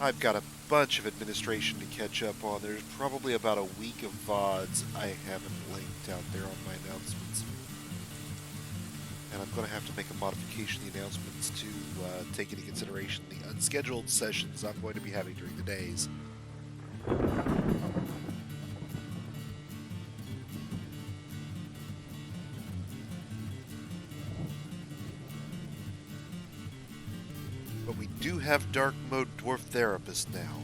I've got a bunch of administration to catch up on. There's probably about a week of VODs I haven't linked out there on my announcements. And I'm going to have to make a modification to the announcements to take into consideration the unscheduled sessions I'm going to be having during the days. But we do have Dark Mode Dwarf Therapist now.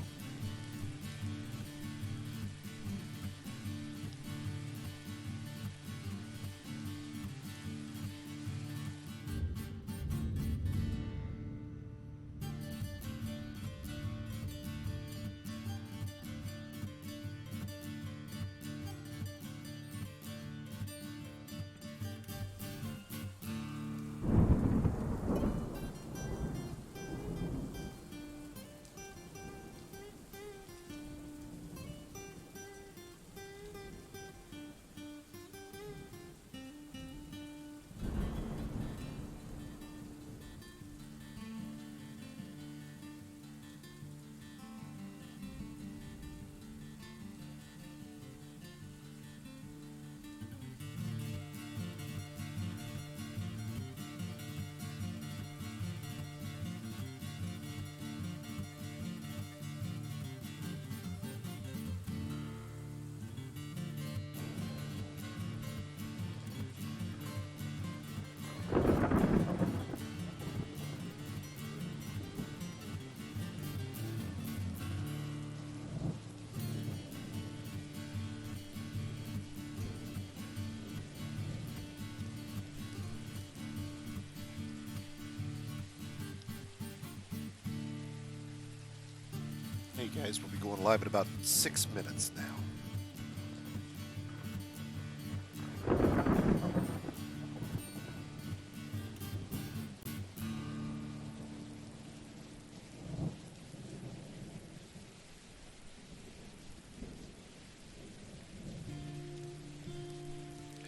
Hey guys, we'll be going live in about 6 minutes now.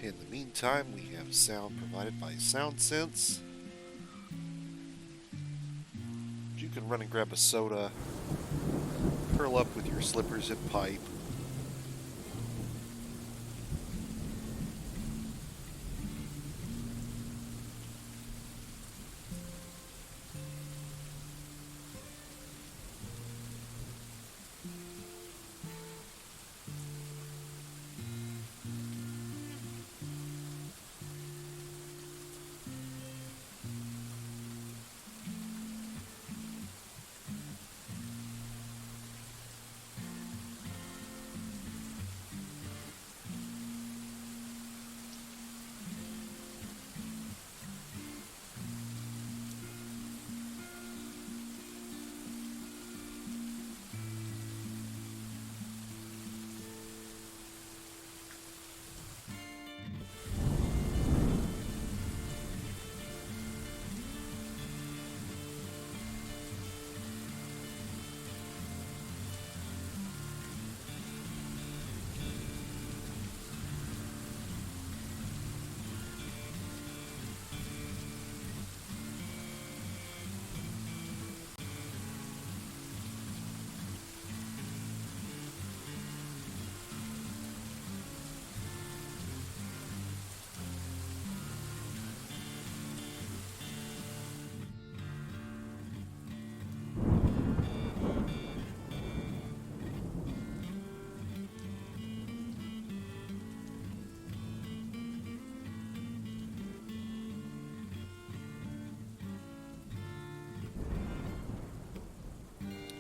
In the meantime, we have sound provided by SoundSense. You can run and grab a soda, curl up with your slippers and pipe.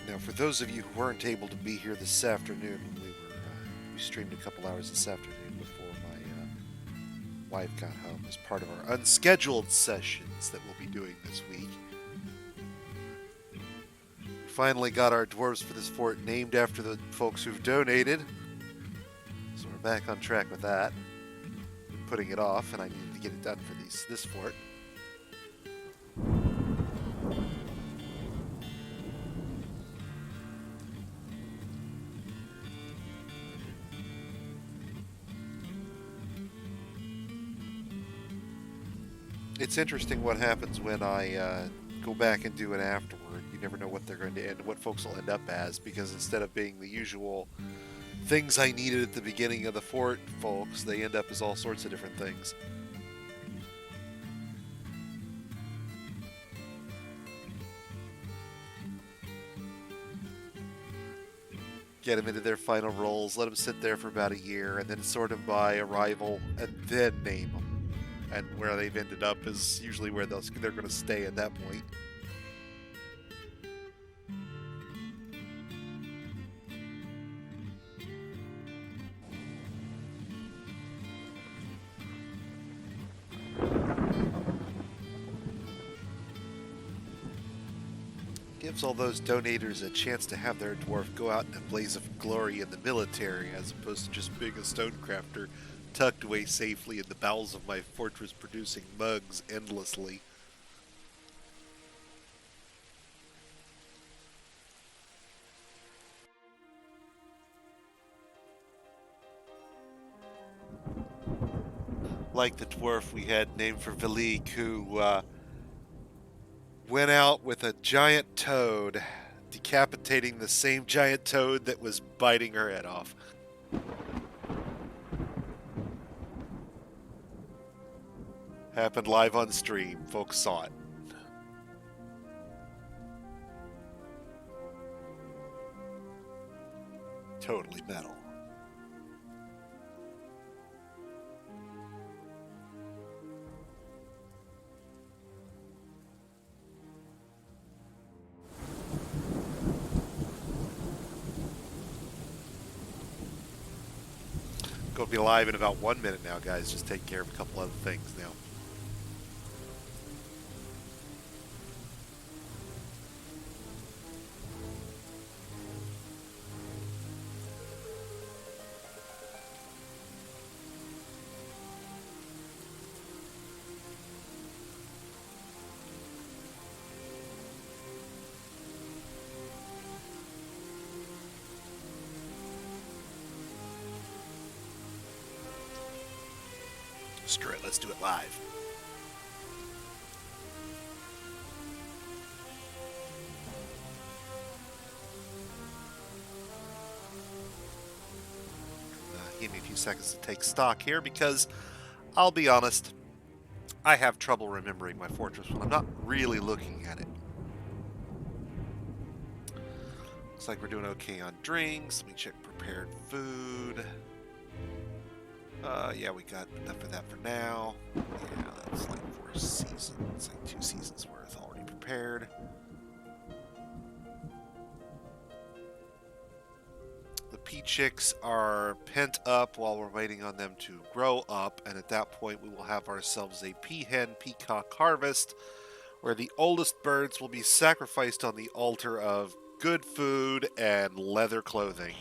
Now, for those of you who weren't able to be here this afternoon, we streamed a couple hours this afternoon before my wife got home as part of our unscheduled sessions that we'll be doing this week. We finally got our dwarves for this fort named after the folks who've donated, so we're back on track with that. Been putting it off, and I needed to get it done for this fort. It's interesting what happens when I go back and do it afterwards. forward. You never know what they're going to end, what folks will end up as, because instead of being the usual things I needed at the beginning of the fort, folks, they end up as all sorts of different things. Get them into their final roles, let them sit there for about a year, and then sort them by arrival, and then name them. And where they've ended up is usually where they're going to stay at that point. Gives all those donators a chance to have their dwarf go out in a blaze of glory in the military, as opposed to just being a stonecrafter tucked away safely in the bowels of my fortress producing mugs endlessly. Like the dwarf we had named for Velik, who went out with a giant toad, decapitating the same giant toad that was biting her head off. Happened live on stream. Folks saw it. Totally metal. Going to be live in about 1 minute now, guys. Just take care of a couple other things now. Screw it, let's do it live. Give me a few seconds to take stock here, because I'll be honest, I have trouble remembering my fortress when I'm not really looking at it. Looks like we're doing okay on drinks. Let me check prepared food. Yeah, we got enough of that for now. Yeah, that's like 4 seasons, like 2 seasons worth already prepared. The pea chicks are pent up while we're waiting on them to grow up, and at that point we will have ourselves a peahen peacock harvest, where the oldest birds will be sacrificed on the altar of good food and leather clothing.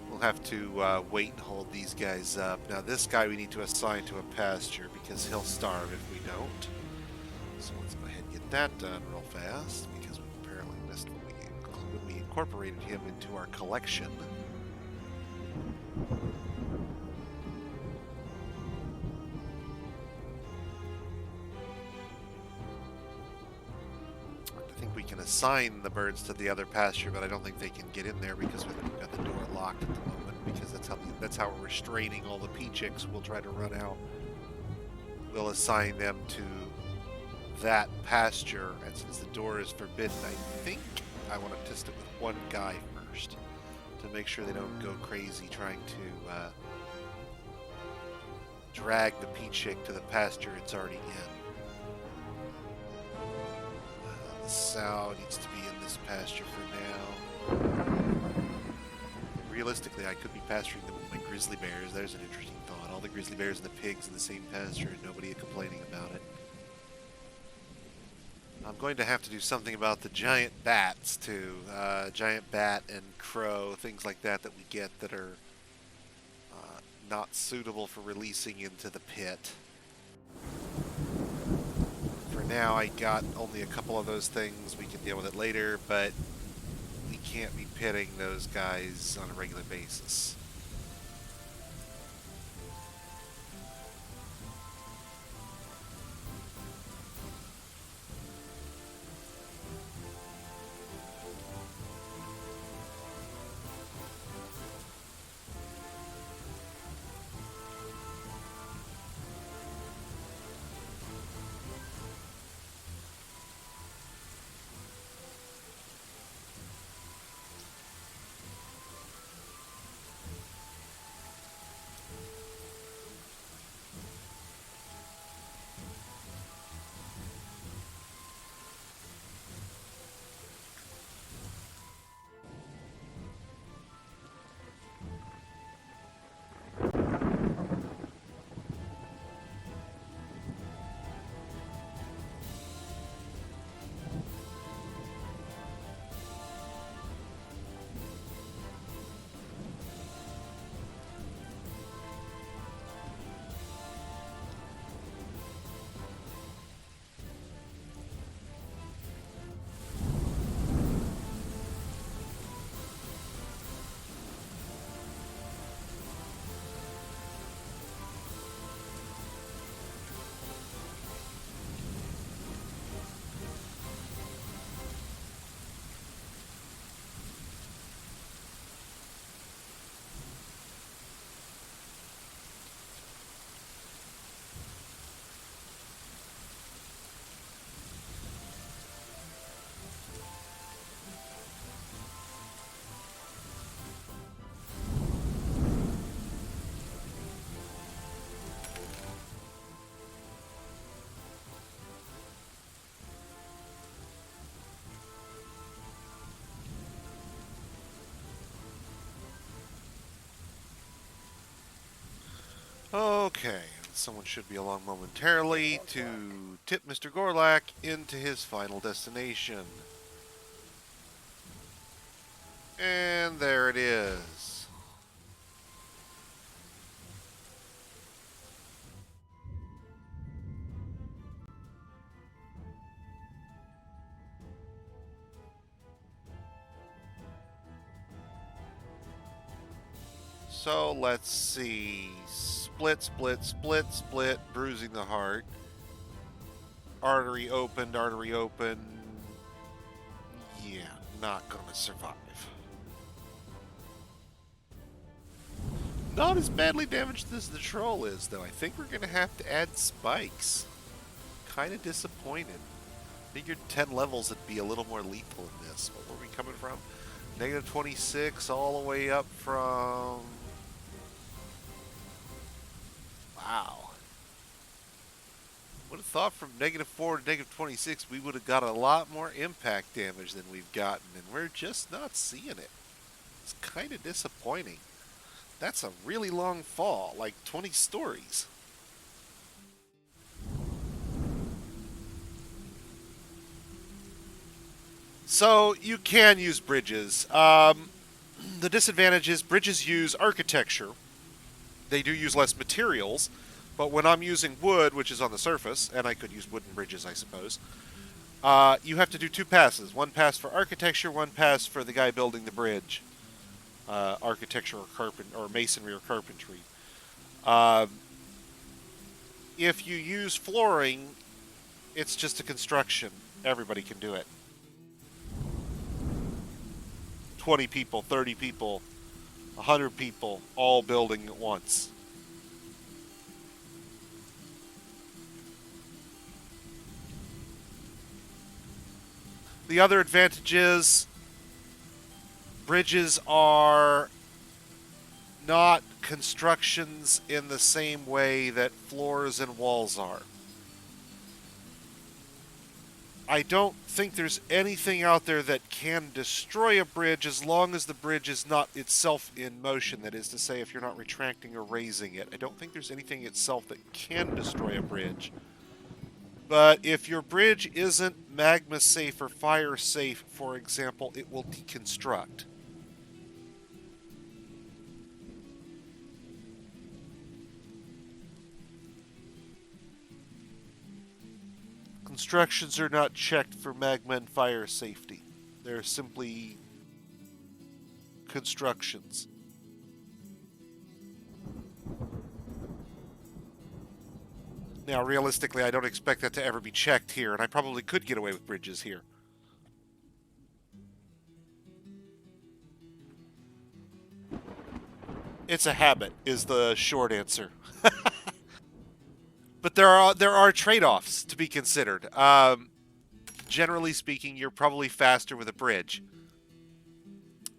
We'll have to wait and hold these guys up. Now this guy we need to assign to a pasture, because he'll starve if we don't. So let's go ahead and get that done real fast, because we apparently missed when we incorporated him into our collection. I think we can assign the birds to the other pasture, but I don't think they can get in there because we've got the door locked at the moment, because that's how we're restraining all the pea chicks. We'll try to run out. We'll assign them to that pasture, and since the door is forbidden, I think I want to test it with one guy first to make sure they don't go crazy trying to drag the pea chick to the pasture it's already in. The sow needs to be in this pasture for now. Realistically, I could be pasturing them with my grizzly bears. There's an interesting thought. All the grizzly bears and the pigs in the same pasture, and nobody complaining about it. I'm going to have to do something about the giant bats, too. Giant bat and crow, things like that that we get that are not suitable for releasing into the pit. For now, I got only a couple of those things. We can deal with it later, but we can't be pitting those guys on a regular basis. Okay, someone should be along momentarily to tip Mr. Gorlak into his final destination. And there it is. So let's see. Split, split, split, split, bruising the heart. Artery opened, artery open. Yeah, not gonna survive. Not as badly damaged as the troll is, though. I think we're gonna have to add spikes. Kind of disappointed. Figured 10 levels would be a little more lethal in this. But where are we coming from? Negative 26 all the way up from... Wow. Would have thought from negative 4 to negative 26 we would have got a lot more impact damage than we've gotten, and we're just not seeing it. It's kind of disappointing. That's a really long fall, like 20 stories. So you can use bridges. The disadvantage is bridges use architecture. They do use less materials, but when I'm using wood, which is on the surface, and I could use wooden bridges, I suppose, you have to do two passes. One pass for architecture, one pass for the guy building the bridge. Architecture or masonry or carpentry. If you use flooring, it's just a construction. Everybody can do it. 20 people, 30 people, 100 people, all building at once. The other advantage is bridges are not constructions in the same way that floors and walls are. I don't think there's anything out there that can destroy a bridge as long as the bridge is not itself in motion. That is to say, if you're not retracting or raising it. I don't think there's anything itself that can destroy a bridge. But if your bridge isn't magma safe or fire safe, for example, it will deconstruct. Constructions are not checked for magma and fire safety. They're simply constructions. Now, realistically, I don't expect that to ever be checked here, and I probably could get away with bridges here. It's a habit, is the short answer. But there are trade-offs to be considered. Generally speaking, you're probably faster with a bridge.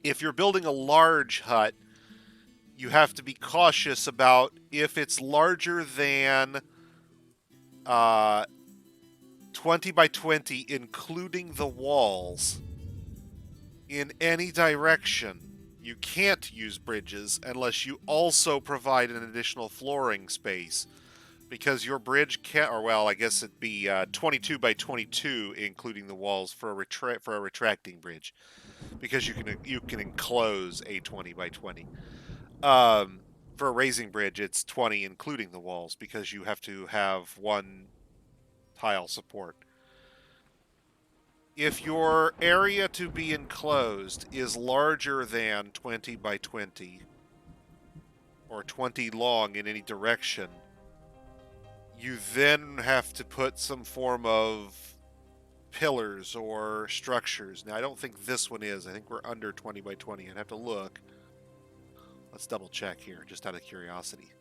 If you're building a large hut, you have to be cautious about if it's larger than 20 by 20, including the walls, in any direction. You can't use bridges unless you also provide an additional flooring space. Because your bridge can't, or well, I guess it'd be 22 by 22, including the walls for a retracting bridge, because you can enclose a 20 by 20. For a raising bridge, it's 20, including the walls, because you have to have one tile support. If your area to be enclosed is larger than 20 by 20, or 20 long in any direction, you then have to put some form of pillars or structures. Now, I don't think this one is. I think we're under 20 by 20. I'd have to look. Let's double check here, just out of curiosity.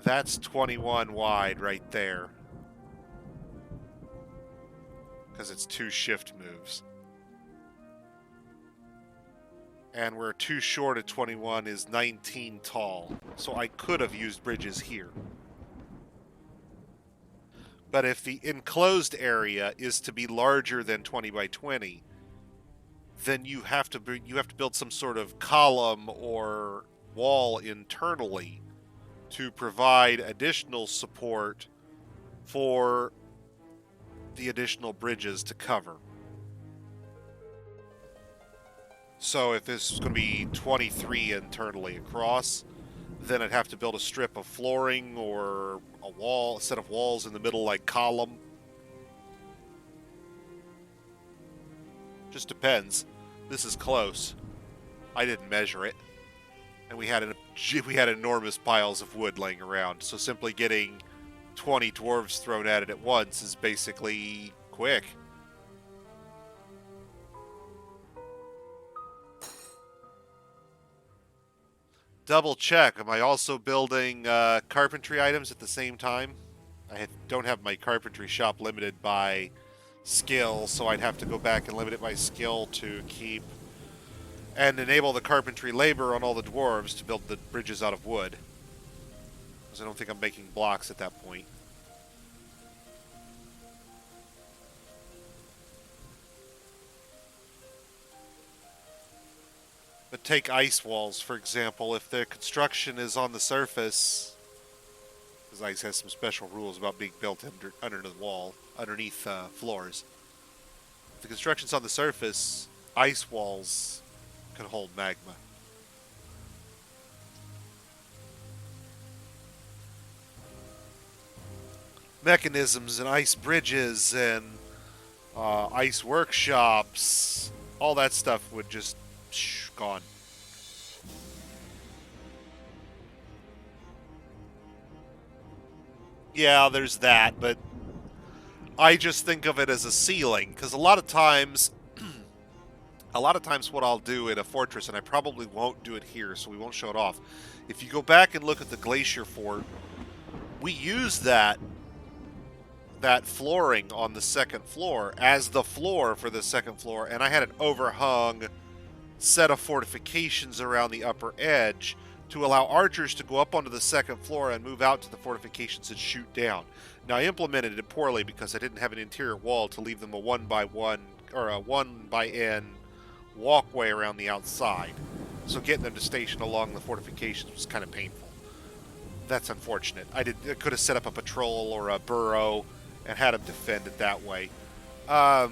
That's 21 wide right there. Because it's 2 shift moves. And where 2 short of 21 is 19 tall. So I could have used bridges here. But if the enclosed area is to be larger than 20 by 20, then you have to build some sort of column or wall internally to provide additional support for the additional bridges to cover. So if this is going to be 23 internally across, then I'd have to build a strip of flooring or a set of walls in the middle like column. Just depends. This is close. I didn't measure it. And we had enormous piles of wood laying around, so simply getting 20 dwarves thrown at it at once is basically quick. Double check. Am I also building carpentry items at the same time? Don't have my carpentry shop limited by skill, so I'd have to go back and limit it by skill to keep and enable the carpentry labor on all the dwarves to build the bridges out of wood. Because I don't think I'm making blocks at that point. But take ice walls, for example. If the construction is on the surface, because ice has some special rules about being built under the wall, underneath floors. If the construction's on the surface, ice walls can hold magma. Mechanisms and ice bridges and ice workshops, all that stuff would just gone. Yeah, there's that, but I just think of it as a ceiling, because a lot of times what I'll do in a fortress, and I probably won't do it here, so we won't show it off. If you go back and look at the Glacier Fort, we use that flooring on the second floor as the floor for the second floor, and I had an overhung set of fortifications around the upper edge to allow archers to go up onto the second floor and move out to the fortifications and shoot down. Now, I implemented it poorly because I didn't have an interior wall to leave them a 1 by N walkway around the outside. So getting them to station along the fortifications was kind of painful. That's unfortunate. I could have set up a patrol or a burrow and had them defend it that way. But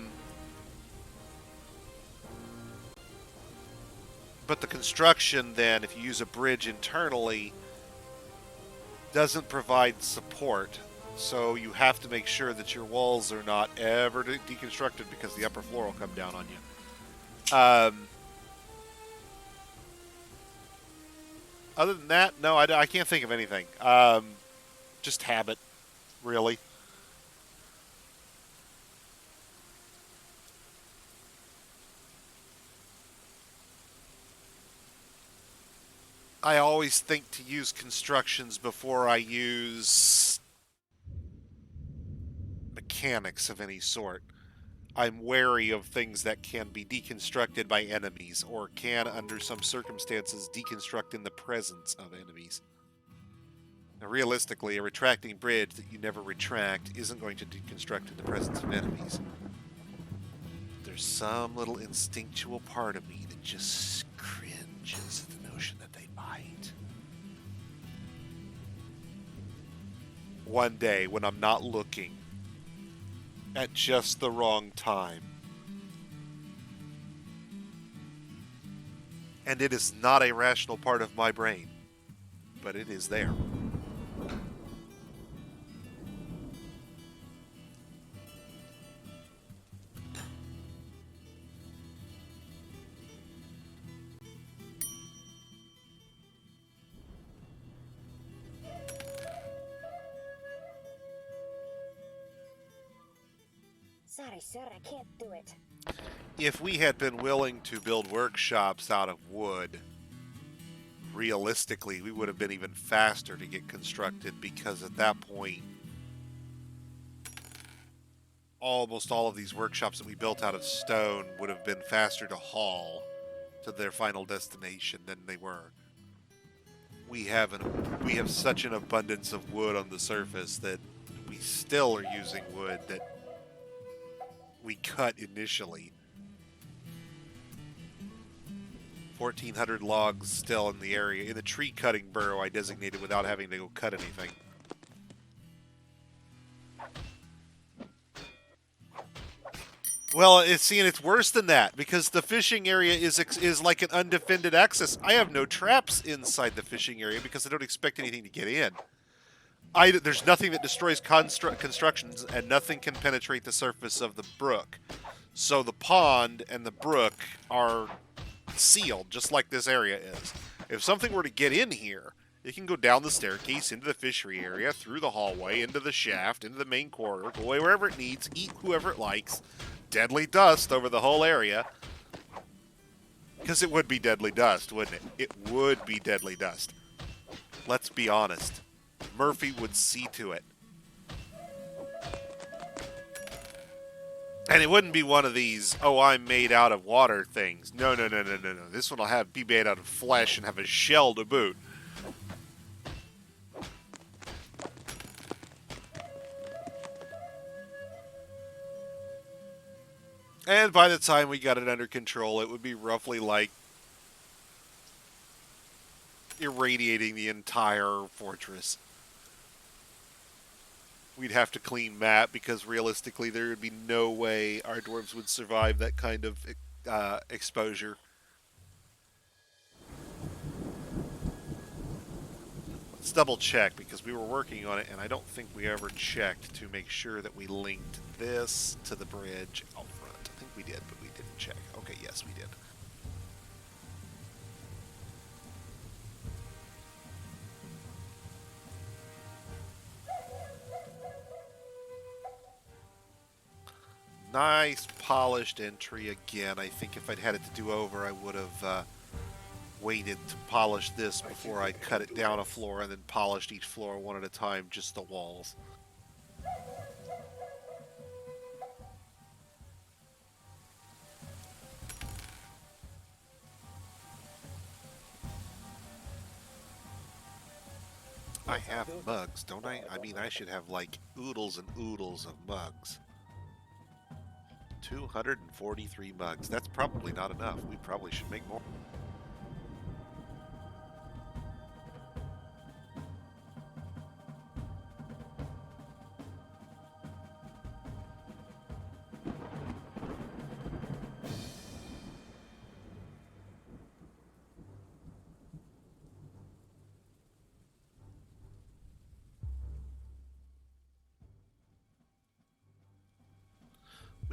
the construction then, if you use a bridge internally, doesn't provide support. So you have to make sure that your walls are not ever deconstructed because the upper floor will come down on you. Other than that, no, I can't think of anything. Just habit, really. I always think to use constructions before I use mechanics of any sort. I'm wary of things that can be deconstructed by enemies, or can, under some circumstances, deconstruct in the presence of enemies. Now, realistically, a retracting bridge that you never retract isn't going to deconstruct in the presence of enemies. There's some little instinctual part of me that just cringes at the notion that they might. One day, when I'm not looking, at just the wrong time. And it is not a rational part of my brain, but it is there. Sorry, sir, I can't do it. If we had been willing to build workshops out of wood, realistically, we would have been even faster to get constructed, because at that point, almost all of these workshops that we built out of stone would have been faster to haul to their final destination than they were. We have such an abundance of wood on the surface that we still are using wood that we cut initially. 1,400 logs still in the area. In the tree cutting burrow I designated without having to go cut anything. Well, it's worse than that, because the fishing area is like an undefended access. I have no traps inside the fishing area because I don't expect anything to get in. There's nothing that destroys constructions, and nothing can penetrate the surface of the brook. So the pond and the brook are sealed, just like this area is. If something were to get in here, it can go down the staircase, into the fishery area, through the hallway, into the shaft, into the main corridor, go away wherever it needs, eat whoever it likes, deadly dust over the whole area. Because it would be deadly dust, wouldn't it? It would be deadly dust. Let's be honest. Murphy would see to it. And it wouldn't be one of these, oh, I'm made out of water things. No. This one will be made out of flesh and have a shell to boot. And by the time we got it under control, it would be roughly like irradiating the entire fortress. We'd have to clean map, because realistically there would be no way our dwarves would survive that kind of exposure. Let's double check, because we were working on it and I don't think we ever checked to make sure that we linked this to the bridge out front. I think we did, but we didn't check. Okay, yes, we did. Nice polished entry again. I think if I'd had it to do over, I would have waited to polish this before I cut it down a floor and then polished each floor one at a time, just the walls. I have mugs, don't I? I mean, I should have like oodles and oodles of mugs. 243 mugs. That's probably not enough. We probably should make more.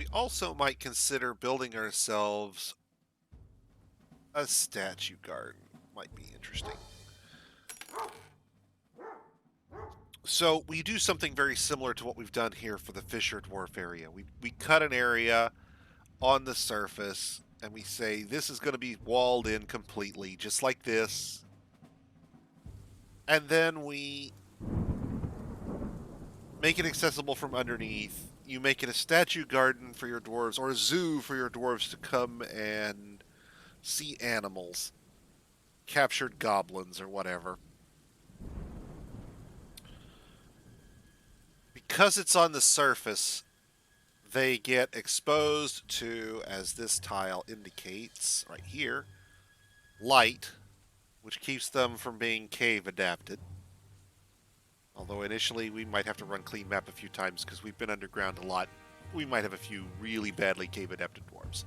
We also might consider building ourselves a statue garden. Might be interesting. So we do something very similar to what we've done here for the Fisher Dwarf area. We cut an area on the surface and we say this is going to be walled in completely, just like this. And then we make it accessible from underneath. You make it a statue garden for your dwarves, or a zoo for your dwarves to come and see animals, captured goblins, or whatever. Because it's on the surface, they get exposed to, as this tile indicates right here, light, which keeps them from being cave adapted. Although initially we might have to run clean map a few times because we've been underground a lot. We might have a few really badly cave adapted dwarves.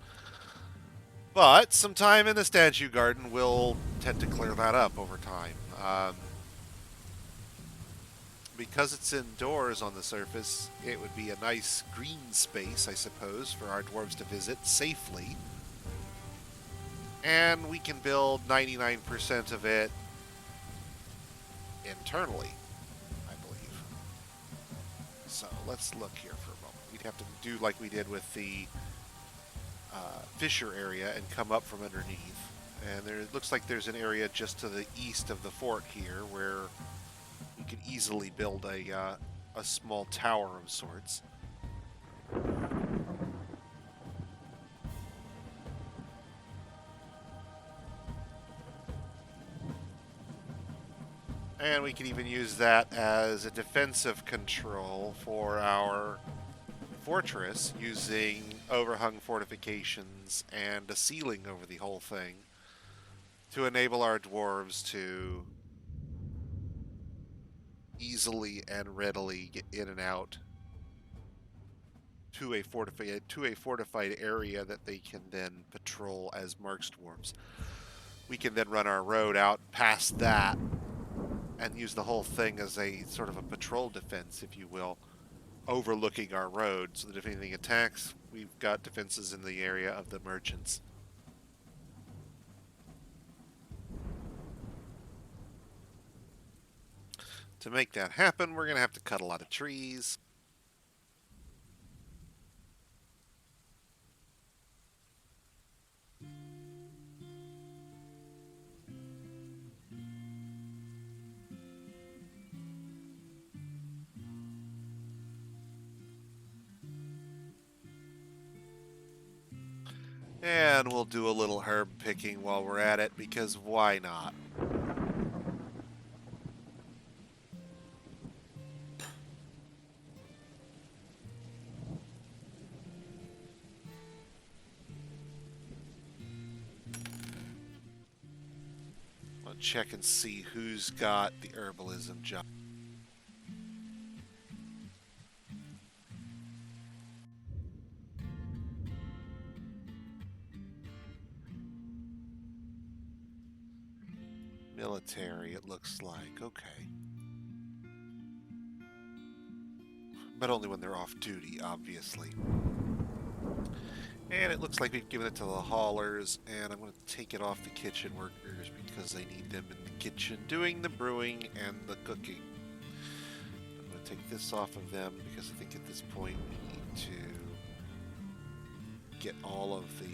But sometime in the statue garden will tend to clear that up over time. Because it's indoors on the surface, it would be a nice green space, I suppose, for our dwarves to visit safely. And we can build 99% of it internally, I believe. So let's look here for a moment. We'd have to do like we did with the Fisher area and come up from underneath. And it looks like there's an area just to the east of the fort here where we could easily build a small tower of sorts. And we can even use that as a defensive control for our fortress, using overhung fortifications and a ceiling over the whole thing to enable our dwarves to easily and readily get in and out to a fortified area that they can then patrol as marks dwarves. We can then run our road out past that and use the whole thing as a sort of a patrol defense, if you will, overlooking our road, so that if anything attacks, we've got defenses in the area of the merchants. To make that happen, we're going to have to cut a lot of trees. And we'll do a little herb picking while we're at it, because why not? I'll check and see who's got the herbalism job. Military, it looks like. Okay. But only when they're off duty, obviously. And it looks like we've given it to the haulers, and I'm going to take it off the kitchen workers because they need them in the kitchen doing the brewing and the cooking. I'm going to take this off of them because I think at this point we need to get all of the...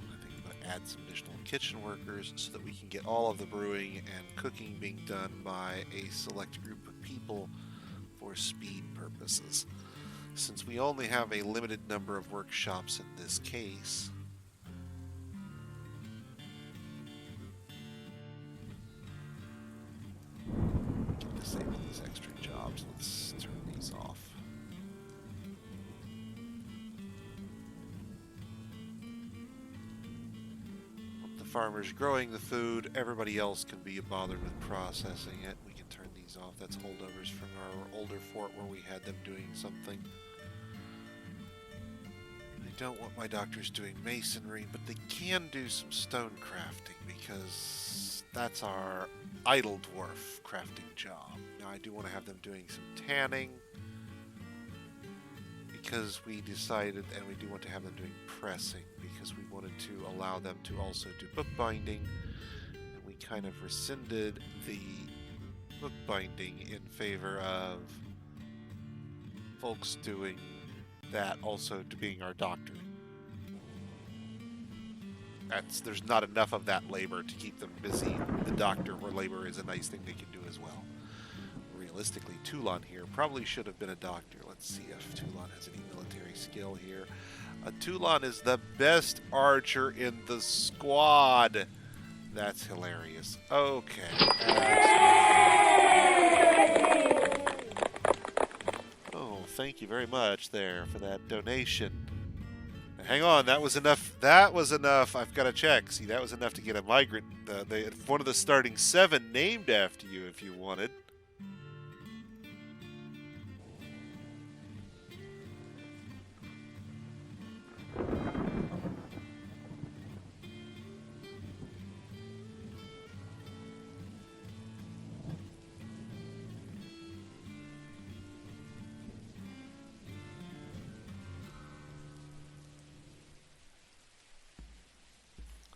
I think I'm going to add some additional kitchen workers so that we can get all of the brewing and cooking being done by a select group of people for speed purposes. Since we only have a limited number of workshops in this case, we can disable these extra jobs. Let's turn these off. The farmer's growing the food, everybody else can be bothered with processing it. We can turn these off. That's holdovers from our older fort where we had them doing something. I don't want my doctors doing masonry, but they can do some stone crafting because that's our idle dwarf crafting job. Now I do want to have them doing some tanning because we decided, and we do want to have them doing pressing, because we wanted to allow them to also do bookbinding, and we kind of rescinded the bookbinding in favor of folks doing that also to being our doctor. There's not enough of that labor to keep them busy. The doctor or labor is a nice thing they can do as well. Realistically, Toulon here probably should have been a doctor. Let's see if Toulon has any military skill here. Toulon is the best archer in the squad. That's hilarious. Okay. Oh, thank you very much there for that donation. Hang on, that was enough. That was enough. I've got to check. See, that was enough to get a migrant. One of the starting 7 named after you if you wanted.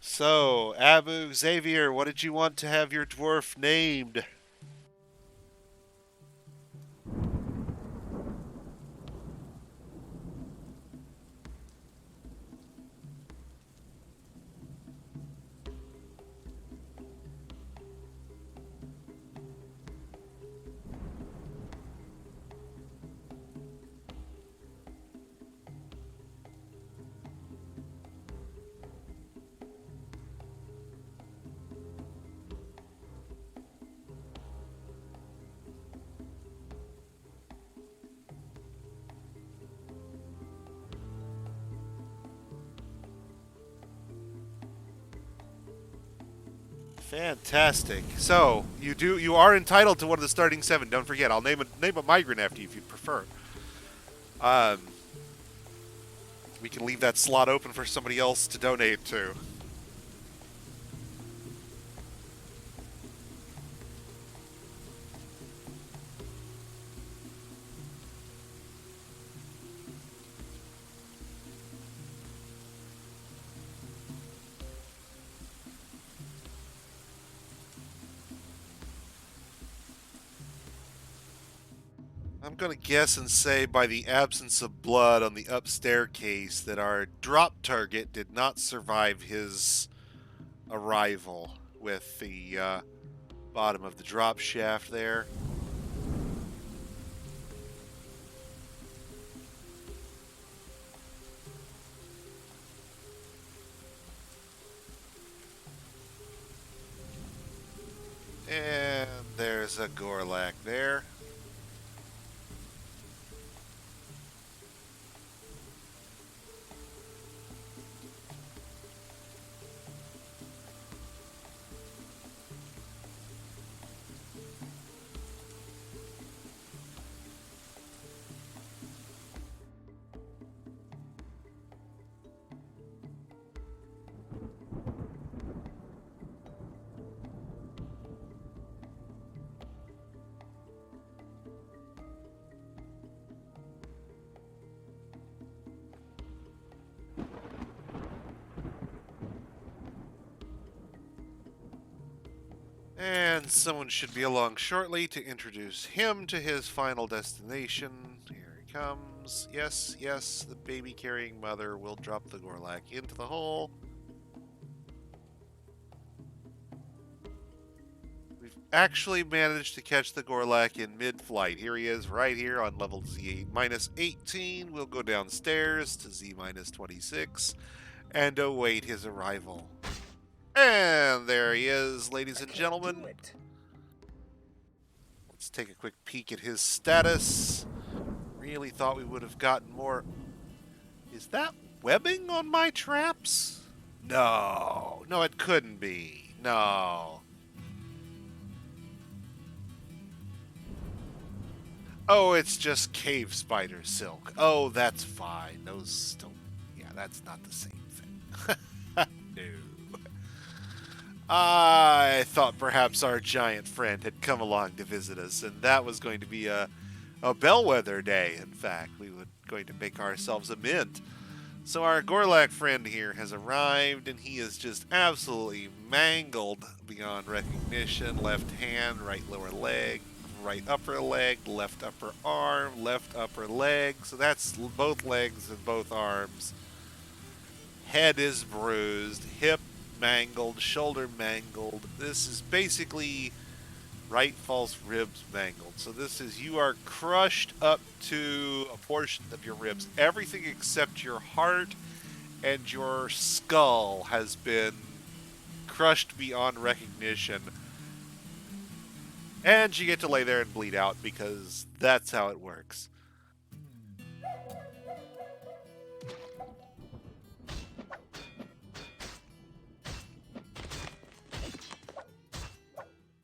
So, Abu Xavier, what did you want to have your dwarf named? Fantastic. So you are entitled to one of the starting 7. Don't forget, I'll name a migrant after you if you prefer. We can leave that slot open for somebody else to donate to. I'm going to guess and say by the absence of blood on the up staircase that our drop target did not survive his arrival with the bottom of the drop shaft there. And there's a Gorlak there. And someone should be along shortly to introduce him to his final destination. Here he comes. Yes, yes, the baby-carrying mother will drop the Gorlak into the hole. We've actually managed to catch the Gorlak in mid-flight. Here he is, right here on level Z minus 18. We'll go downstairs to Z minus 26 and await his arrival. And there he is, ladies and gentlemen. Let's take a quick peek at his status. Really thought we would have gotten more. Is that webbing on my traps? No. No, it couldn't be. No. Oh, it's just cave spider silk. Oh, that's fine. Those don't. Yeah, that's not the same thing. No. I thought perhaps our giant friend had come along to visit us, and that was going to be a bellwether day, in fact. We would going to make ourselves a mint. So our Gorlak friend here has arrived, and he is just absolutely mangled beyond recognition. Left hand, right lower leg, right upper leg, left upper arm, left upper leg. So that's both legs and both arms. Head is bruised, hip mangled, shoulder mangled. This is basically right false ribs mangled. So this is, you are crushed up to a portion of your ribs. Everything except your heart and your skull has been crushed beyond recognition. And you get to lay there and bleed out because that's how it works.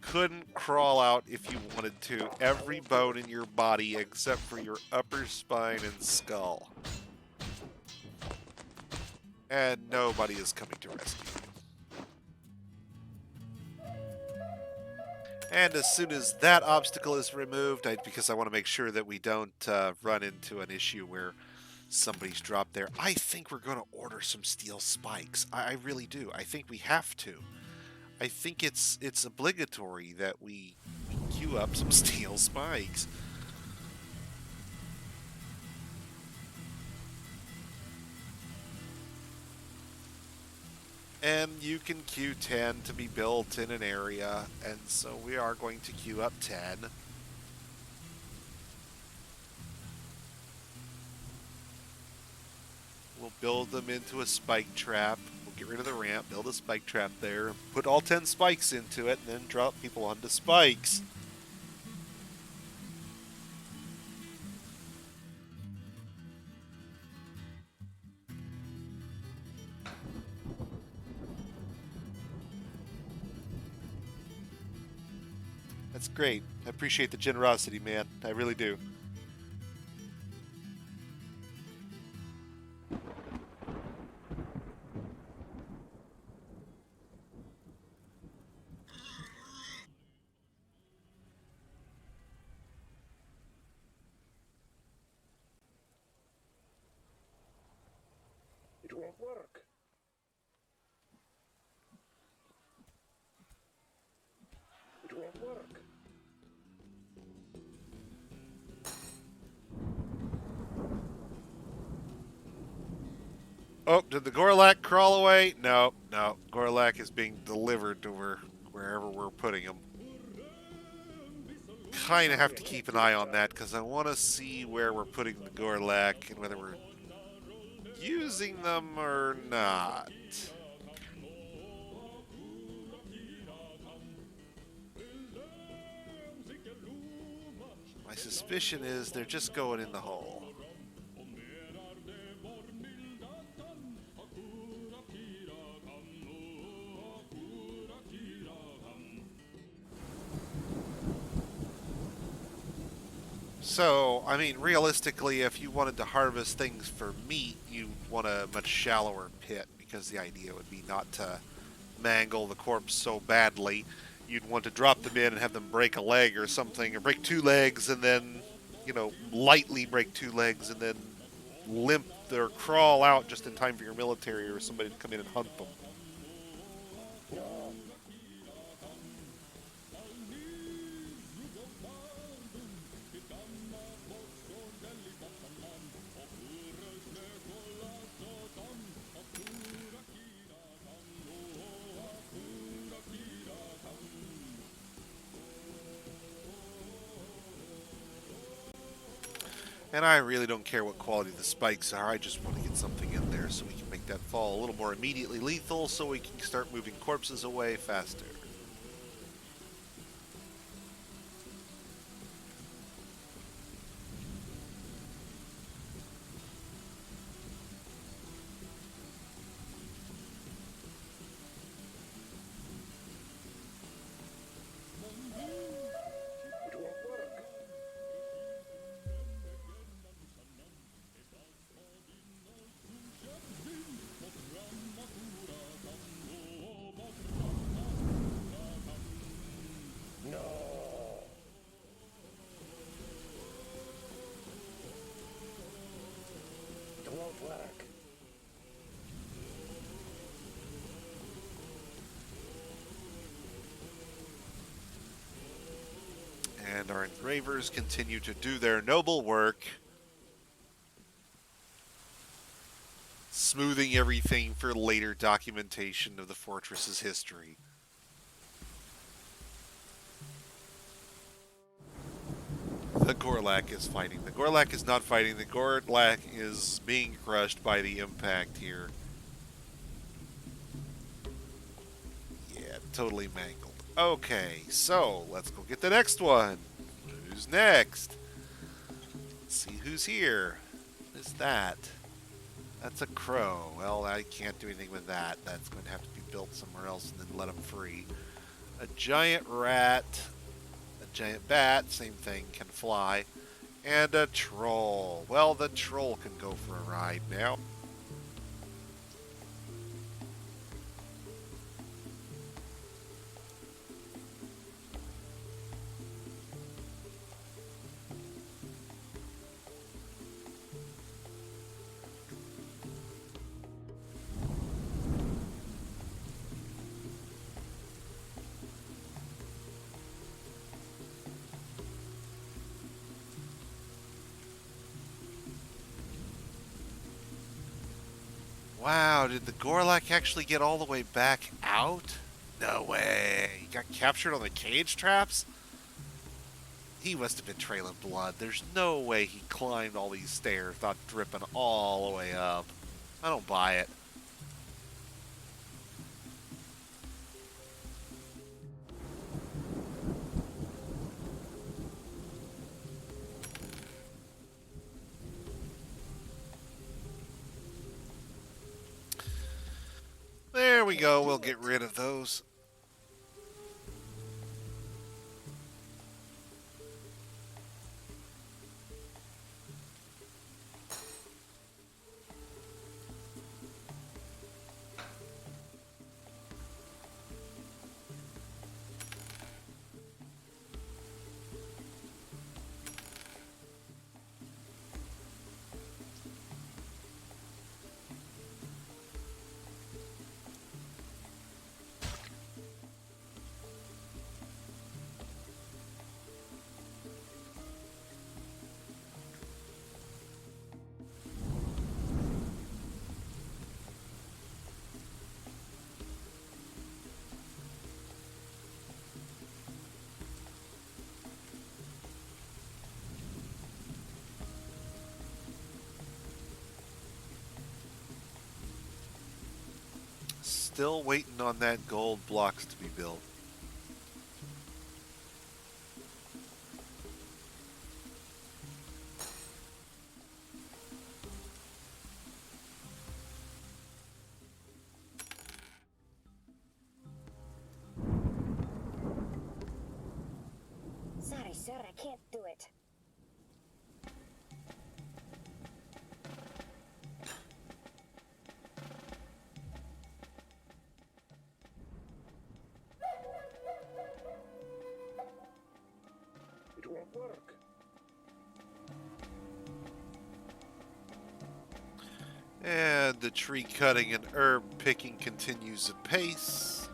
Couldn't crawl out if you wanted to. Every bone in your body except for your upper spine and skull. And nobody is coming to rescue you. And as soon as that obstacle is removed, because I want to make sure that we don't run into an issue where somebody's dropped there, I think we're going to order some steel spikes. I really do. I think we have to. I think it's obligatory that we queue up some steel spikes. And you can queue 10 to be built in an area, and so we are going to queue up 10. We'll build them into a spike trap. We'll get rid of the ramp, build a spike trap there, put all 10 spikes into it, and then drop people onto spikes. That's great. I appreciate the generosity, man. I really do. It won't work. It won't work. Oh, did the Gorlak crawl away? No, no. Gorlak is being delivered to wherever we're putting him. Kind of have to keep an eye on that because I want to see where we're putting the Gorlak and whether we're using them or not. My suspicion is they're just going in the hole. So, I mean, realistically, if you wanted to harvest things for meat, you'd want a much shallower pit, because the idea would be not to mangle the corpse so badly. You'd want to drop them in and have them break a leg or something, or break two legs and then, lightly break two legs and then limp or crawl out just in time for your military or somebody to come in and hunt them. And I really don't care what quality the spikes are, I just want to get something in there so we can make that fall a little more immediately lethal so we can start moving corpses away faster. It won't work. And our engravers continue to do their noble work, smoothing everything for later documentation of the fortress's history. The Gorlak is fighting. The Gorlak is not fighting. The Gorlak is being crushed by the impact here. Yeah, totally mangled. Okay, so let's go get the next one. Who's next? Let's see who's here. What is that? That's a crow. Well, I can't do anything with that. That's going to have to be built somewhere else and then let them free. A giant rat, a giant bat, same thing, can fly. And a troll. Well, the troll can go for a ride now. Wow, did the Gorlak actually get all the way back out? No way. He got captured on the cage traps? He must have been trailing blood. There's no way he climbed all these stairs without dripping all the way up. I don't buy it. There we go. We'll get rid of those. Still waiting on that gold blocks to be built. Sorry, sir, I can't do it. It won't work. And the tree cutting and herb picking continues apace.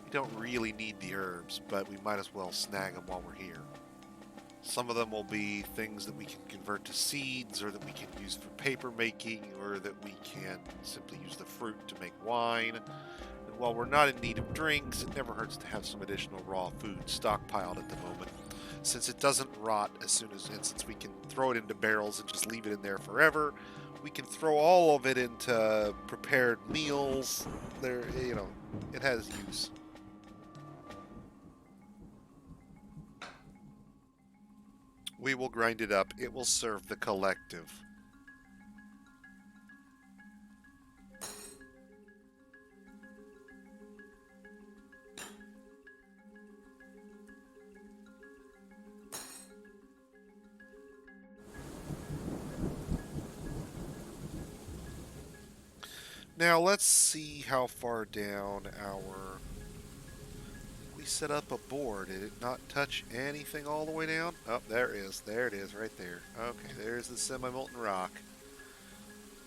We don't really need the herbs, but we might as well snag them while we're here. Some of them will be things that we can convert to seeds, or that we can use for paper making, or that we can simply use the fruit to make wine. And while we're not in need of drinks, it never hurts to have some additional raw food stockpiled at the moment. Since it doesn't rot as soon as, and since we can throw it into barrels and just leave it in there forever, we can throw all of it into prepared meals. There, it has use. We will grind it up. It will serve the collective. Now let's see how far down our... We set up a board. Did it not touch anything all the way down? Oh, there it is. There it is, right there. Okay, there's the semi-molten rock.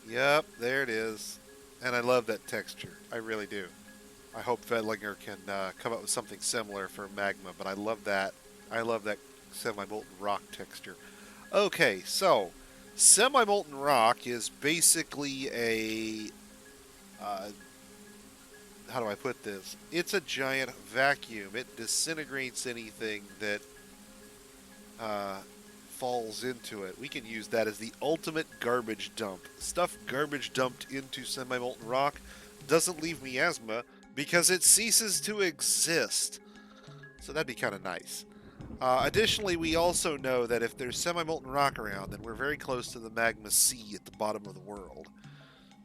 Yep, there it is. And I love that texture. I really do. I hope Vedlinger can come up with something similar for magma, but I love that. I love that semi-molten rock texture. Okay, so semi-molten rock is basically a how do I put this? It's a giant vacuum. It disintegrates anything that uh, falls into it. We can use that as the ultimate garbage dump. Stuff garbage dumped into semi-molten rock doesn't leave miasma because it ceases to exist. So that'd be kind of nice. Additionally, we also know that if there's semi-molten rock around, then we're very close to the magma sea at the bottom of the world.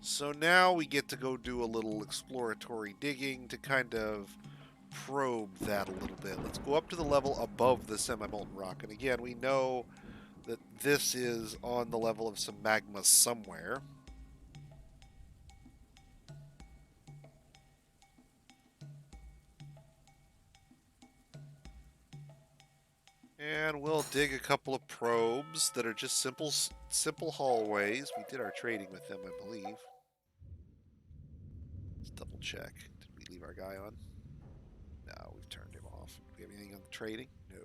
So now we get to go do a little exploratory digging to kind of probe that a little bit. Let's go up to the level above the semi-molten rock. And again, we know that this is on the level of some magma somewhere. And we'll dig a couple of probes that are just simple hallways. We did our trading with them, I believe. Let's double check. Did we leave our guy on? No, we've turned him off. Do we have anything on the trading? No.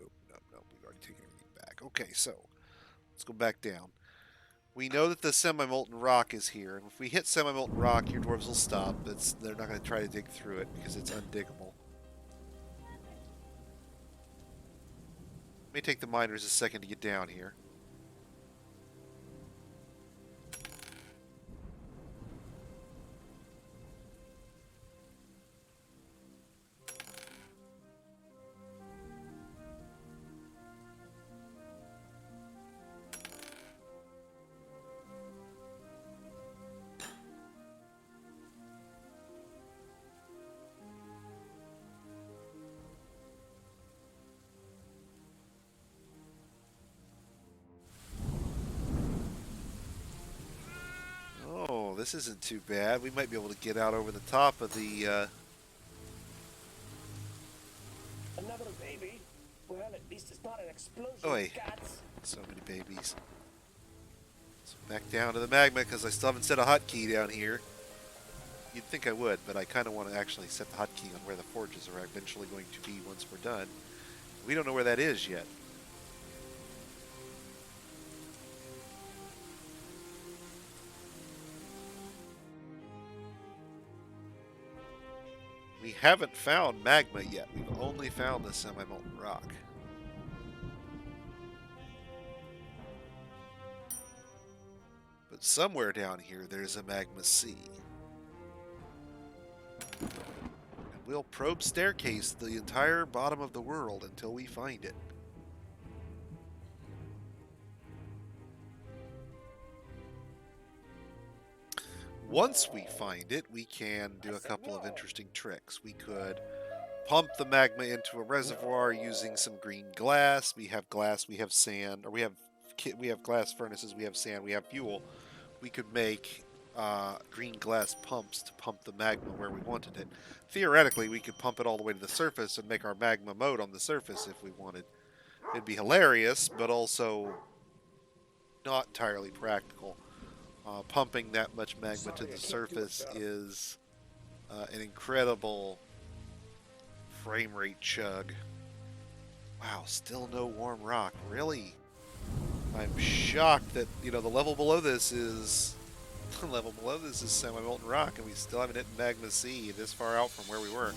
We've already taken everything back. Okay, so let's go back down. We know that the semi-molten rock is here, and if we hit semi-molten rock, your dwarves will stop. They're not going to try to dig through it because it's undiggable. It may take the miners a second to get down here. Oh, this isn't too bad. We might be able to get out over the top of the... Another baby? Well, at least it's not an explosion, Oi. cats. So many babies. So back down to the magma because I still haven't set a hotkey down here. You'd think I would, but I kind of want to actually set the hotkey on where the forges are eventually going to be once we're done. We don't know where that is yet. We haven't found magma yet. We've only found the semi-molten rock. But somewhere down here, there's a magma sea. And we'll probe staircase the entire bottom of the world until we find it. Once we find it, we can do a couple of interesting tricks. We could pump the magma into a reservoir using some green glass. We have glass, we have sand, or we have glass furnaces, we have sand, we have fuel. We could make green glass pumps to pump the magma where we wanted it. Theoretically, we could pump it all the way to the surface and make our magma mode on the surface if we wanted. It'd be hilarious, but also not entirely practical. Pumping that much magma to the surface is an incredible frame rate chug. Wow, still no warm rock. Really? I'm shocked that, the level below this is semi-molten rock, and we still haven't hit magma sea this far out from where we were.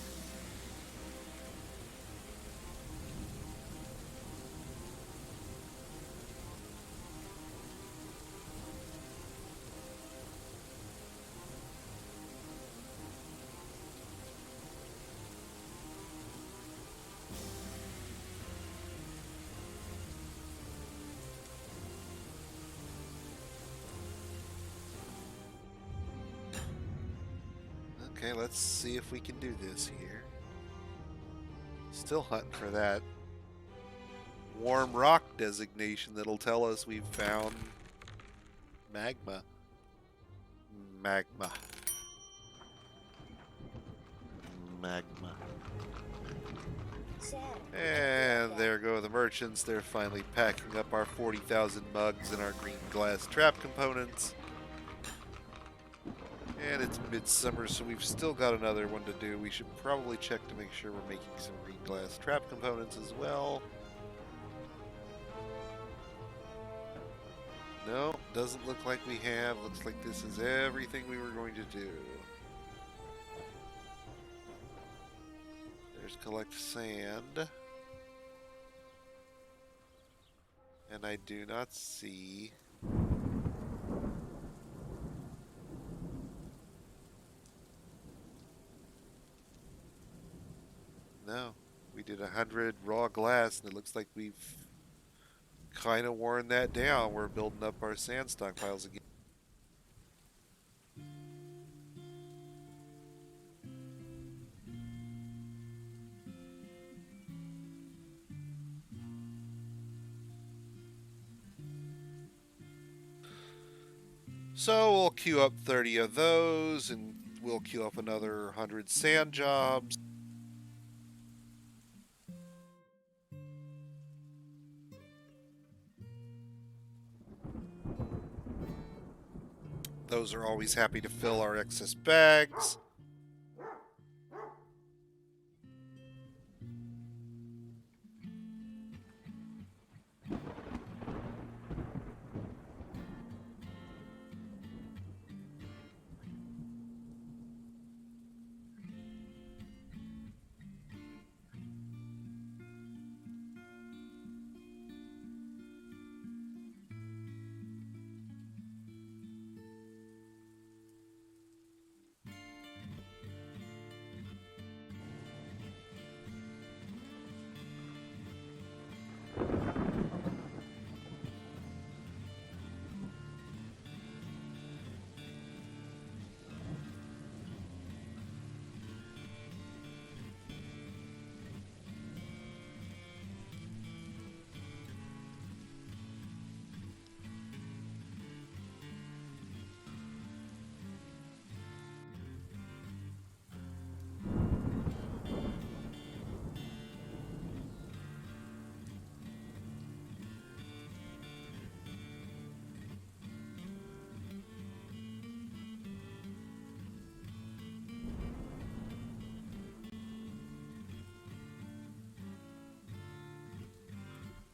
Okay, let's see if we can do this here. Still hunting for that warm rock designation that'll tell us we've found magma. Magma. And there go the merchants. They're finally packing up our 40,000 mugs and our green glass trap components. And it's midsummer, so we've still got another one to do. We should probably check to make sure we're making some green glass trap components as well. No, doesn't look like we have. Looks like this is everything we were going to do. There's collect sand. And I do not see... No. We did 100 raw glass, and it looks like we've kind of worn that down. We're building up our sand stockpiles again. So we'll queue up 30 of those, and we'll queue up another 100 sand jobs. Those are always happy to fill our excess bags.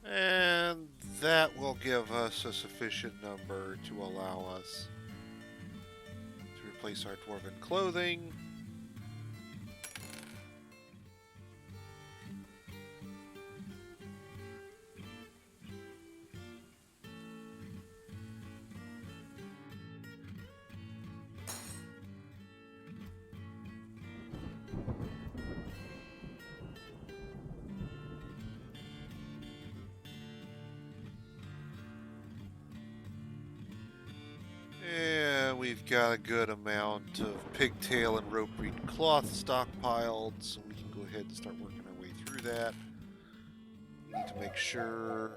And that will give us a sufficient number to allow us to replace our dwarven clothing. And we've got a good amount of pigtail and rope reed cloth stockpiled, so we can go ahead and start working our way through that. We need to make sure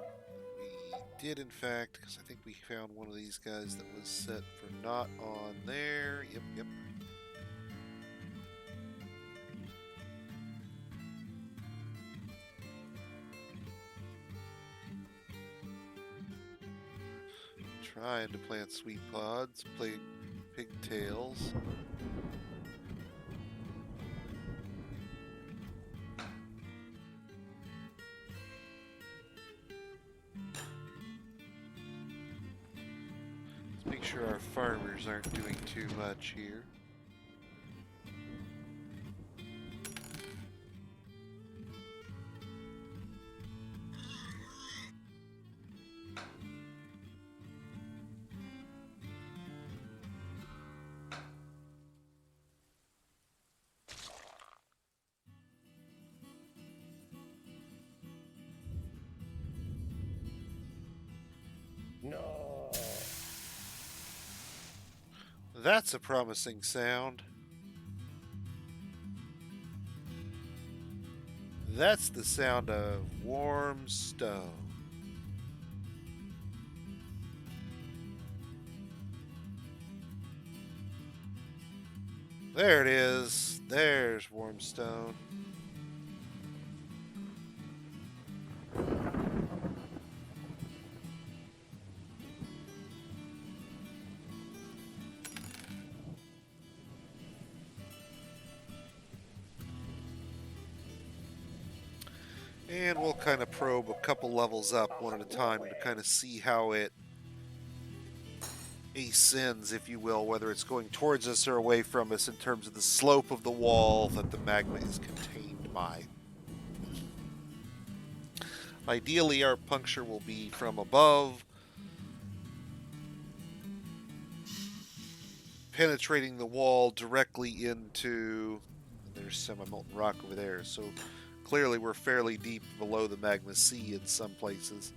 we did, in fact, because I think we found one of these guys that was set for not on there. Yep. Trying to plant sweet pods, play pigtails. Let's make sure our farmers aren't doing too much here. No. That's a promising sound. That's the sound of warm stone. There it is. There's warm stone. And we'll kind of probe a couple levels up one at a time to kind of see how it ascends, if you will, whether it's going towards us or away from us in terms of the slope of the wall that the magma is contained by. Ideally, our puncture will be from above, penetrating the wall directly into... There's semi-molten rock over there, so clearly we're fairly deep below the magma sea in some places.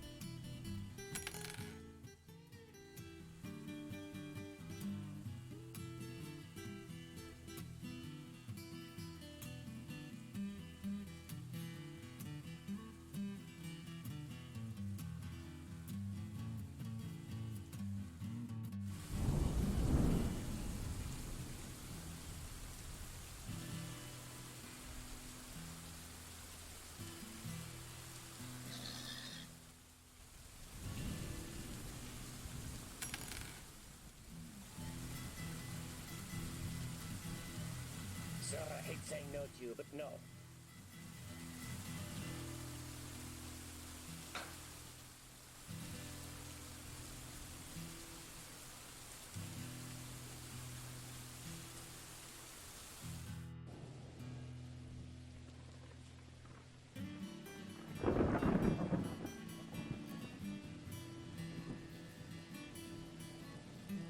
Sir, I hate saying no to you, but no.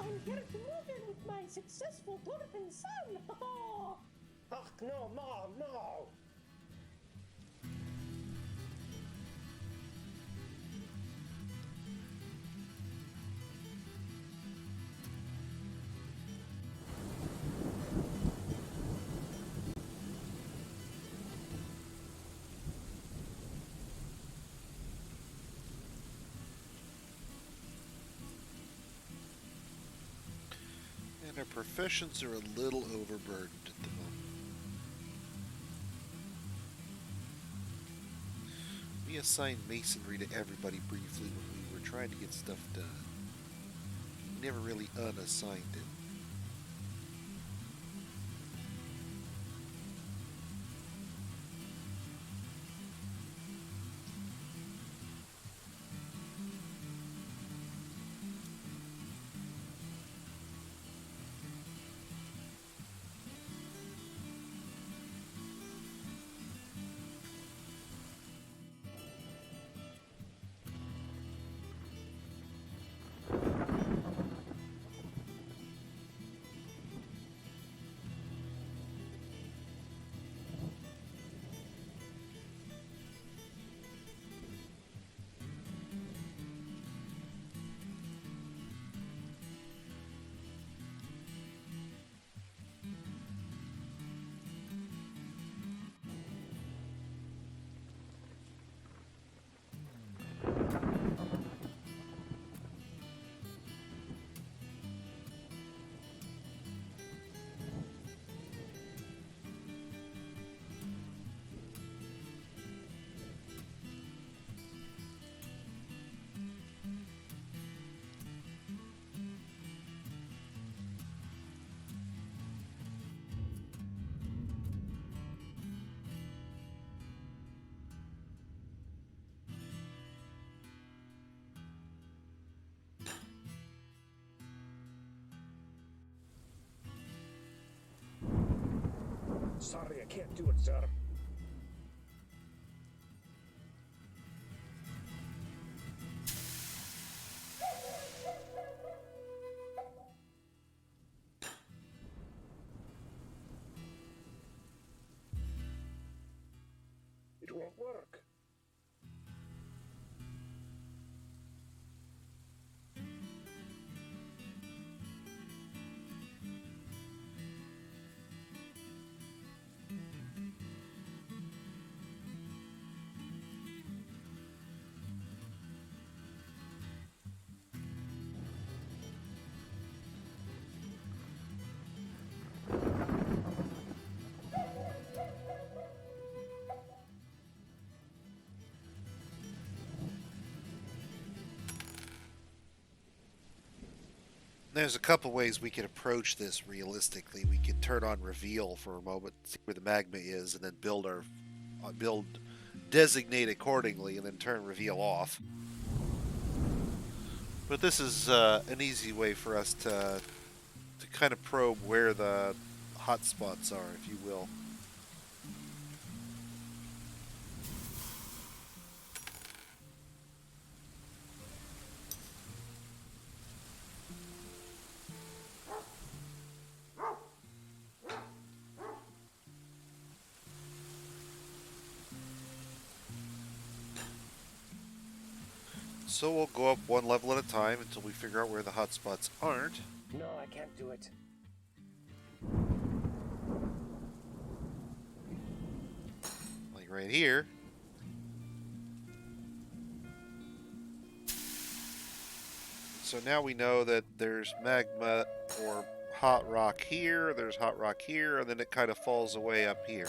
I'm here to move in with my successful Dwarven son. Oh. Ach, no, Mom, no! And our professions are a little overburdened at the moment. We assigned masonry to everybody briefly when we were trying to get stuff done. We never really unassigned it. Sorry, I can't do it, sir. It won't work. There's a couple ways we could approach this realistically. We could turn on reveal for a moment, see where the magma is, and then build designate accordingly, and then turn reveal off. But this is an easy way for us to kind of probe where the hot spots are, if you will. So we'll go up one level at a time until we figure out where the hot spots aren't. No, I can't do it. Like right here. So now we know that there's magma or hot rock here, there's hot rock here, and then it kind of falls away up here.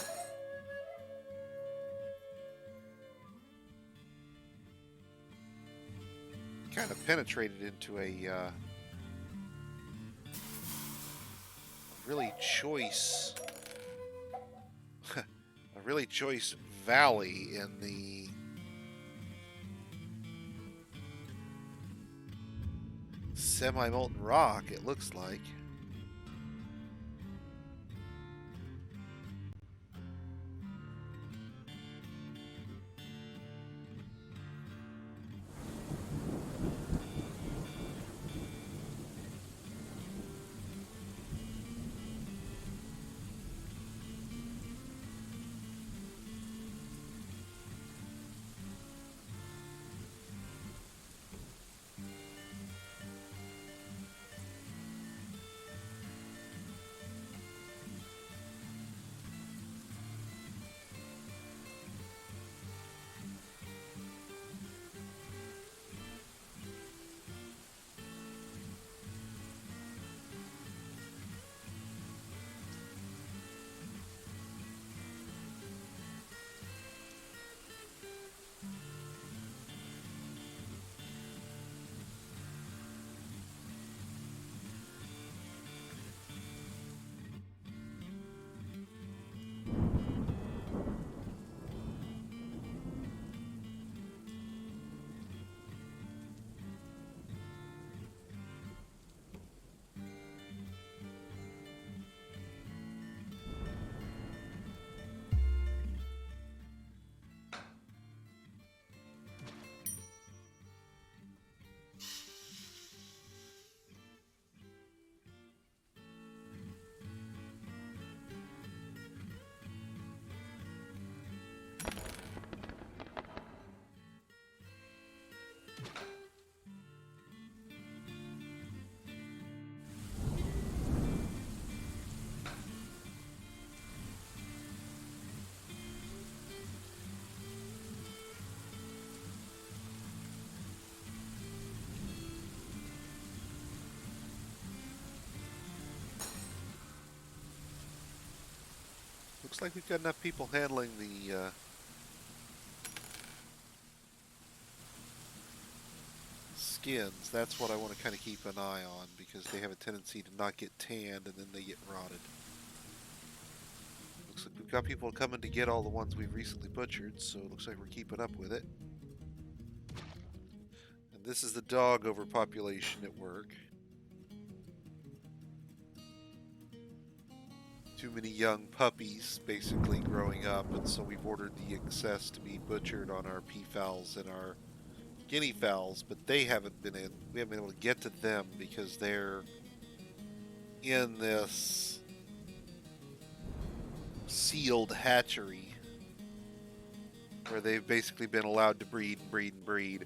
Kind of penetrated into a really choice, a really choice valley in the semi-molten rock, it looks like. Looks like we've got enough people handling the skins. That's what I want to kind of keep an eye on, because they have a tendency to not get tanned and then they get rotted. Looks like we've got people coming to get all the ones we've recently butchered, so it looks like we're keeping up with it. And this is the dog overpopulation at work. Too many young puppies basically growing up, and so we've ordered the excess to be butchered on our peafowls and our guinea fowls, but we haven't been able to get to them because they're in this sealed hatchery where they've basically been allowed to breed and breed and breed,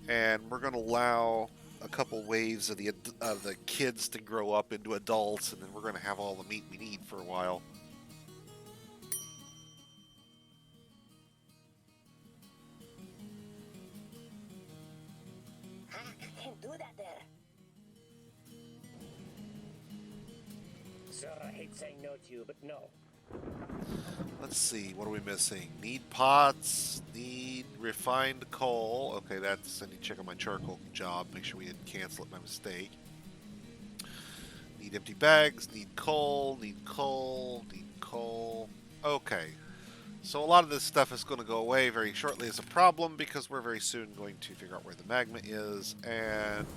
and we're going to allow a couple waves of the kids to grow up into adults, and then we're going to have all the meat we need for a while. I can't do that there. Sir, I hate saying no to you, but no. Let's see, what are we missing? Need pots, need refined coal. Okay, that's, I need to check on my charcoal job, make sure we didn't cancel it by mistake. Need empty bags, need coal, need coal, need coal. Okay, So a lot of this stuff is going to go away very shortly as a problem because we're very soon going to figure out where the magma is and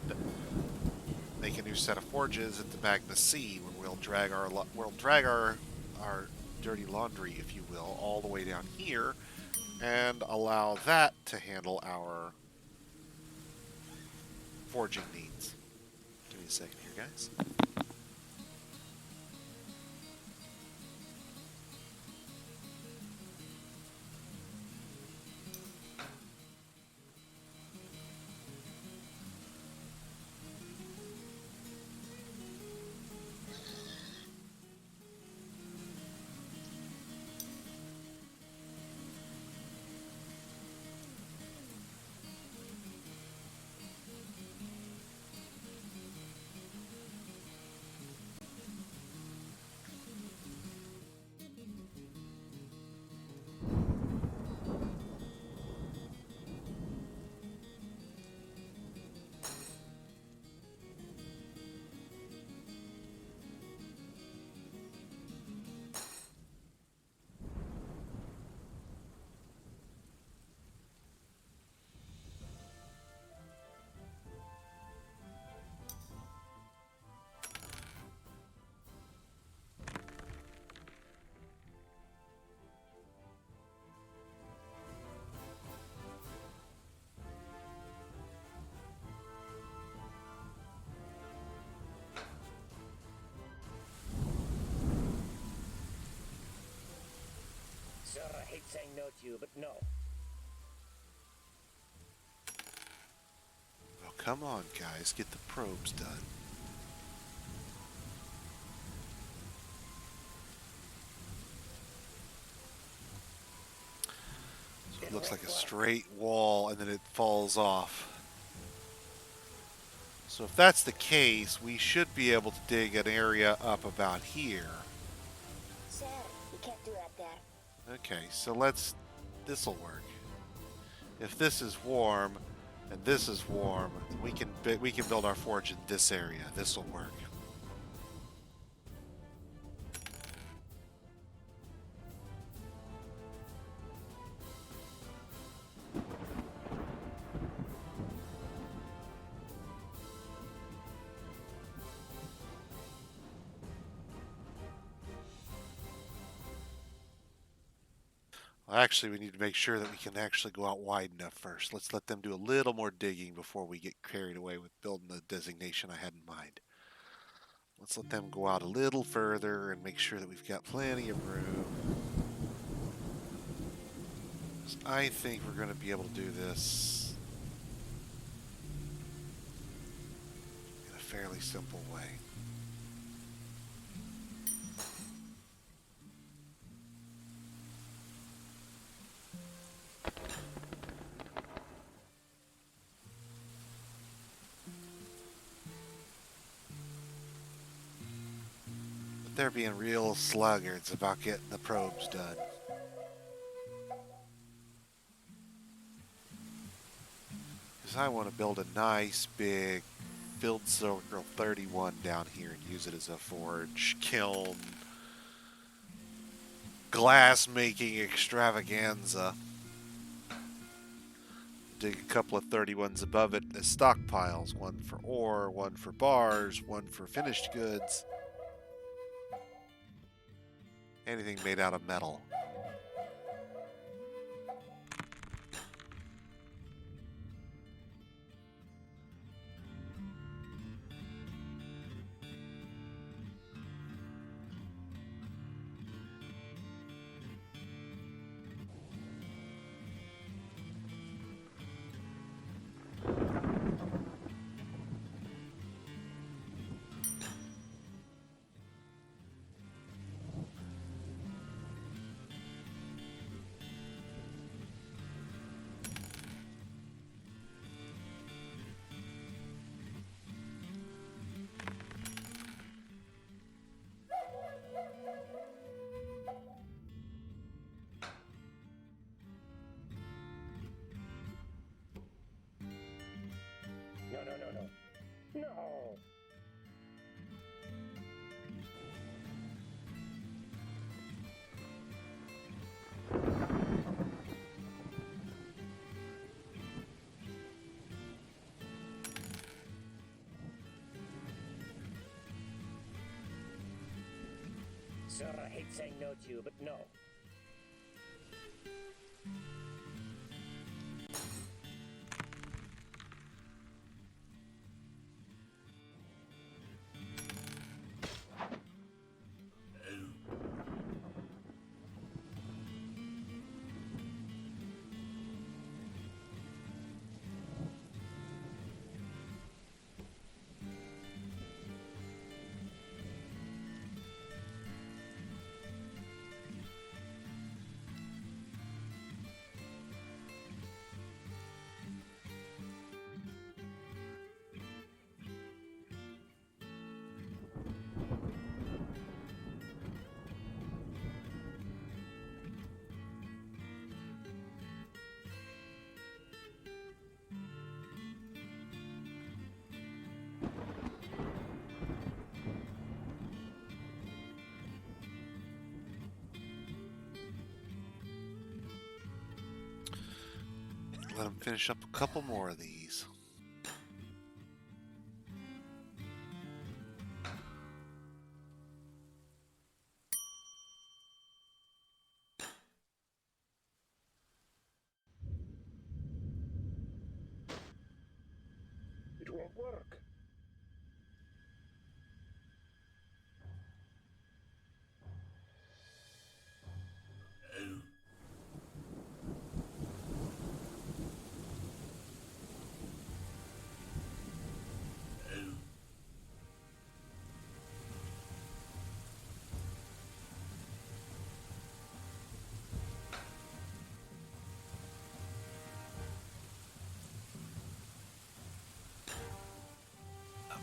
make a new set of forges at the Magma Sea, where we'll drag our dirty laundry, if you will, all the way down here, and allow that to handle our forging needs. Give me a second here, guys. Sir, I hate saying no to you, but no. Well, come on, guys. Get the probes done. So it looks like a straight wall, and then it falls off. So if that's the case, we should be able to dig an area up about here. Sir, you can't do that there. Okay, so this'll work. If this is warm and this is warm, we can build our forge in this area. This'll work. Well, actually, we need to make sure that we can actually go out wide enough first. Let's let them do a little more digging before we get carried away with building the designation I had in mind. Let's let them go out a little further and make sure that we've got plenty of room. I think we're going to be able to do this in a fairly simple way. But they're being real sluggards about getting the probes done. Because I want to build a nice big Field Circle 31 down here and use it as a forge, kiln, glass making extravaganza. Dig a couple of 31s above it as stockpiles, one for ore, one for bars, one for finished goods. Anything made out of metal. sir. I hate saying no to you, but no. Let him finish up a couple more of these. It won't work.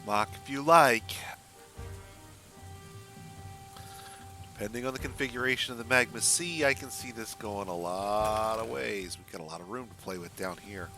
Mock if you like. Depending on the configuration of the Magma Sea, I can see this going a lot of ways. We've got a lot of room to play with down here.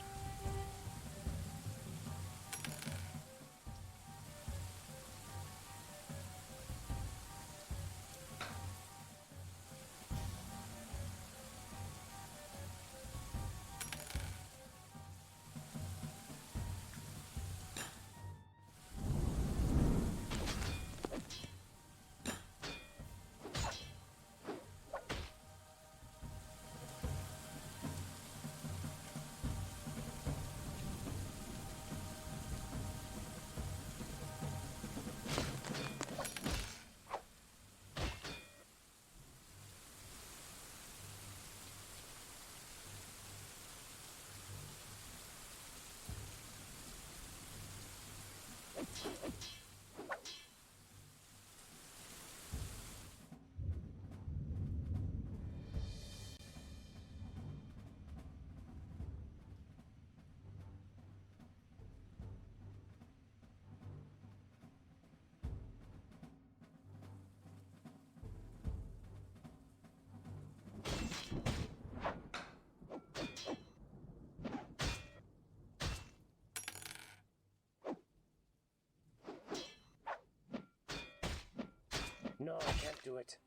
No, I can't do it.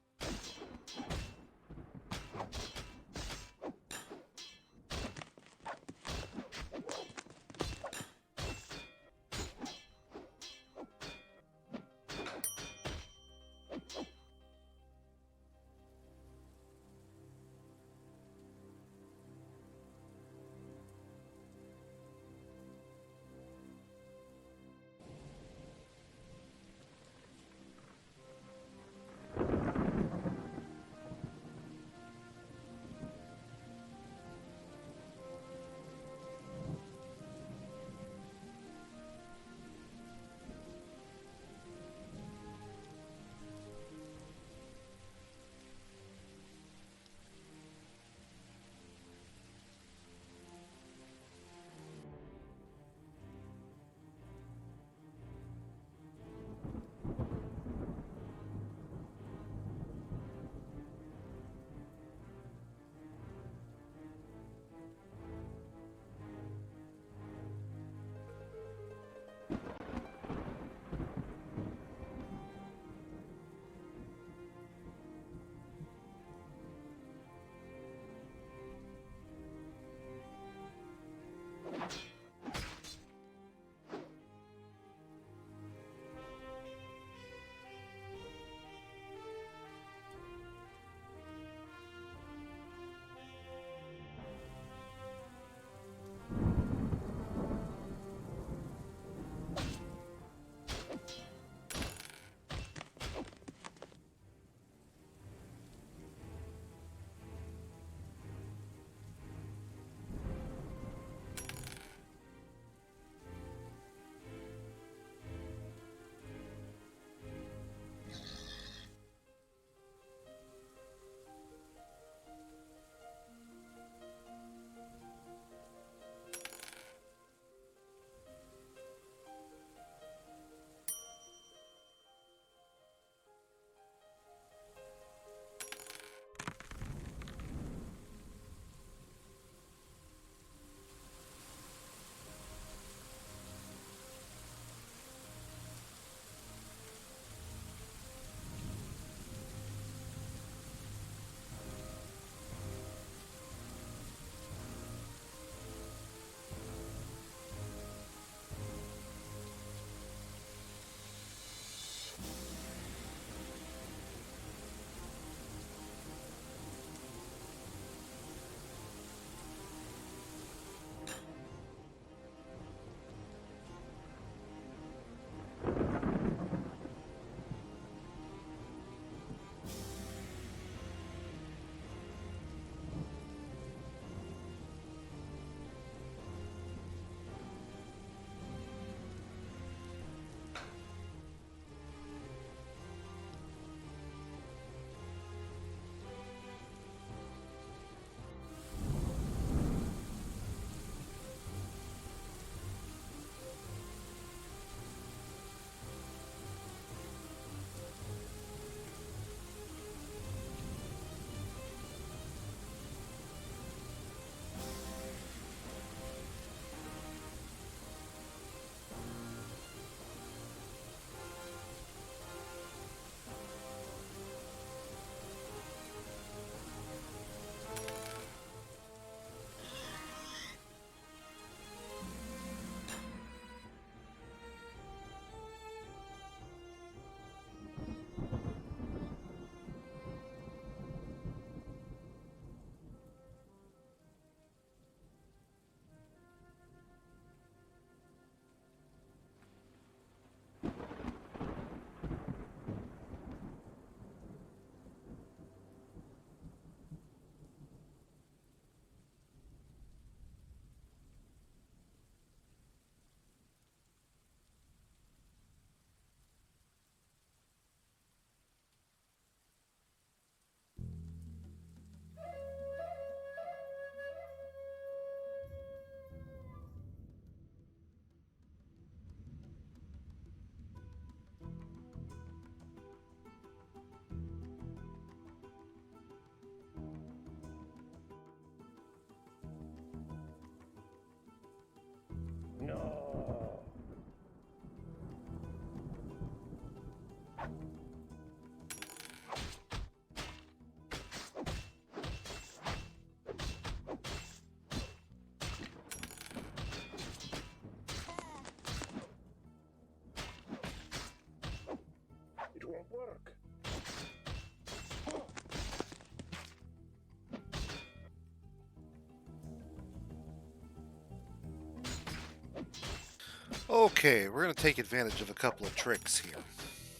Okay, we're going to take advantage of a couple of tricks here.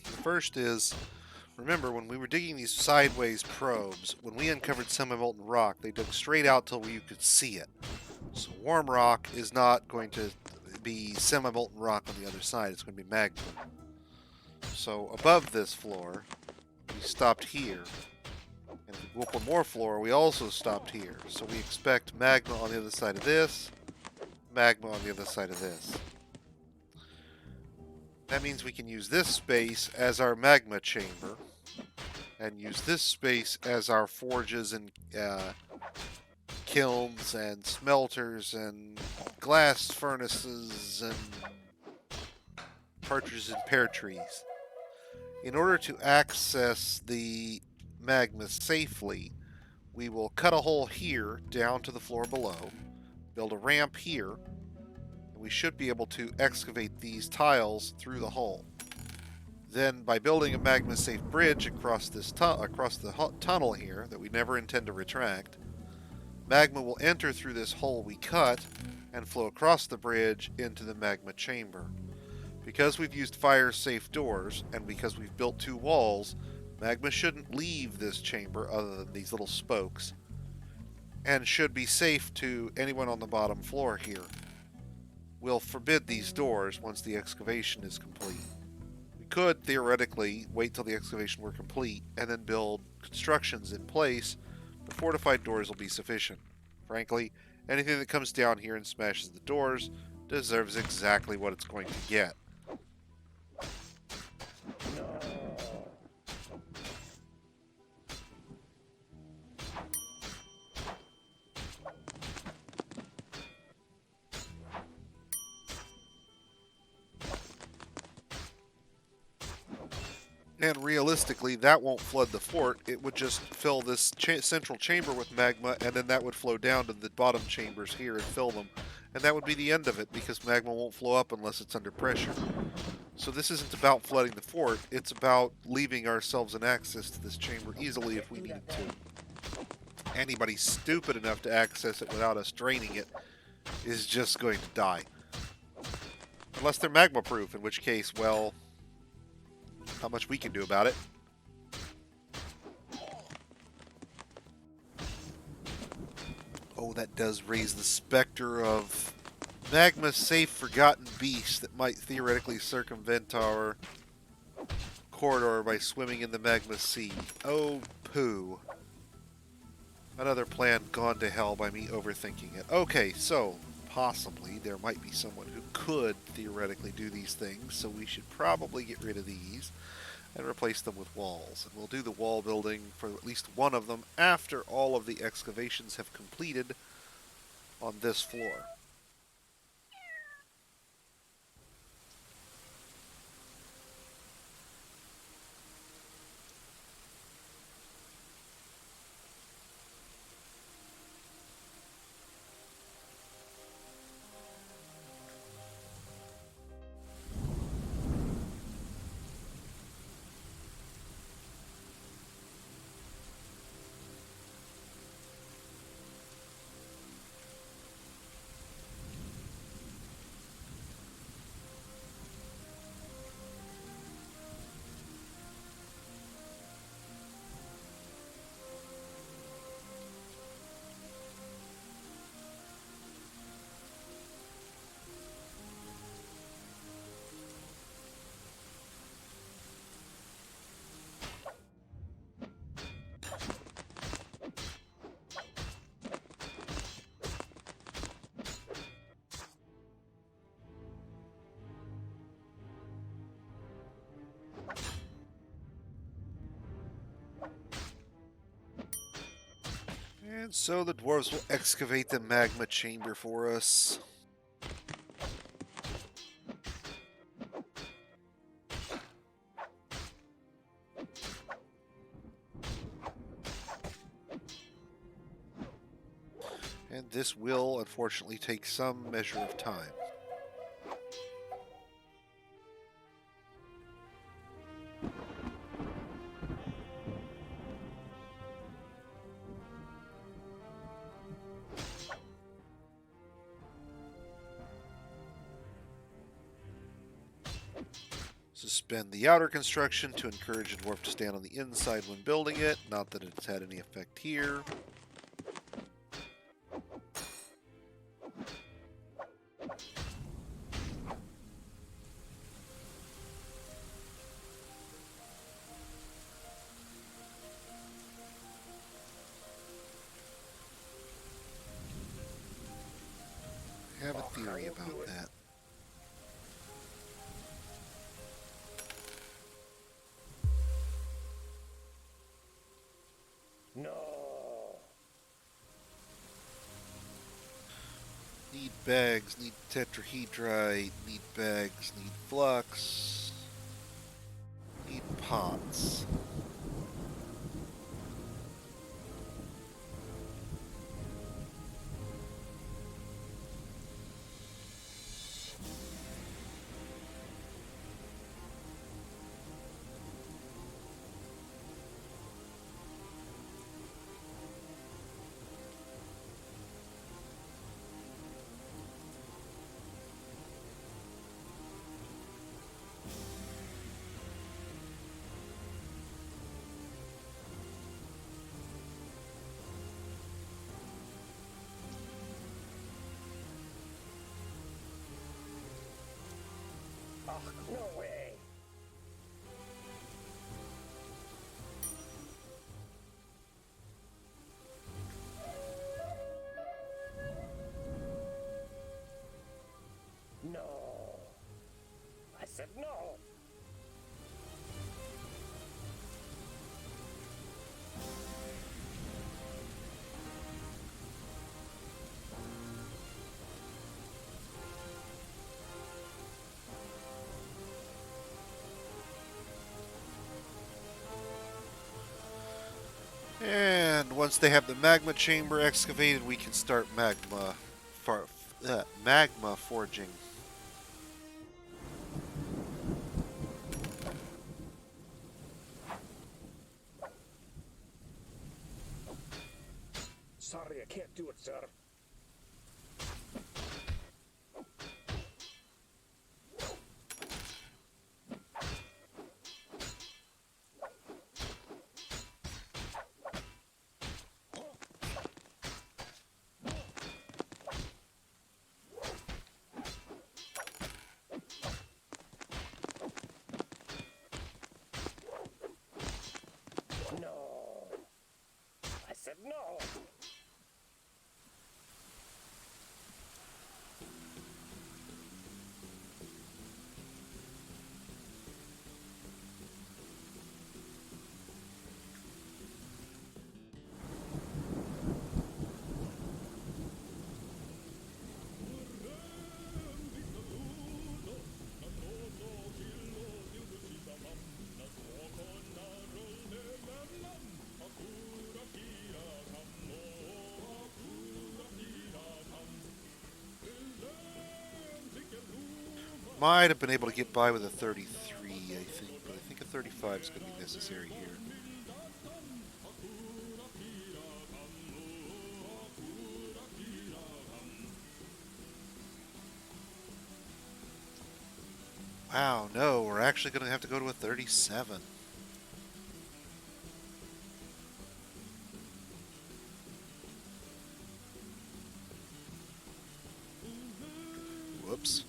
The first is, remember when we were digging these sideways probes, when we uncovered semi-molten rock, they dug straight out till you could see it. So warm rock is not going to be semi-molten rock on the other side, it's going to be magma. So above this floor, we stopped here. And if we go up one more floor, we also stopped here. So we expect magma on the other side of this, magma on the other side of this. That means we can use this space as our magma chamber, and use this space as our forges and kilns and smelters and glass furnaces and partridge and pear trees. In order to access the magma safely, we will cut a hole here down to the floor below, build a ramp here, and we should be able to excavate these tiles through the hole. Then, by building a magma-safe bridge across this tunnel here that we never intend to retract, magma will enter through this hole we cut and flow across the bridge into the magma chamber. Because we've used fire-safe doors, and because we've built two walls, magma shouldn't leave this chamber other than these little spokes, and should be safe to anyone on the bottom floor here. We'll forbid these doors once the excavation is complete. We could, theoretically, wait till the excavation were complete, and then build constructions in place, but fortified doors will be sufficient. Frankly, anything that comes down here and smashes the doors deserves exactly what it's going to get. And realistically, that won't flood the fort. It would just fill this central chamber with magma, and then that would flow down to the bottom chambers here and fill them. And that would be the end of it, because magma won't flow up unless it's under pressure. So this isn't about flooding the fort, it's about leaving ourselves an access to this chamber easily if we needed to. Anybody stupid enough to access it without us draining it is just going to die. Unless they're magma proof, in which case, well, not much we can do about it. Oh, that does raise the specter of magma-safe forgotten beasts that might theoretically circumvent our corridor by swimming in the magma sea. Oh, poo. Another plan gone to hell by me overthinking it. Okay, so possibly there might be someone who could theoretically do these things, so we should probably get rid of these and replace them with walls. And we'll do the wall building for at least one of them after all of the excavations have completed on this floor. And so the dwarves will excavate the magma chamber for us. And this will, unfortunately, take some measure of time. suspend the outer construction to encourage a dwarf to stand on the inside when building it. Not that it's had any effect here. I have a theory about that. No. Need bags, need tetrahedrite, need bags, need flux, need pots. Ach, no way. No. I said no. And once they have the magma chamber excavated, we can start magma forging. Sorry, I can't do it, sir. No. I said no. Might have been able to get by with a 33, I think, but I think a 35 is going to be necessary here. Wow, no, we're actually going to have to go to a 37. Whoops.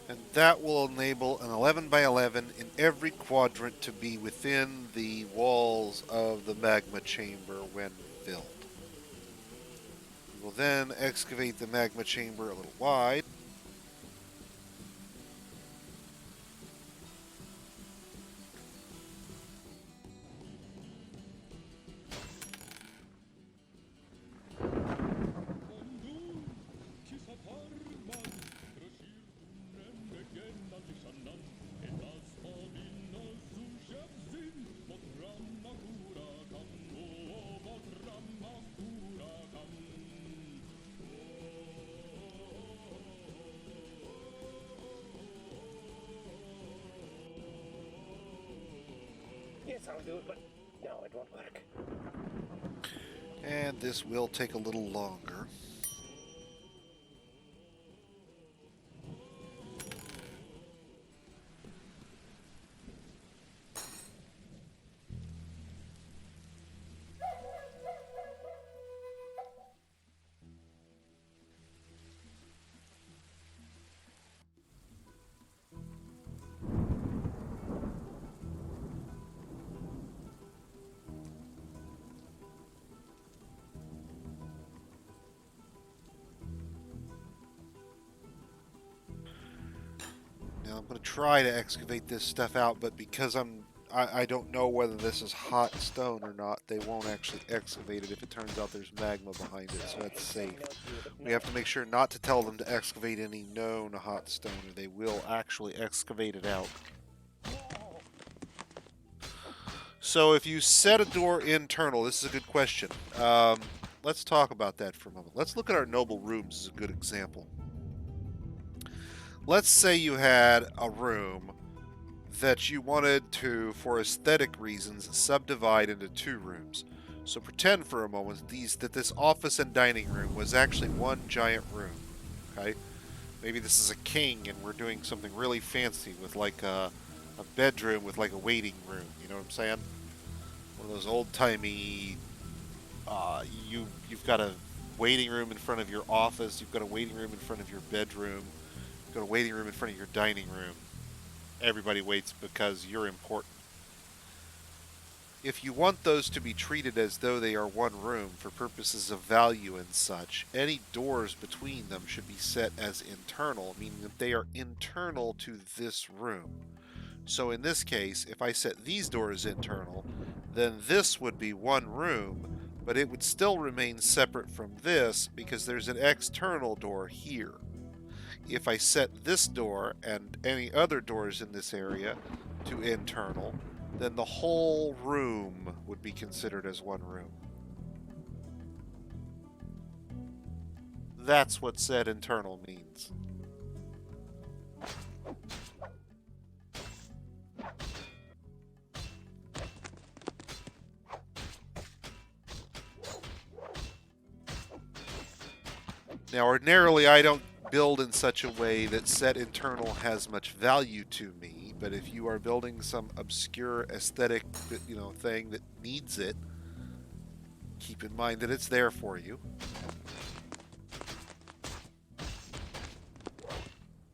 And that will enable an 11 by 11 in every quadrant to be within the walls of the magma chamber when filled. We will then excavate the magma chamber a little wide. that'll do it, but no, it won't work. And this will take a little longer. Now I'm going to try to excavate this stuff out, but because I don't know whether this is hot stone or not, they won't actually excavate it if it turns out there's magma behind it, so that's safe. We have to make sure not to tell them to excavate any known hot stone, or they will actually excavate it out. So if you set a door internal, this is a good question. Let's talk about that for a moment. Let's look at our noble rooms as a good example. Let's say you had a room that you wanted to, for aesthetic reasons, subdivide into 2 rooms. So pretend for a moment that this office and dining room was actually one giant room. Okay? Maybe this is a king and we're doing something really fancy with like a bedroom with like a waiting room. You know what I'm saying? One of those old-timey, you've got a waiting room in front of your office, you've got a waiting room in front of your bedroom, you've got a waiting room in front of your dining room. Everybody waits because you're important. If you want those to be treated as though they are one room for purposes of value and such, any doors between them should be set as internal, meaning that they are internal to this room. So in this case, if I set these doors internal, then this would be one room, but it would still remain separate from this because there's an external door here. If I set this door and any other doors in this area to internal, then the whole room would be considered as one room. That's what set internal means. Now, ordinarily, I don't build in such a way that set internal has much value to me, but if you are building some obscure aesthetic, thing that needs it, keep in mind that it's there for you.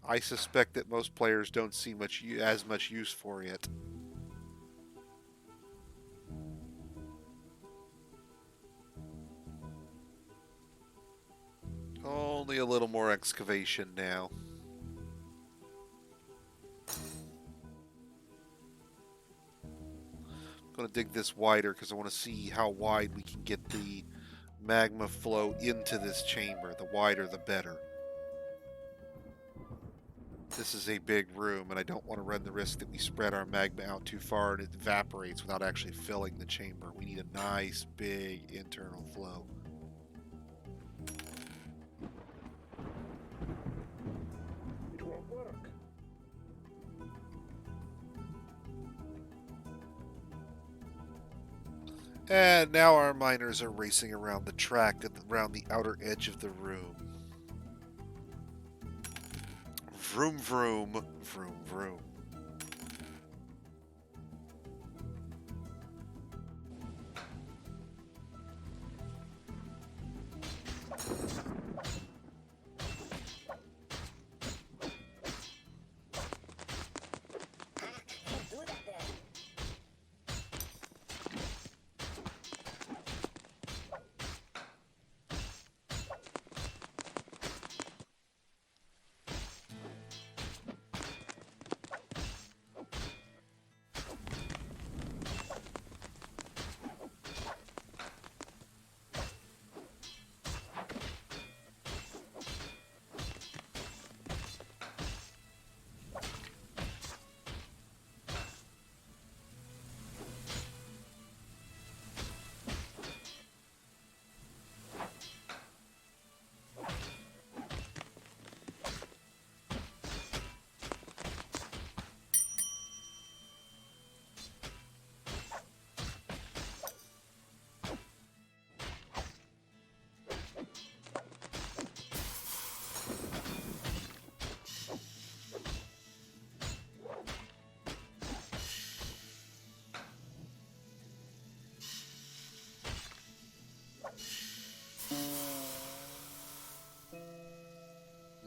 I suspect that most players don't see as much use for it. Only a little more excavation now. I'm going to dig this wider because I want to see how wide we can get the magma flow into this chamber. The wider, the better. This is a big room, and I don't want to run the risk that we spread our magma out too far and it evaporates without actually filling the chamber. We need a nice, big internal flow. It won't work. And now our miners are racing around the track around the outer edge of the room. Vroom, vroom, vroom, vroom. Can't do that there.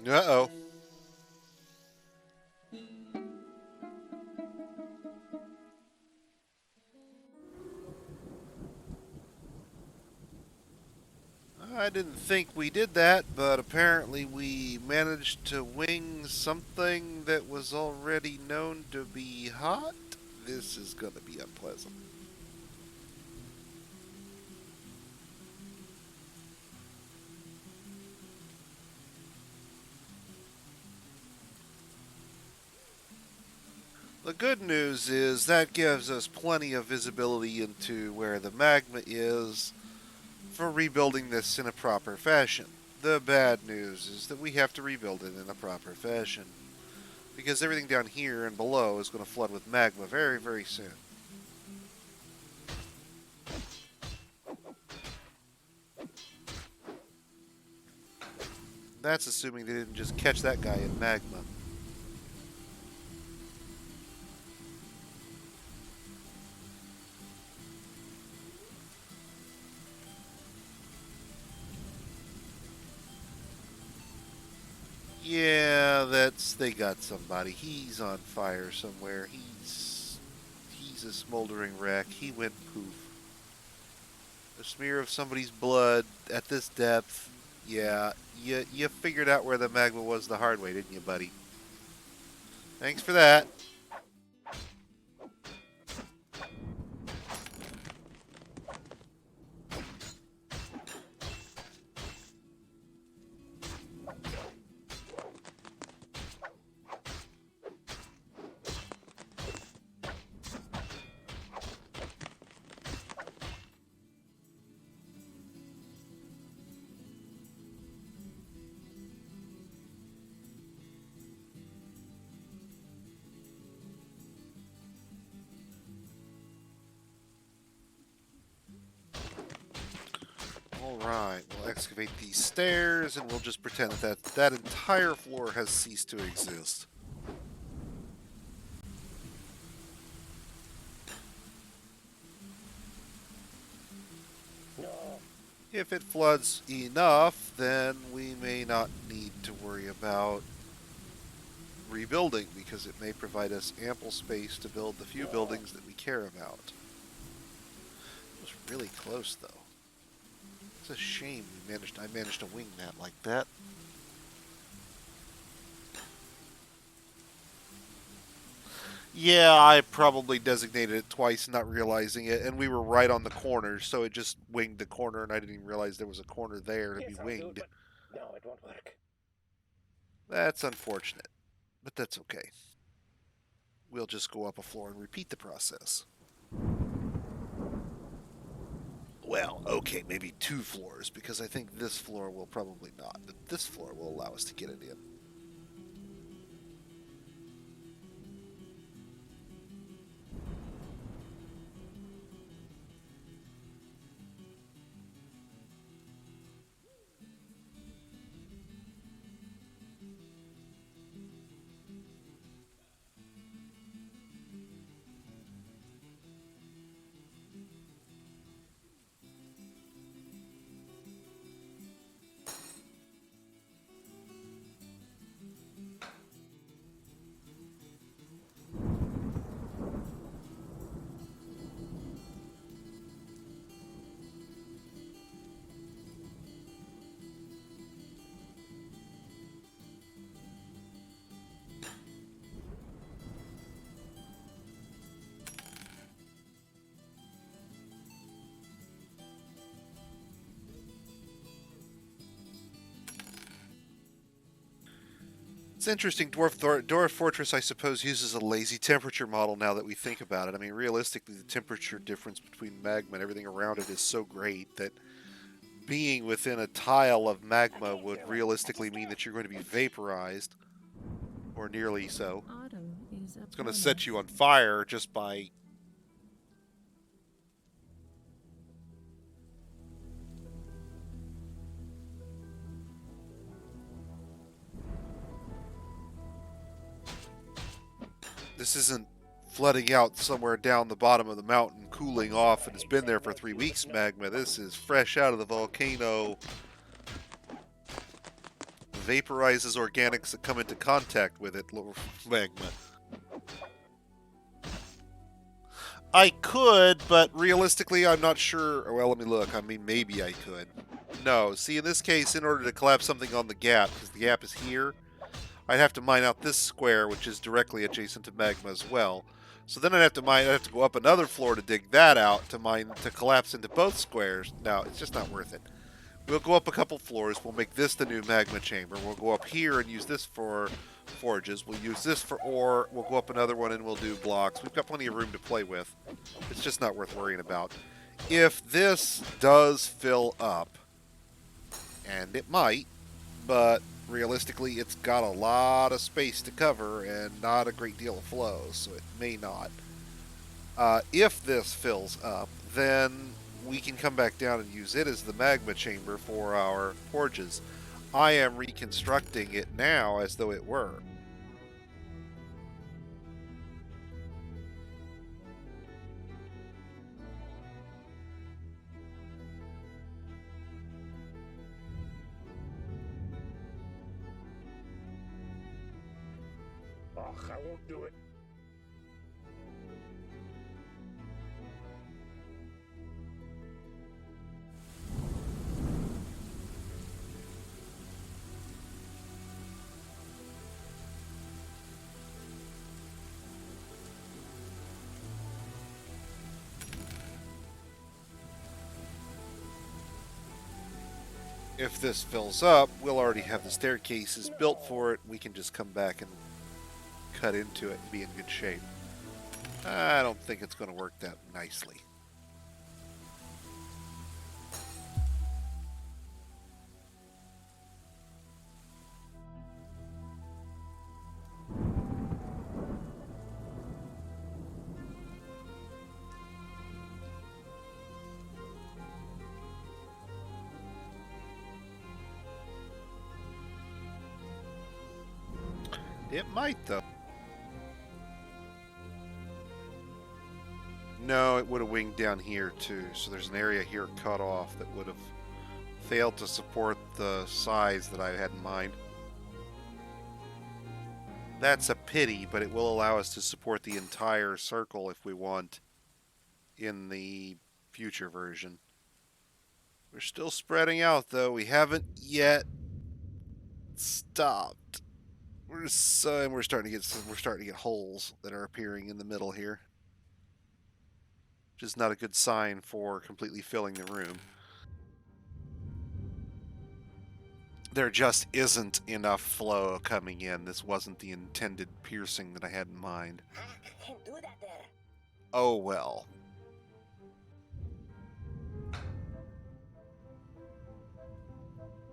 Uh-oh. I didn't think we did that, but apparently we managed to wing something that was already known to be hot. This is going to be unpleasant. The good news is that gives us plenty of visibility into where the magma is for rebuilding this in a proper fashion. The bad news is that we have to rebuild it in a proper fashion, because everything down here and below is going to flood with magma very, very soon. That's assuming they didn't just catch that guy in magma. Yeah, they got somebody. He's on fire somewhere. He's a smoldering wreck. He went poof. A smear of somebody's blood at this depth. Yeah, you figured out where the magma was the hard way, didn't you, buddy? Thanks for that. Alright, we'll excavate these stairs and we'll just pretend that entire floor has ceased to exist. No. If it floods enough, then we may not need to worry about rebuilding, because it may provide us ample space to build the few buildings that we care about. It was really close, though. It's a shame I managed to wing that like that. Yeah, I probably designated it twice, not realizing it, and we were right on the corner, so it just winged the corner, and I didn't even realize there was a corner there to Yes, be I'll do it, winged. but no, it won't work. That's unfortunate, but that's okay. We'll just go up a floor and repeat the process. Well, okay, maybe 2 floors, because I think this floor will probably not, but this floor will allow us to get it in. It's interesting. Dwarf Fortress, I suppose, uses a lazy temperature model now that we think about it. I mean, realistically, the temperature difference between magma and everything around it is so great that being within a tile of magma would realistically mean that you're going to be vaporized, or nearly so. Autumn is It's going to set you on fire just by... This isn't flooding out somewhere down the bottom of the mountain, cooling off, and it's been there for 3 weeks, magma. This is fresh out of the volcano, vaporizes organics that come into contact with it, magma. I could, but realistically, I'm not sure. Well, let me look. I mean, maybe I could. No, see, in this case, in order to collapse something on the gap, because the gap is here, I'd have to mine out this square, which is directly adjacent to magma as well. So then I'd have to go up another floor to dig that out to collapse into both squares. No, it's just not worth it. We'll go up a couple floors. We'll make this the new magma chamber. We'll go up here and use this for forges. We'll use this for ore. We'll go up another one and we'll do blocks. We've got plenty of room to play with. It's just not worth worrying about. If this does fill up, and it might, but realistically it's got a lot of space to cover and not a great deal of flow, so it may not. If this fills up, then we can come back down and use it as the magma chamber for our forges. I am reconstructing it now as though it were. Ugh, I won't do it. If this fills up, we'll already have the staircases built for it. We can just come back and cut into it and be in good shape. I don't think it's going to work that nicely. It might, though. No, it would have winged down here, too. So there's an area here cut off that would have failed to support the size that I had in mind. That's a pity, but it will allow us to support the entire circle if we want in the future version. We're still spreading out, though. We haven't yet stopped. We're starting to get holes that are appearing in the middle here, which is not a good sign for completely filling the room. There just isn't enough flow coming in. This wasn't the intended piercing that I had in mind. I can't do that there. Oh well.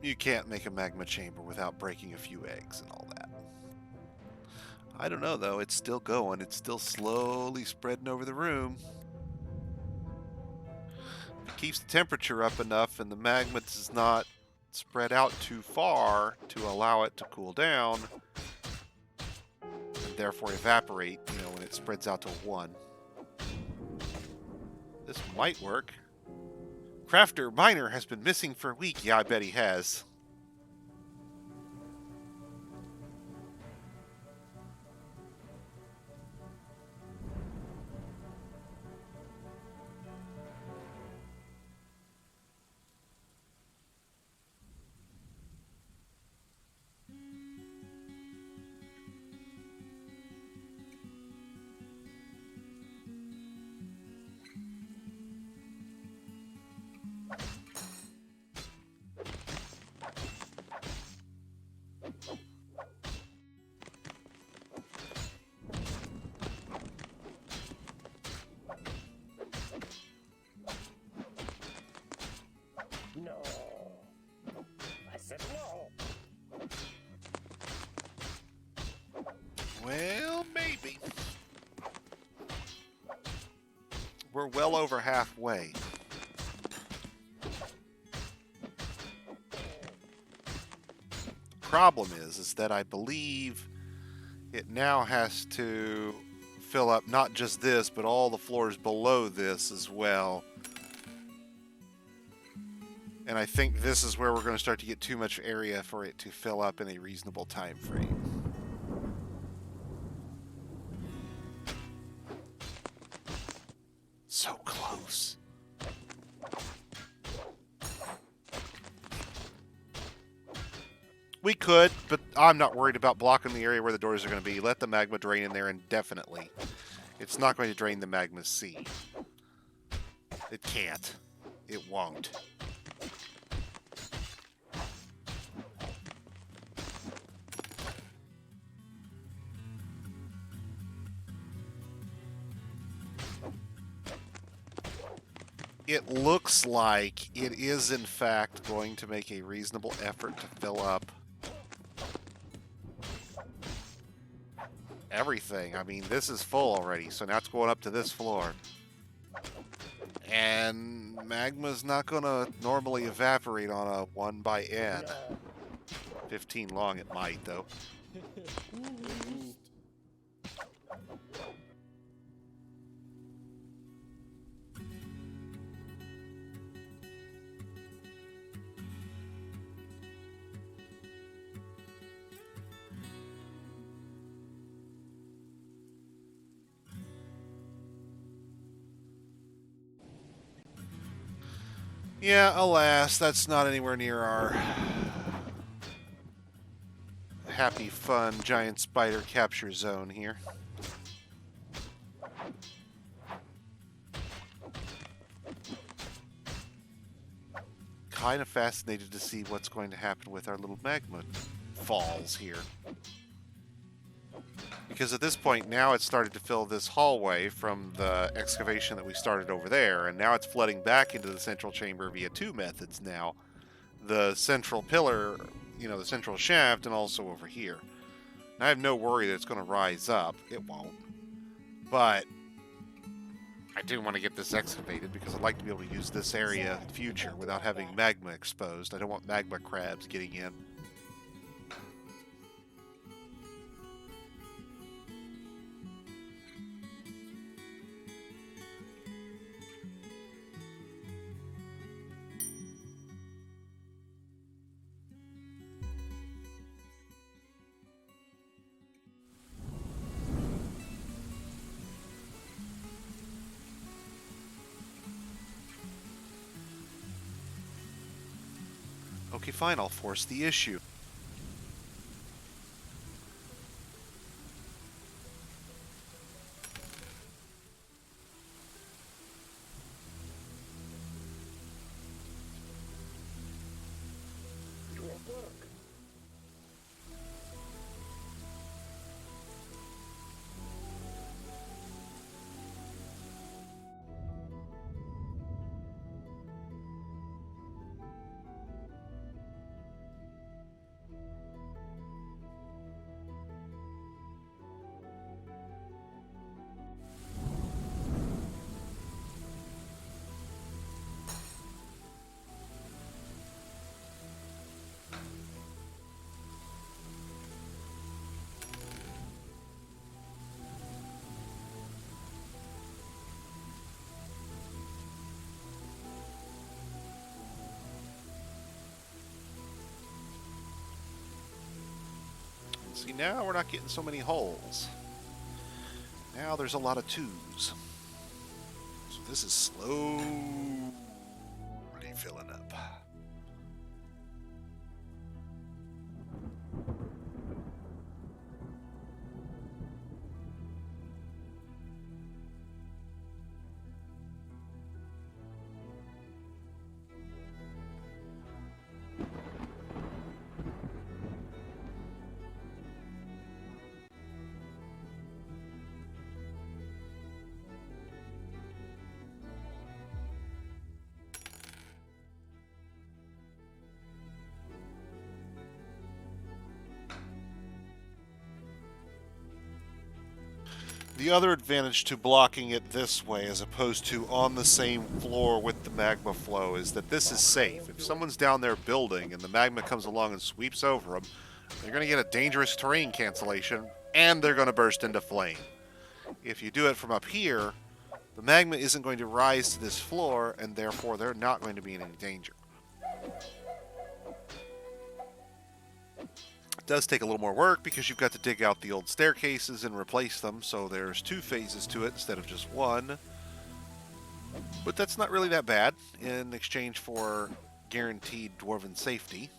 You can't make a magma chamber without breaking a few eggs and all that. I don't know, though. It's still going. It's still slowly spreading over the room. If it keeps the temperature up enough and the magma does not spread out too far to allow it to cool down and therefore evaporate, when it spreads out to 1. This might work. Crafter Miner has been missing for a week. Yeah, I bet he has. No. I said no. Well, maybe. We're well over halfway. Problem is that I believe it now has to fill up not just this, but all the floors below this as well. And I think this is where we're going to start to get too much area for it to fill up in a reasonable time frame. So close. We could, but I'm not worried about blocking the area where the doors are going to be. Let the magma drain in there indefinitely. It's not going to drain the magma sea. It can't. It won't. It looks like it is, in fact, going to make a reasonable effort to fill up everything. I mean, this is full already, so now it's going up to this floor. And magma's not going to normally evaporate on a 1 by n. 15 long it might, though. Yeah, alas, that's not anywhere near our happy, fun, giant spider capture zone here. Kind of fascinated to see what's going to happen with our little magma falls here. Because at this point, now it's started to fill this hallway from the excavation that we started over there, and now it's flooding back into the central chamber via two methods now. The central pillar, you know, the central shaft, and also over here. And I have no worry that it's going to rise up. It won't. But I do want to get this excavated because I'd like to be able to use this area in the future without having magma exposed. I don't want magma crabs getting in. Okay, fine, I'll force the issue. Good work. See, now we're not getting so many holes. Now there's a lot of twos. So this is slowly filling up. The other advantage to blocking it this way as opposed to on the same floor with the magma flow is that this is safe. If someone's down there building and the magma comes along and sweeps over them, they're going to get a dangerous terrain cancellation and they're going to burst into flame. If you do it from up here, the magma isn't going to rise to this floor and therefore they're not going to be in any danger. It does take a little more work because you've got to dig out the old staircases and replace them, so there's 2 phases to it instead of just 1. But that's not really that bad in exchange for guaranteed dwarven safety.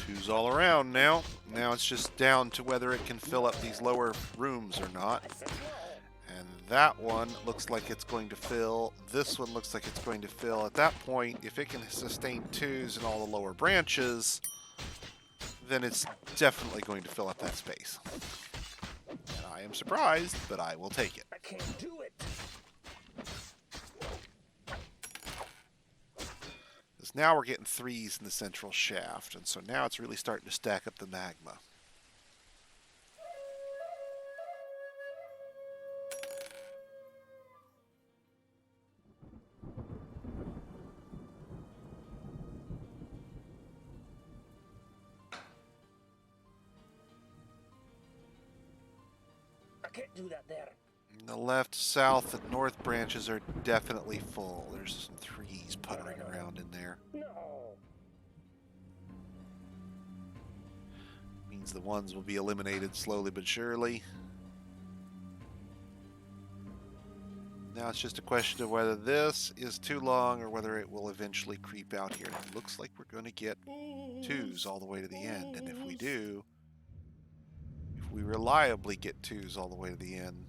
Twos all around now. Now it's just down to whether it can fill up these lower rooms or not. And that one looks like it's going to fill. This one looks like it's going to fill. At that point, if it can sustain 2s in all the lower branches, then it's definitely going to fill up that space. And I am surprised, but I will take it. I can't do it. Because now we're getting 3s in the central shaft, and so now it's really starting to stack up the magma. I can't do that there. The left, south, and north branches are definitely full. There's some 3s puttering around in there. No. Means the 1s will be eliminated slowly but surely. Now it's just a question of whether this is too long or whether it will eventually creep out here. It looks like we're going to get 2s all the way to the end, and if we do, if we reliably get 2s all the way to the end,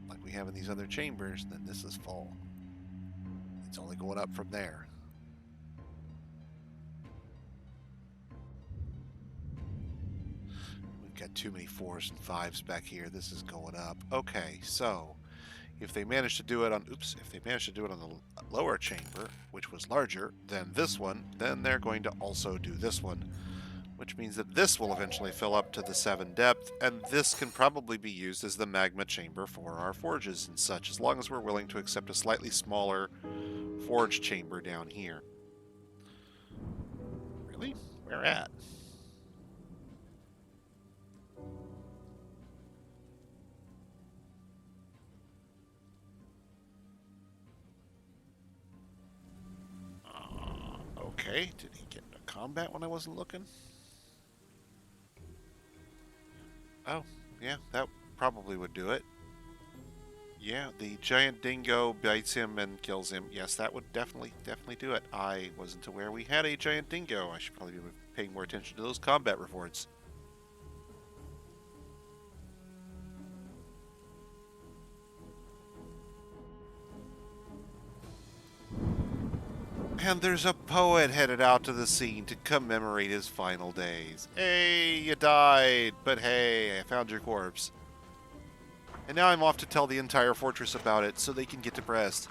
like we have in these other chambers, then this is full. It's only going up from there. We've got too many 4s and 5s back here. This is going up. Okay, so if they manage to do it on, if they manage to do it on the lower chamber, which was larger than this one, then they're going to also do this one, which means that this will eventually fill up to the 7 depth, and this can probably be used as the magma chamber for our forges and such, as long as we're willing to accept a slightly smaller forge chamber down here. Really? Where at? Okay, did he get into combat when I wasn't looking? Oh, yeah, that probably would do it. Yeah, the giant dingo bites him and kills him. Yes, that would definitely do it. I wasn't aware we had a giant dingo. I should probably be paying more attention to those combat reports. And there's a poet headed out to the scene to commemorate his final days. Hey, you died, but hey, I found your corpse. And now I'm off to tell the entire fortress about it so they can get depressed.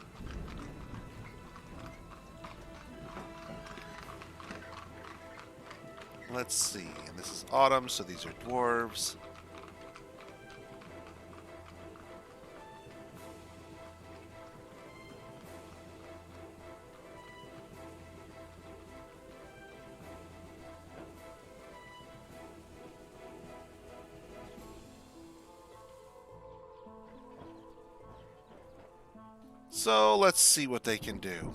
Let's see, and this is autumn, so these are dwarves. So let's see what they can do.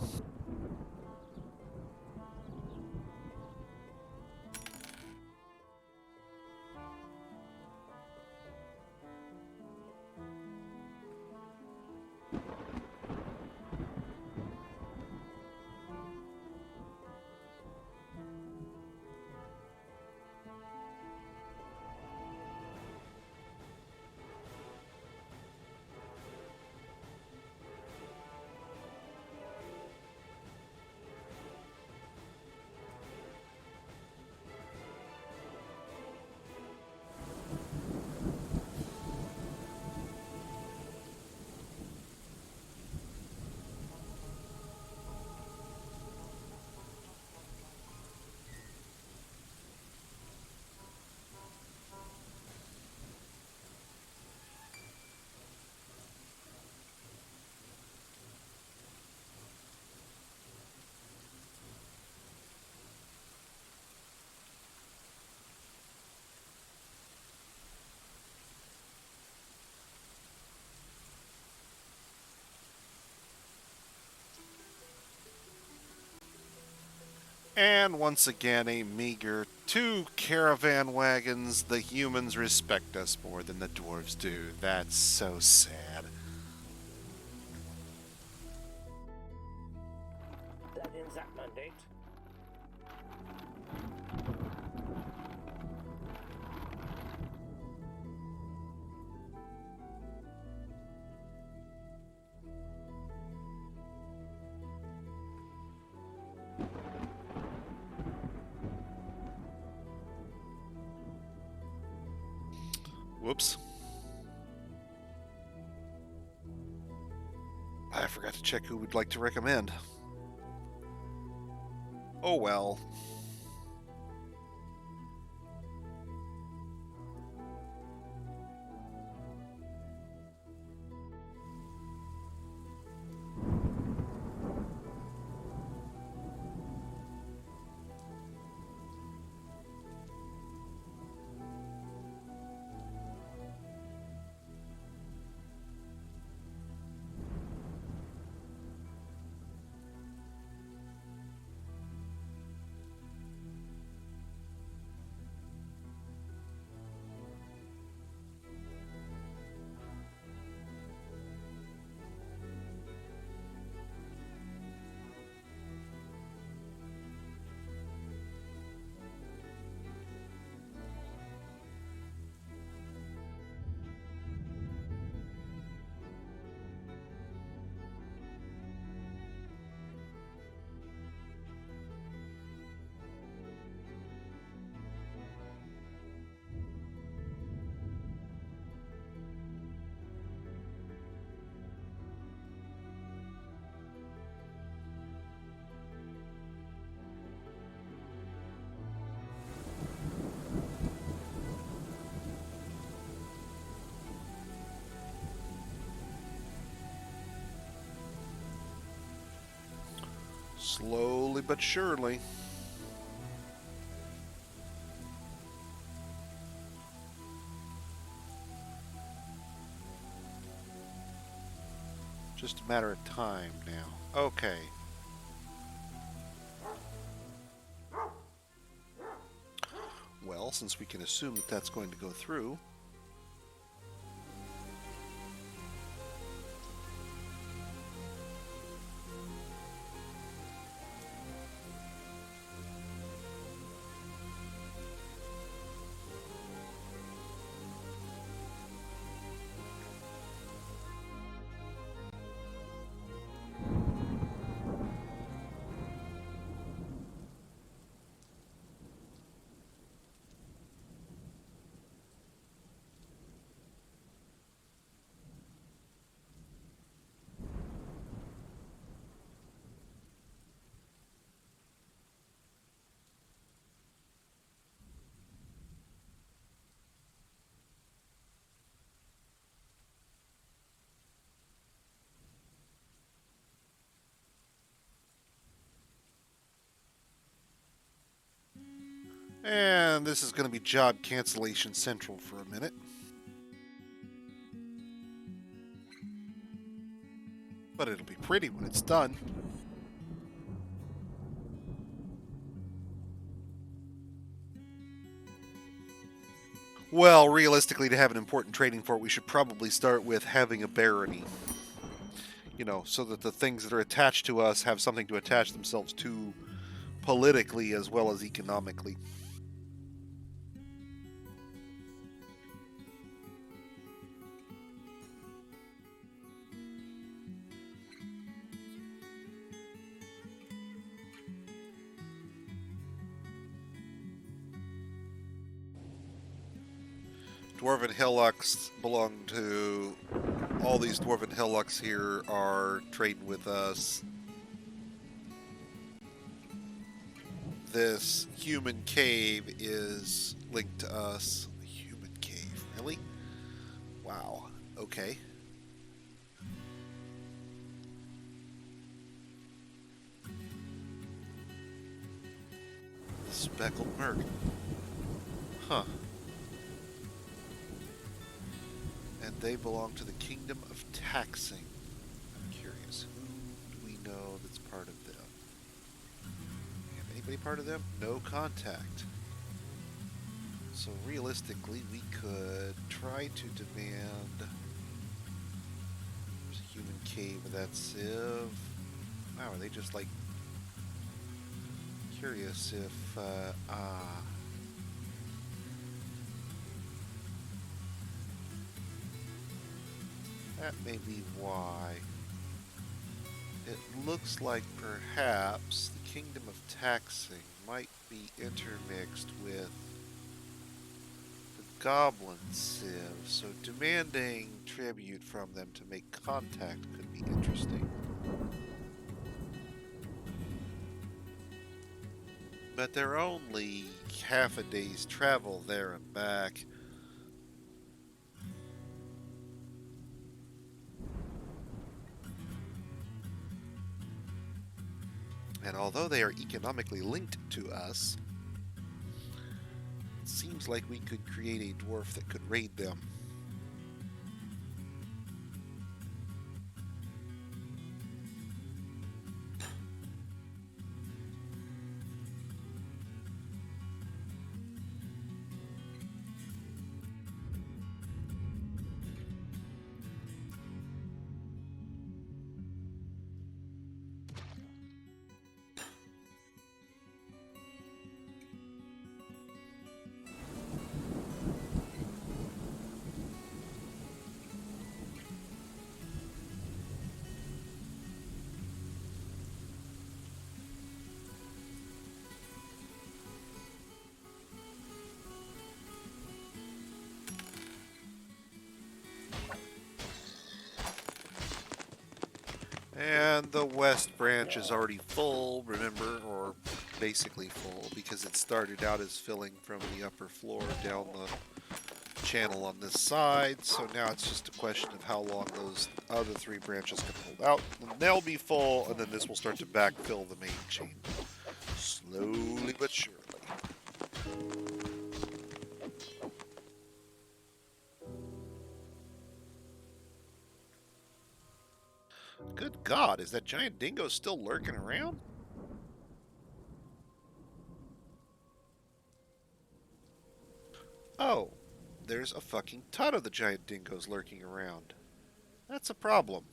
And once again, a meager 2 caravan wagons. The humans respect us more than the dwarves do. That's so sad. That ends that mandate. Whoops. I forgot to check who we'd like to recommend. Oh well. Slowly but surely. Just a matter of time now. Okay. Well, since we can assume that that's going to go through, and this is going to be job cancellation central for a minute. But it'll be pretty when it's done. Well, realistically, to have an important trading port, we should probably start with having a barony. You know, so that the things that are attached to us have something to attach themselves to politically as well as economically. Dwarven Hillocks belong to... All these Dwarven Hillocks here are trading with us. This human cave is linked to us. Human cave, really? Wow, okay. The speckled merc. Huh. And they belong to the Kingdom of Taxing. I'm curious, who do we know that's part of them? We have Anybody part of them? No contact. So realistically, we could try to demand... There's a human cave with that sieve. Wow, are they just like... Curious if... That may be why. It looks like perhaps the Kingdom of Taxing might be intermixed with the Goblin Civ, so demanding tribute from them to make contact could be interesting. But they're only half a day's travel there and back. And although they are economically linked to us, it seems like we could create a dwarf that could raid them. And the west branch is already full, remember, or basically full, because it started out as filling from the upper floor down the channel on this side. So now it's just a question of how long those other three branches can hold out. And they'll be full, and then this will start to backfill the main chain. Slowly but surely. Good God, is that giant dingo still lurking around? Oh, there's a fucking ton of the giant dingoes lurking around. That's a problem.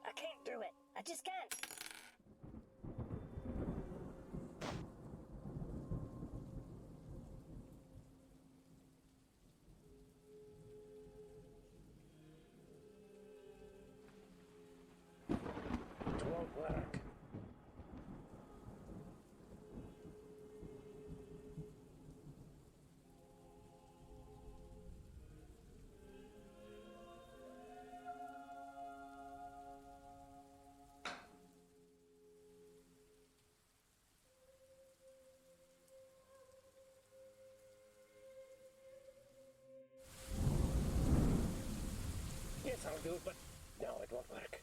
I can't do it. I just can't. It won't work. Yes, I'll do it, but no, it won't work.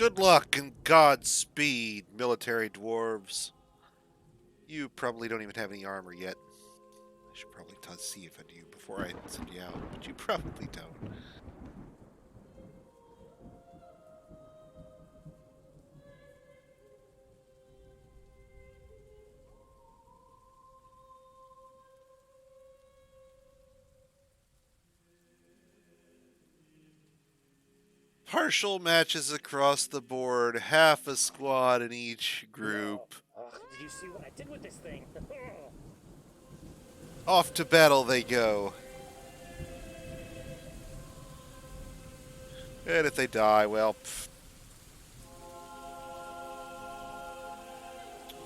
Good luck and Godspeed, military dwarves. You probably don't even have any armor yet. I should probably see if I do before I send you out, but you probably don't. Partial matches across the board, half a squad in each group. Did you see what I did with this thing? Off to battle they go. And if they die, well,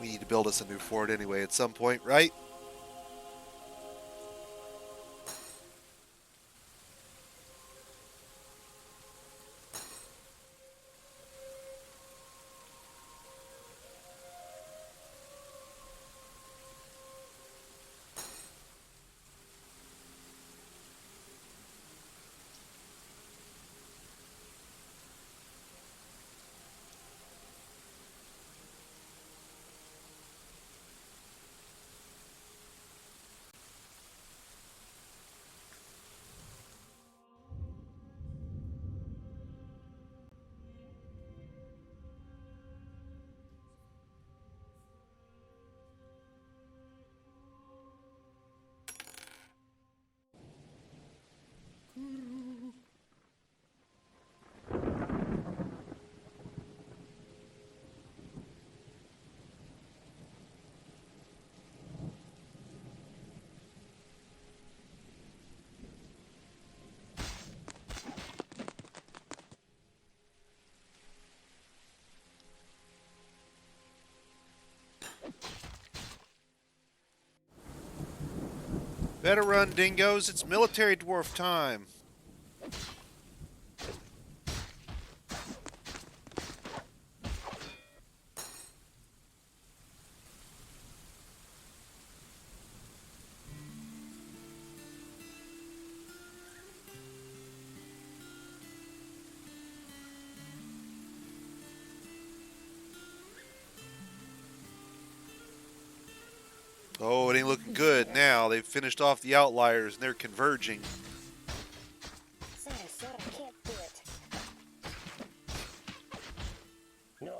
we need to build us a new fort anyway at some point, right? Better run, dingoes. It's military dwarf time. Oh, it ain't looking good now. They've finished off the outliers and they're converging. Sorry, sir, I can't do it. No.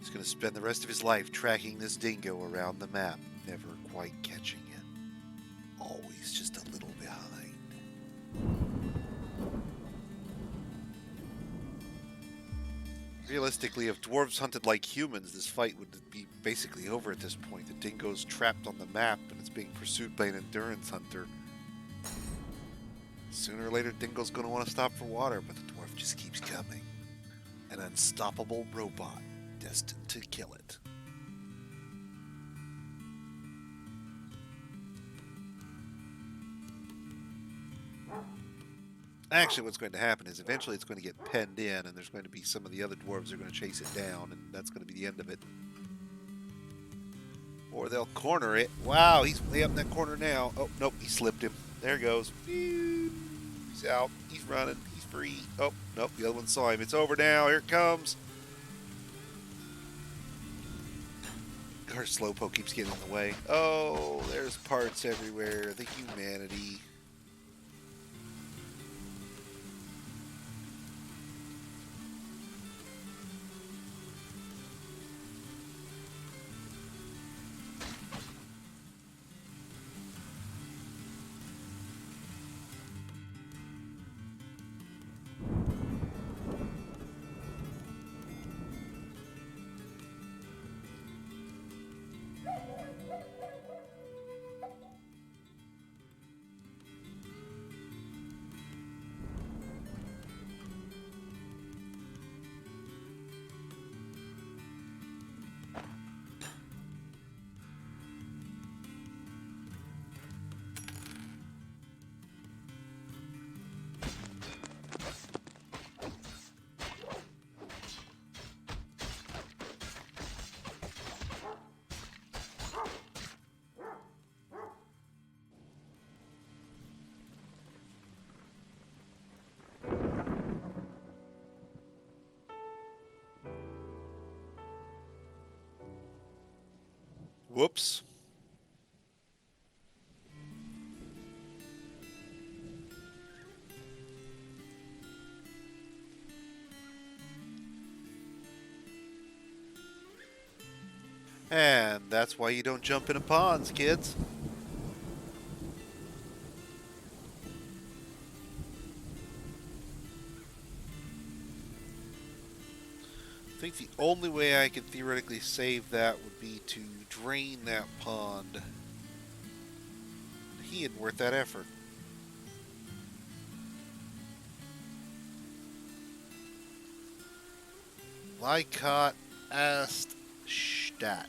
He's going to spend the rest of his life tracking this dingo around the map, never quite catching it. Always just a little behind. Realistically, if dwarves hunted like humans, this fight would be basically over at this point. The dingo's trapped on the map and it's being pursued by an endurance hunter. Sooner or later, dingo's going to want to stop for water, but the dwarf just keeps coming. An unstoppable robot destined to kill it. Actually, what's going to happen is eventually it's going to get penned in, and there's going to be some of the other dwarves are going to chase it down, and that's going to be the end of it. Or they'll corner it. Wow, he's way up in that corner now. Oh, nope, he slipped him. There goes. He's out. He's running. He's free. Oh, nope, the other one saw him. It's over now. Here it comes. Our slowpoke keeps getting in the way. Oh, there's parts everywhere. The humanity. Whoops. And that's why you don't jump into ponds, kids. I think the only way I could theoretically save that would be to drain that pond. He ain't worth that effort. Lycott Ast Stat.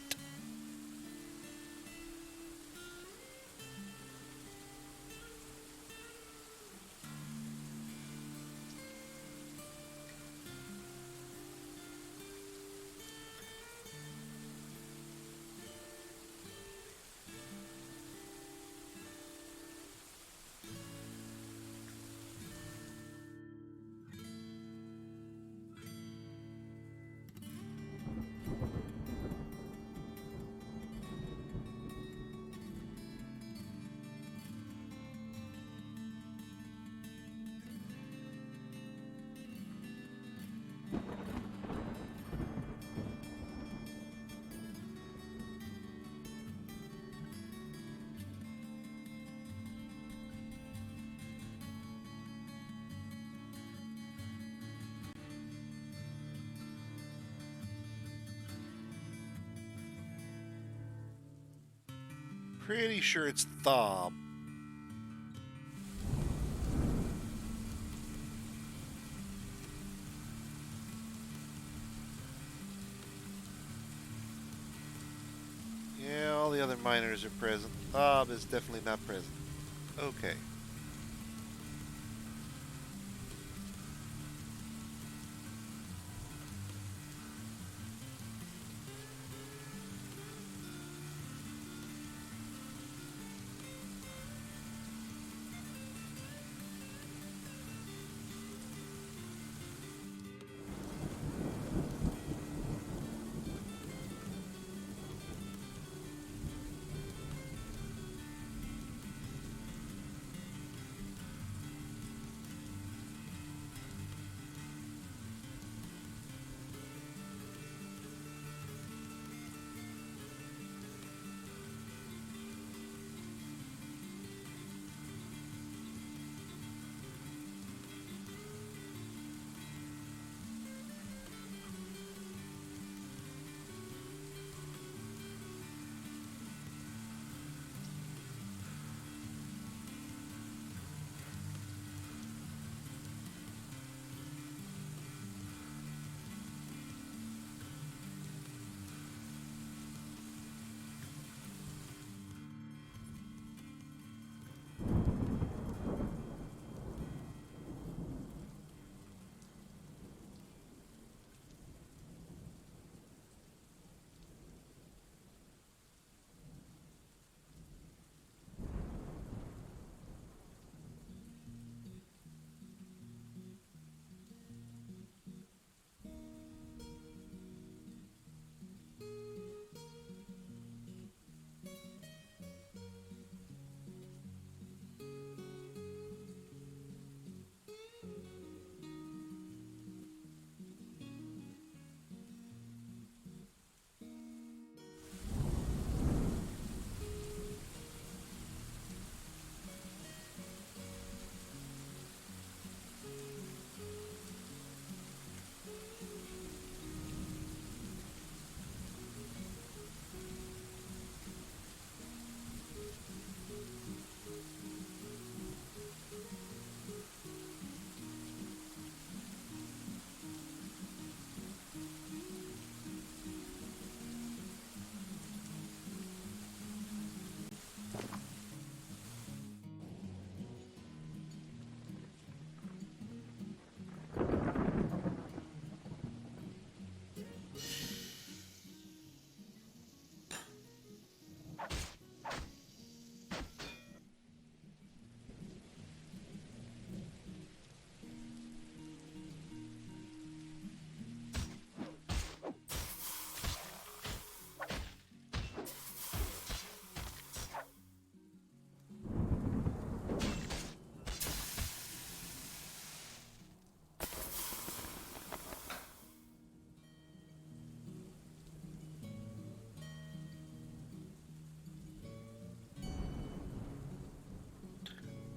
Pretty sure it's Thob. Yeah, all the other miners are present. Thob is definitely not present. Okay.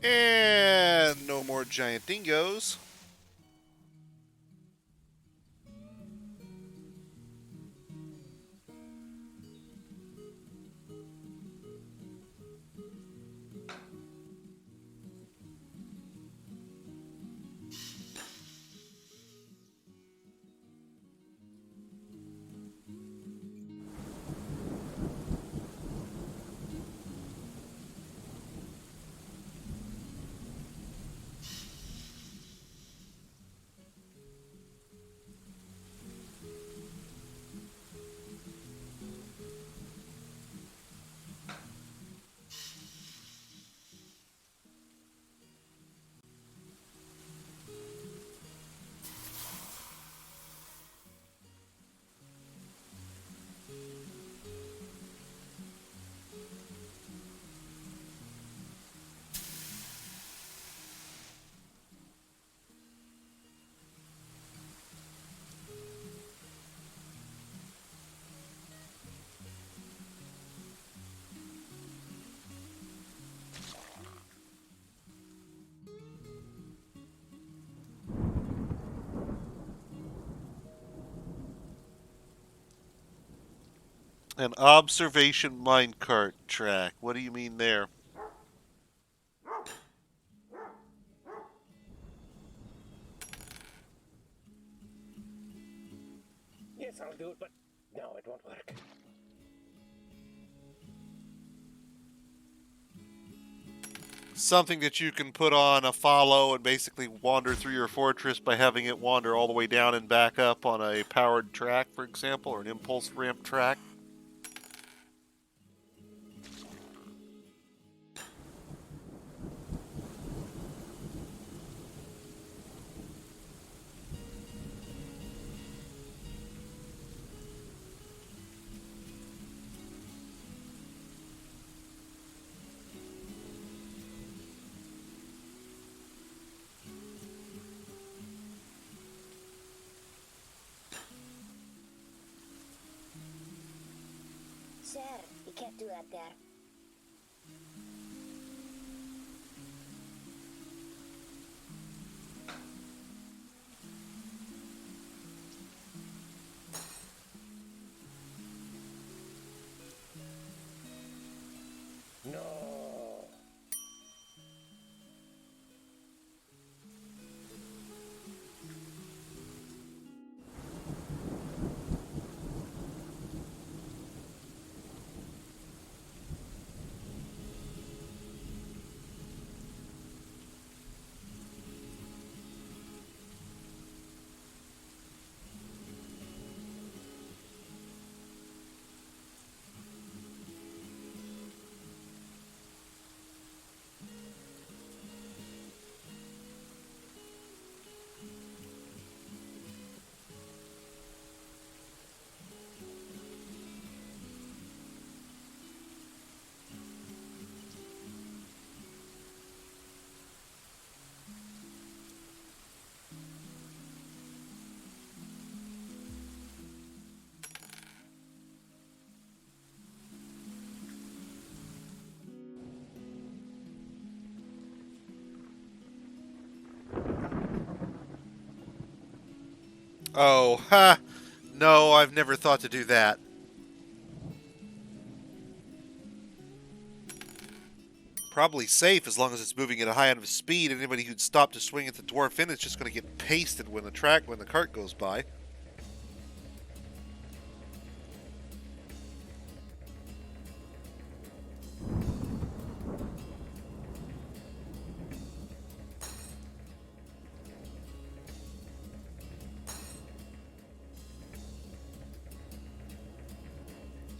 And no more giant dingoes. An observation minecart track. What do you mean there? Yes, I'll do it, but no, it won't work. Something that you can put on a follow and basically wander through your fortress by having it wander all the way down and back up on a powered track, for example, or an impulse ramp track. Sir, you can't do that there. No. Oh, ha! No, I've never thought to do that. Probably safe as long as it's moving at a high enough speed. Anybody who'd stop to swing at the dwarf in is just going to get pasted when the cart goes by.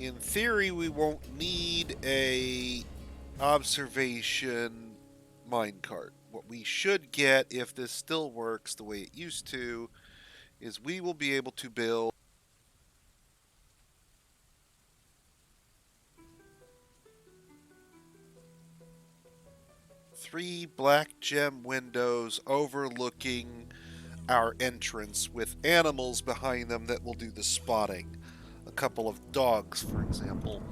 In theory, we won't need a observation minecart. What we should get, if this still works the way it used to, is we will be able to build 3 black gem windows overlooking our entrance with animals behind them that will do the spotting. A couple of dogs, for example,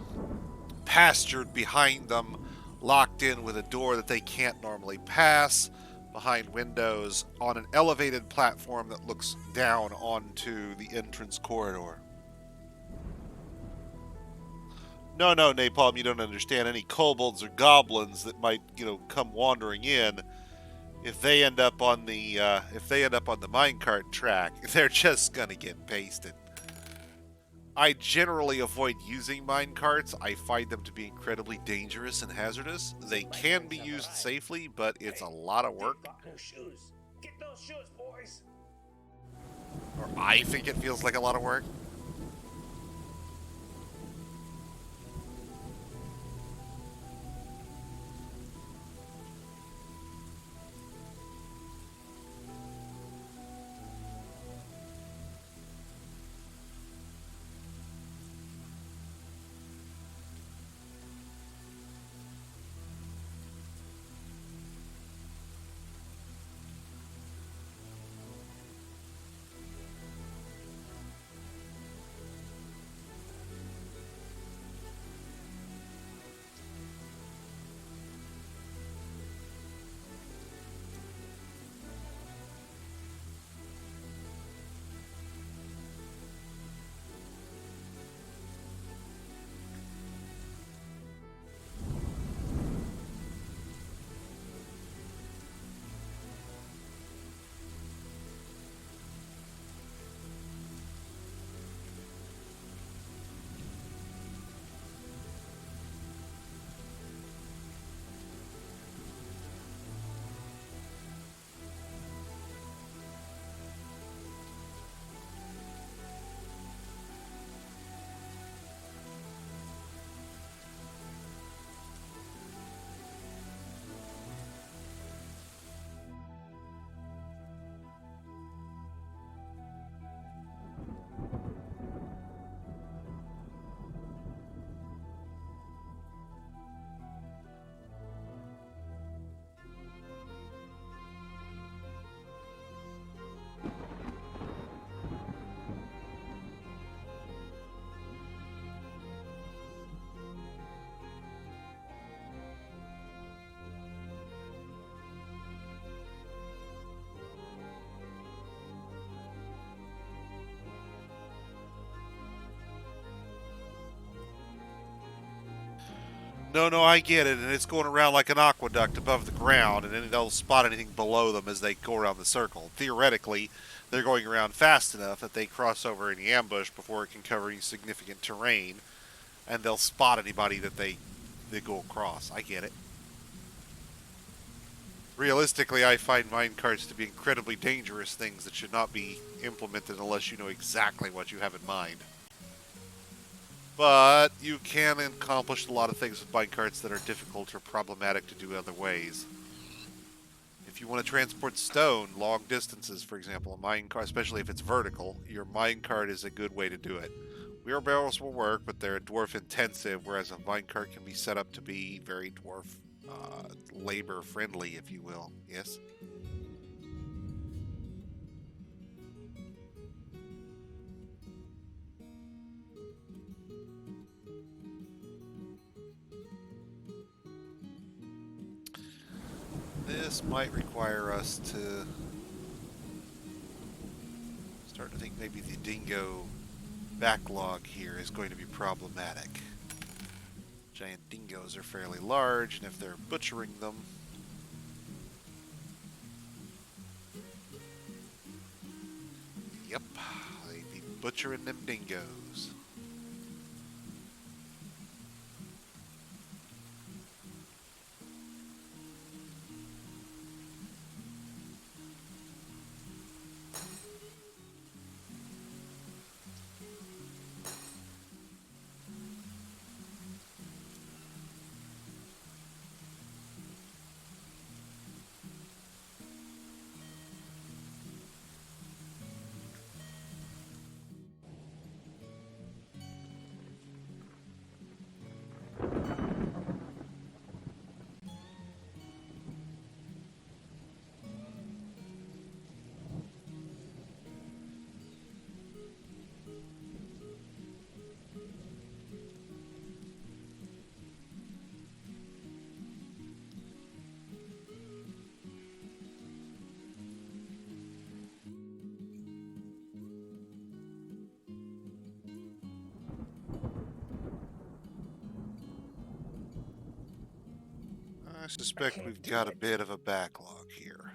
pastured behind them locked in with a door that they can't normally pass, behind windows, on an elevated platform that looks down onto the entrance corridor. No, Napalm, you don't understand. Any kobolds or goblins that might, come wandering in, if they end up on the minecart track, they're just gonna get pasted. I generally avoid using minecarts. I find them to be incredibly dangerous and hazardous. They can be used safely, but it's a lot of work. Got new shoes. Get those shoes, boys. Or I think it feels like a lot of work. No, I get it, and it's going around like an aqueduct above the ground, and then they'll spot anything below them as they go around the circle. Theoretically, they're going around fast enough that they cross over any ambush before it can cover any significant terrain, and they'll spot anybody that they go across. I get it. Realistically, I find minecarts to be incredibly dangerous things that should not be implemented unless you know exactly what you have in mind. But you can accomplish a lot of things with minecarts that are difficult or problematic to do other ways. If you want to transport stone long distances, for example, a minecart, especially if it's vertical, your minecart is a good way to do it. Wheelbarrows will work, but they're dwarf intensive, whereas a minecart can be set up to be very dwarf labor friendly, if you will. Yes? This might require us to start to think maybe the dingo backlog here is going to be problematic. Giant dingoes are fairly large, and if they're butchering them, yep, they'd be butchering them dingoes. I suspect we've got a bit of a backlog here.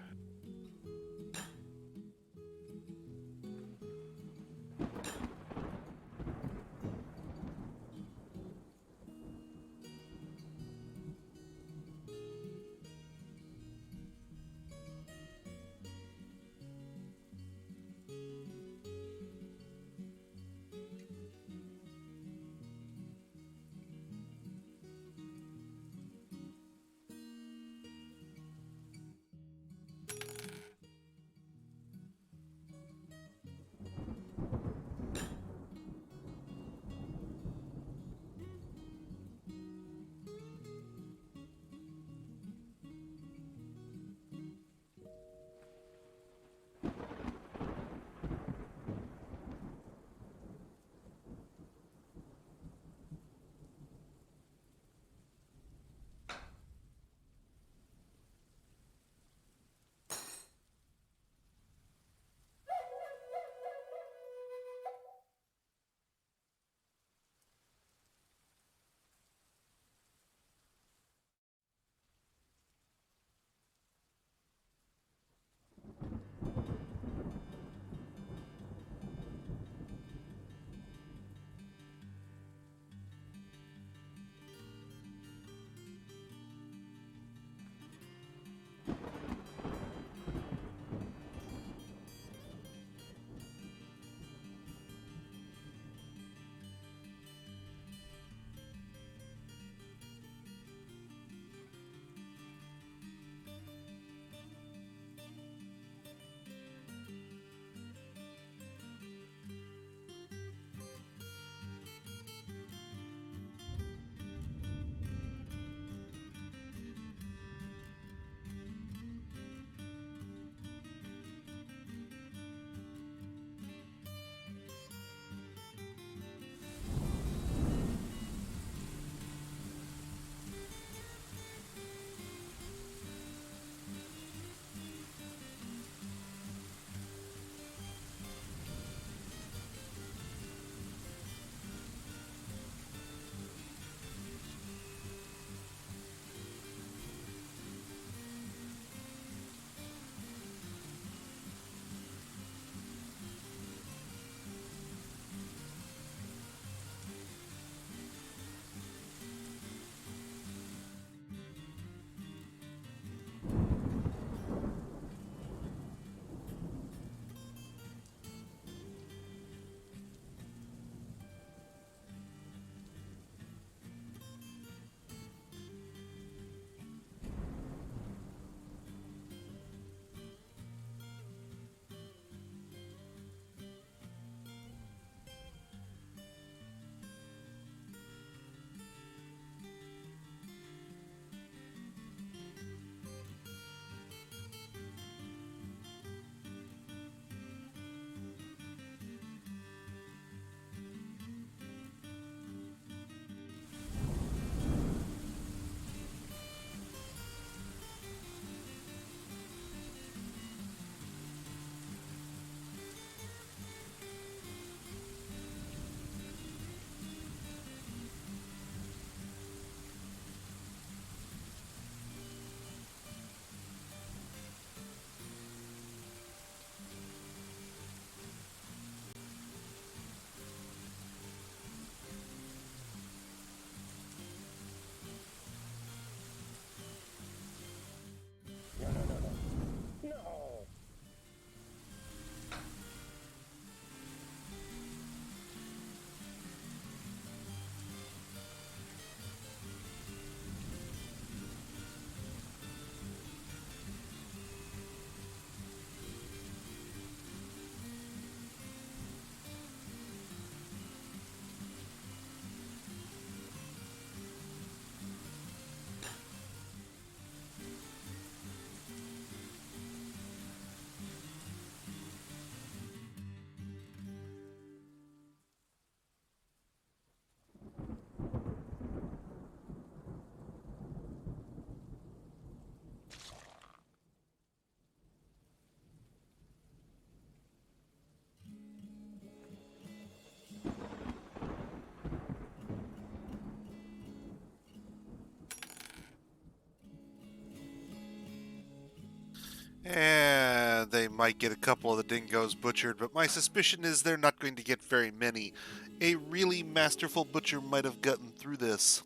they might get a couple of the dingoes butchered, but my suspicion is they're not going to get very many. A really masterful butcher might have gotten through this.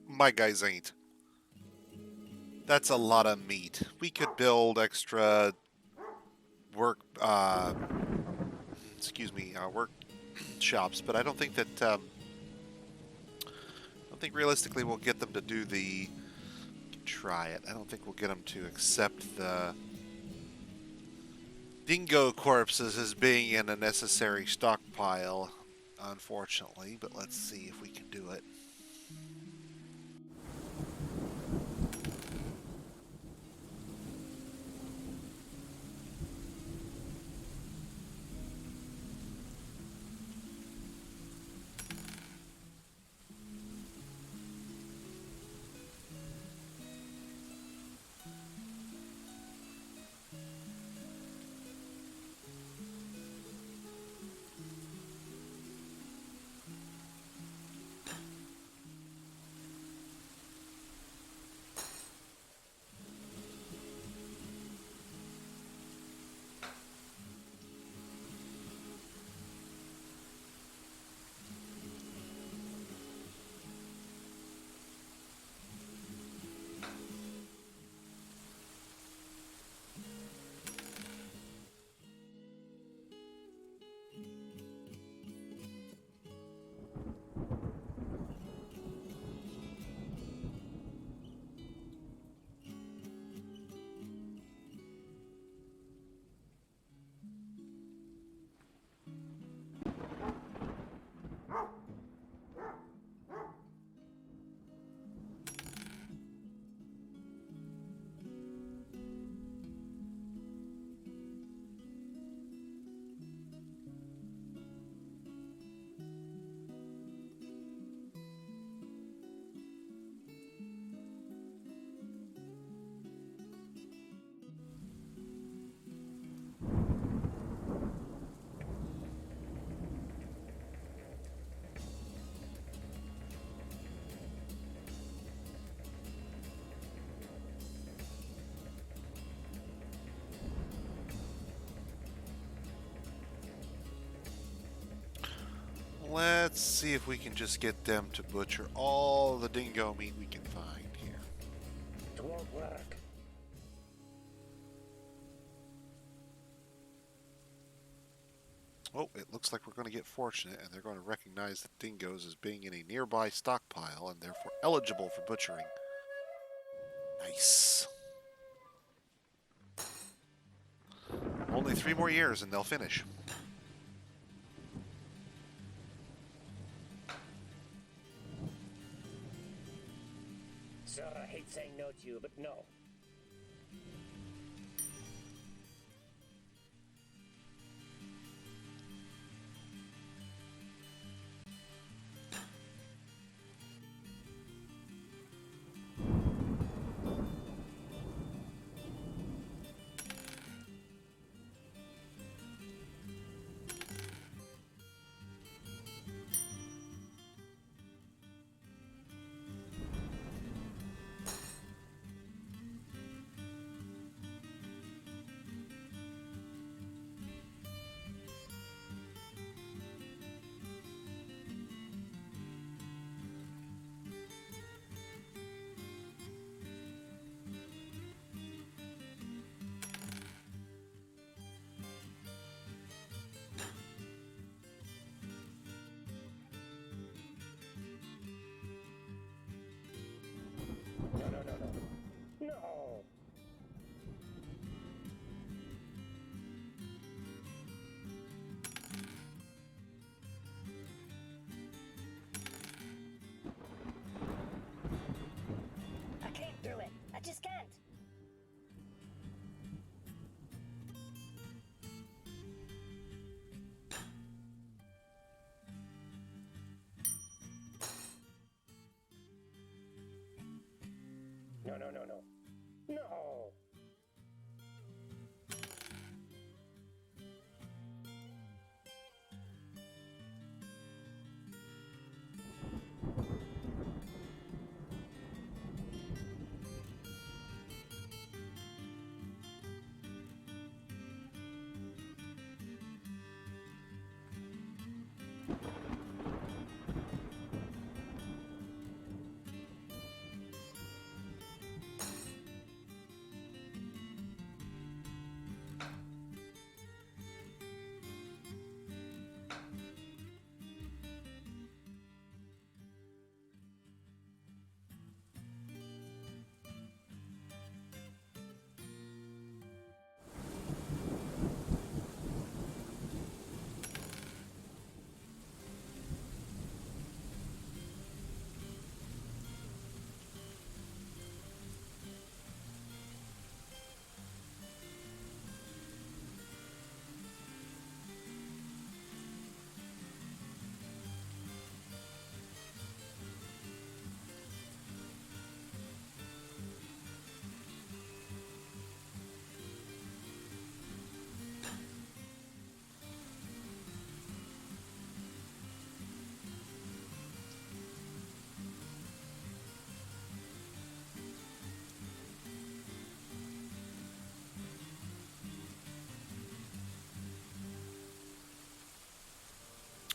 My guys ain't. That's a lot of meat. We could build extra workshops, but I don't think that, I don't think realistically we'll get them to do the, try it. I don't think we'll get them to accept the dingo corpses as being in a necessary stockpile, unfortunately, but let's see if we can do it. Let's see if we can just get them to butcher all the dingo meat we can find here. It won't work. Oh, it looks like we're going to get fortunate, and they're going to recognize the dingoes as being in a nearby stockpile and therefore eligible for butchering. Nice. Only 3 more years and they'll finish. Sir, I hate saying no to you, but no.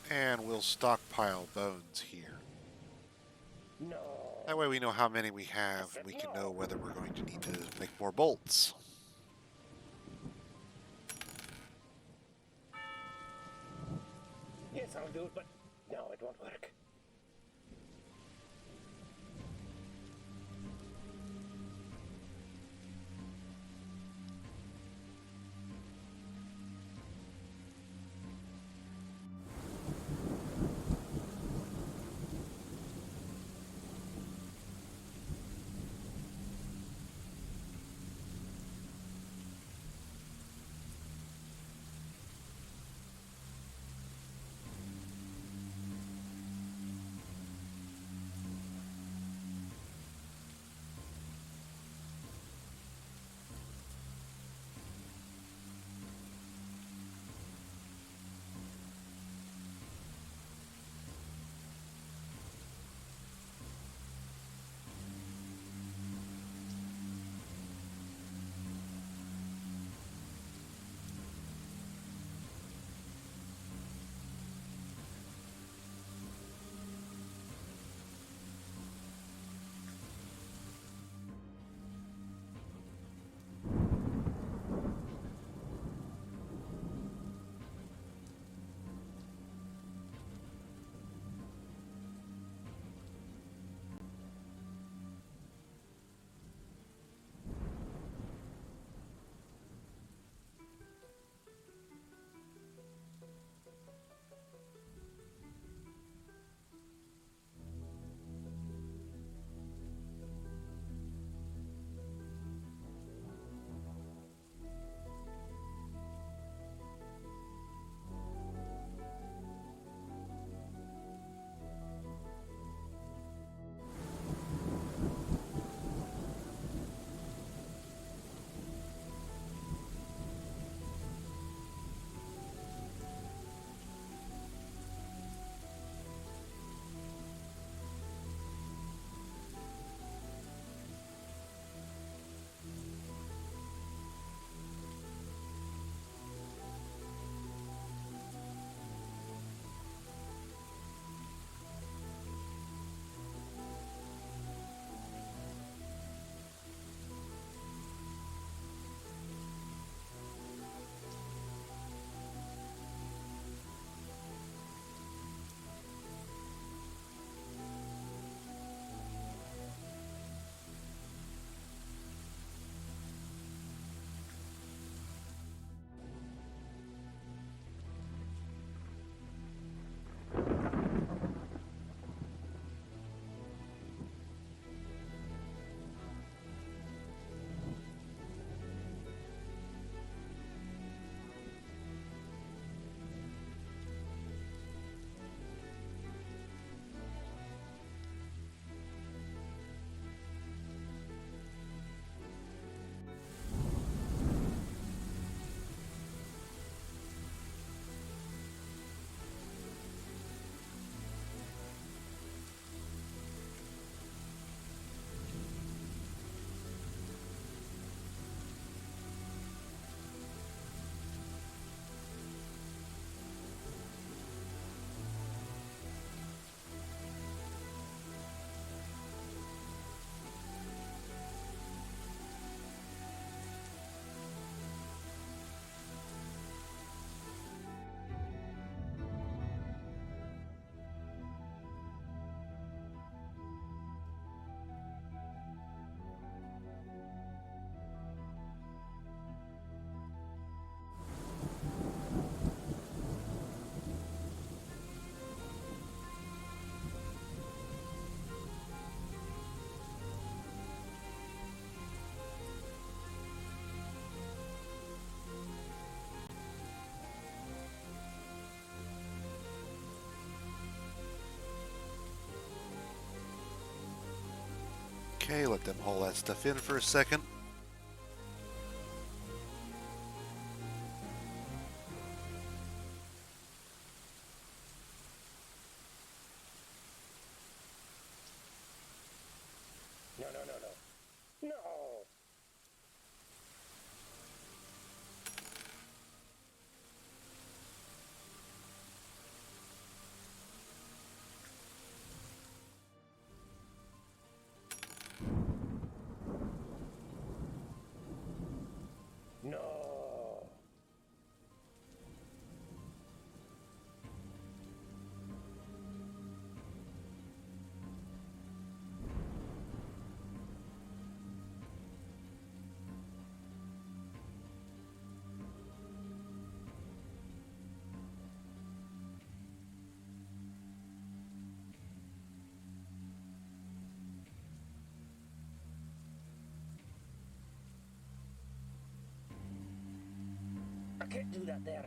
And we'll stockpile bones here. No. That way we know how many we have, and we can know whether we're going to need to make more bolts. Yes, I'll do it, but no, it won't work. Okay, let them haul that stuff in for a second. No, no, no, no. No! do that there.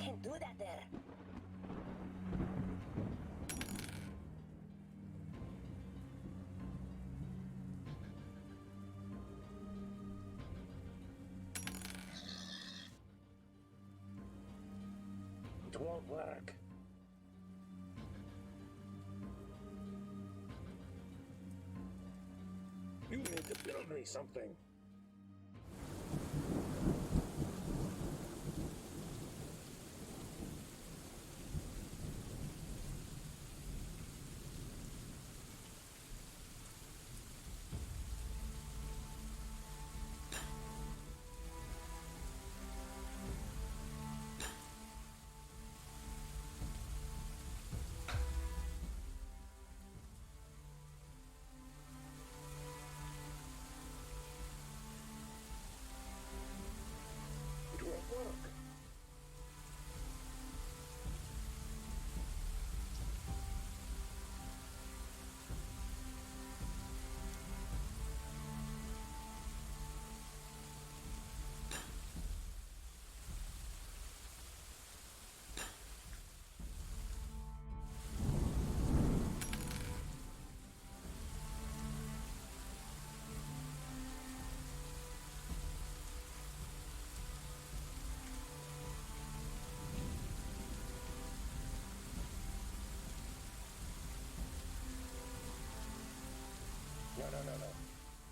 Can't do that there. It won't work. You need to build me something. It won't work.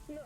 No. No!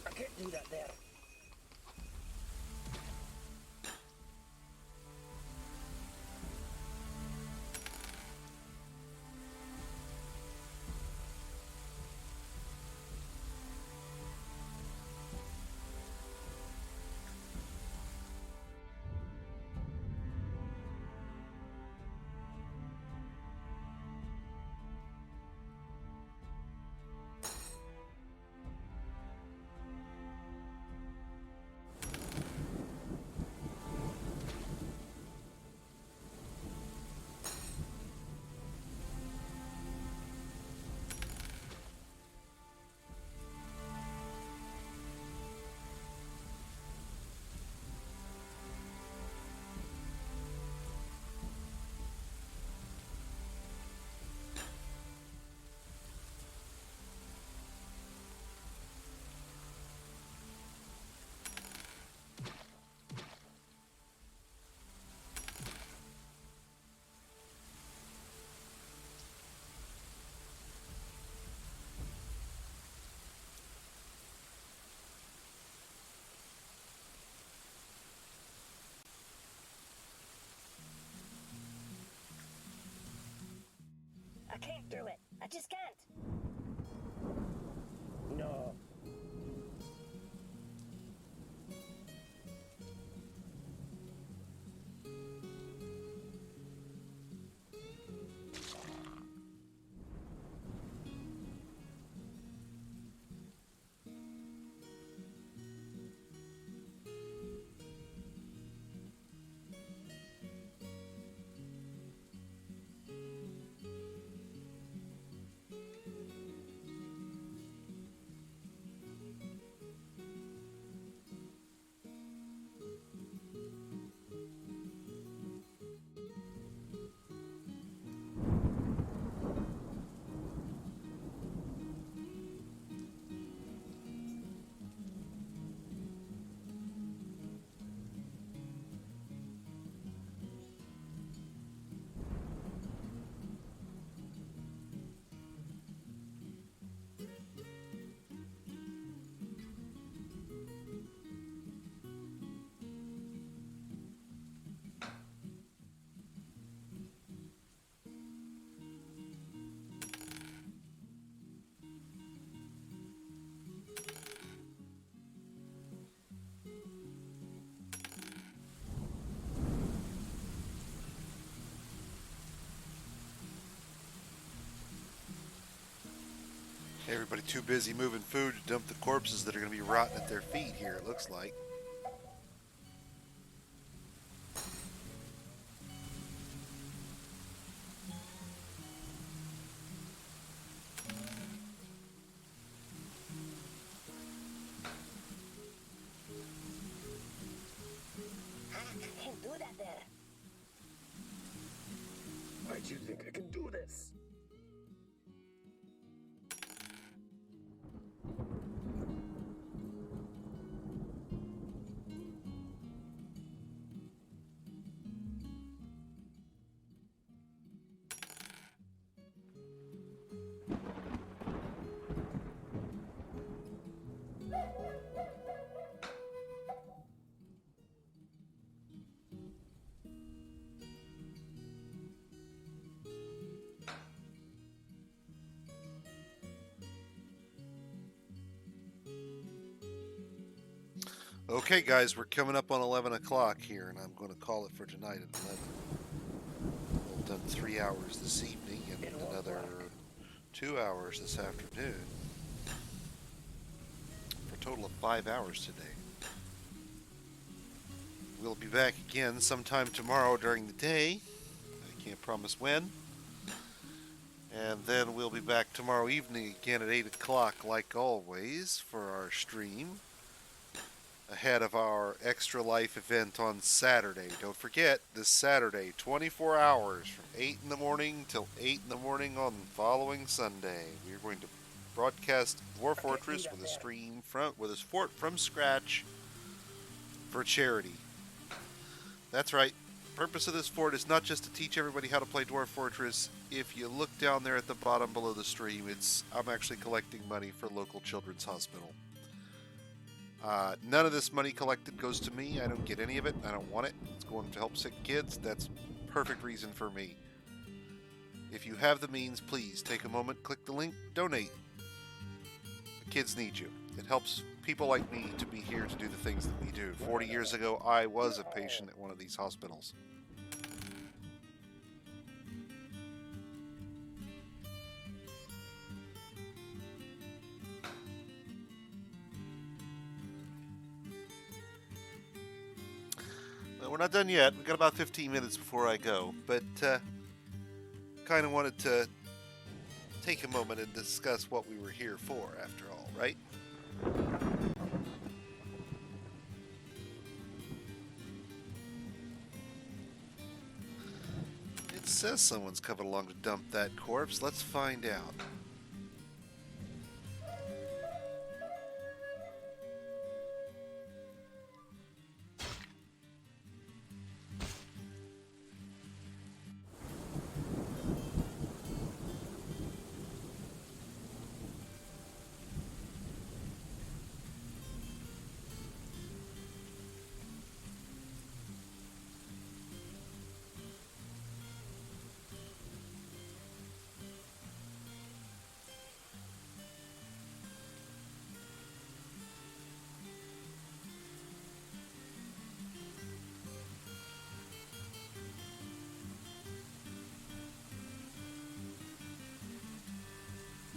I can't do that there. I can't do it. I just can't. No. Everybody too busy moving food to dump the corpses that are going to be rotting at their feet here, it looks like. I can't do that there. Why do you think I can do this? Okay, guys, we're coming up on 11 o'clock here, and I'm going to call it for tonight at 11. We've done 3 hours this evening and another 2 hours this afternoon. For a total of 5 hours today. We'll be back again sometime tomorrow during the day. I can't promise when. And then we'll be back tomorrow evening again at 8 o'clock, like always, for our stream. Ahead of our Extra Life event on Saturday. Don't forget, this Saturday, 24 hours from 8 in the morning till 8 in the morning on the following Sunday. We're going to broadcast Dwarf Fortress with a stream with a fort from scratch for charity. That's right. The purpose of this fort is not just to teach everybody how to play Dwarf Fortress. If you look down there at the bottom below the stream, I'm actually collecting money for local children's hospital. None of this money collected goes to me. I don't get any of it. I don't want it. It's going to help sick kids. That's perfect reason for me. If you have the means, please take a moment, click the link, donate. The kids need you. It helps people like me to be here to do the things that we do. 40 years ago, I was a patient at one of these hospitals. We're not done yet. We've got about 15 minutes before I go, but kind of wanted to take a moment and discuss what we were here for, after all, right? It says someone's coming along to dump that corpse. Let's find out.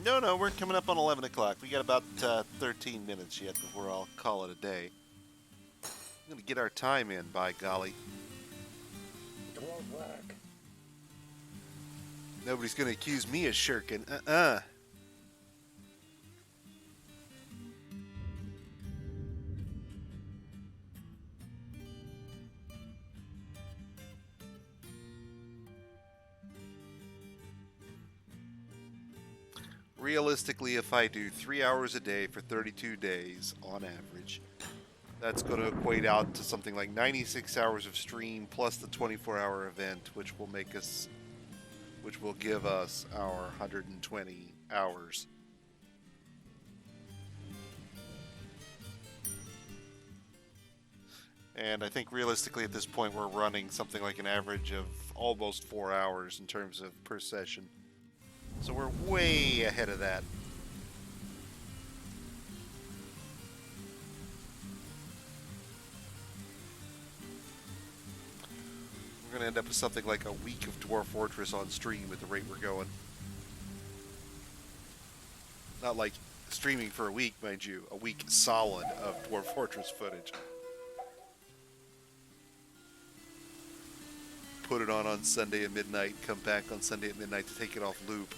No, we're coming up on 11 o'clock. We got about 13 minutes yet before I'll call it a day. I'm going to get our time in, by golly. It won't work. Nobody's going to accuse me of shirking. Realistically, if I do 3 hours a day for 32 days on average, that's going to equate out to something like 96 hours of stream plus the 24-hour event, which will give us our 120 hours. And I think realistically at this point we're running something like an average of almost 4 hours in terms of per session. So we're way ahead of that. We're going to end up with something like a week of Dwarf Fortress on stream at the rate we're going. Not like streaming for a week, mind you. A week solid of Dwarf Fortress footage. Put it on Sunday at midnight, come back on Sunday at midnight to take it off loop.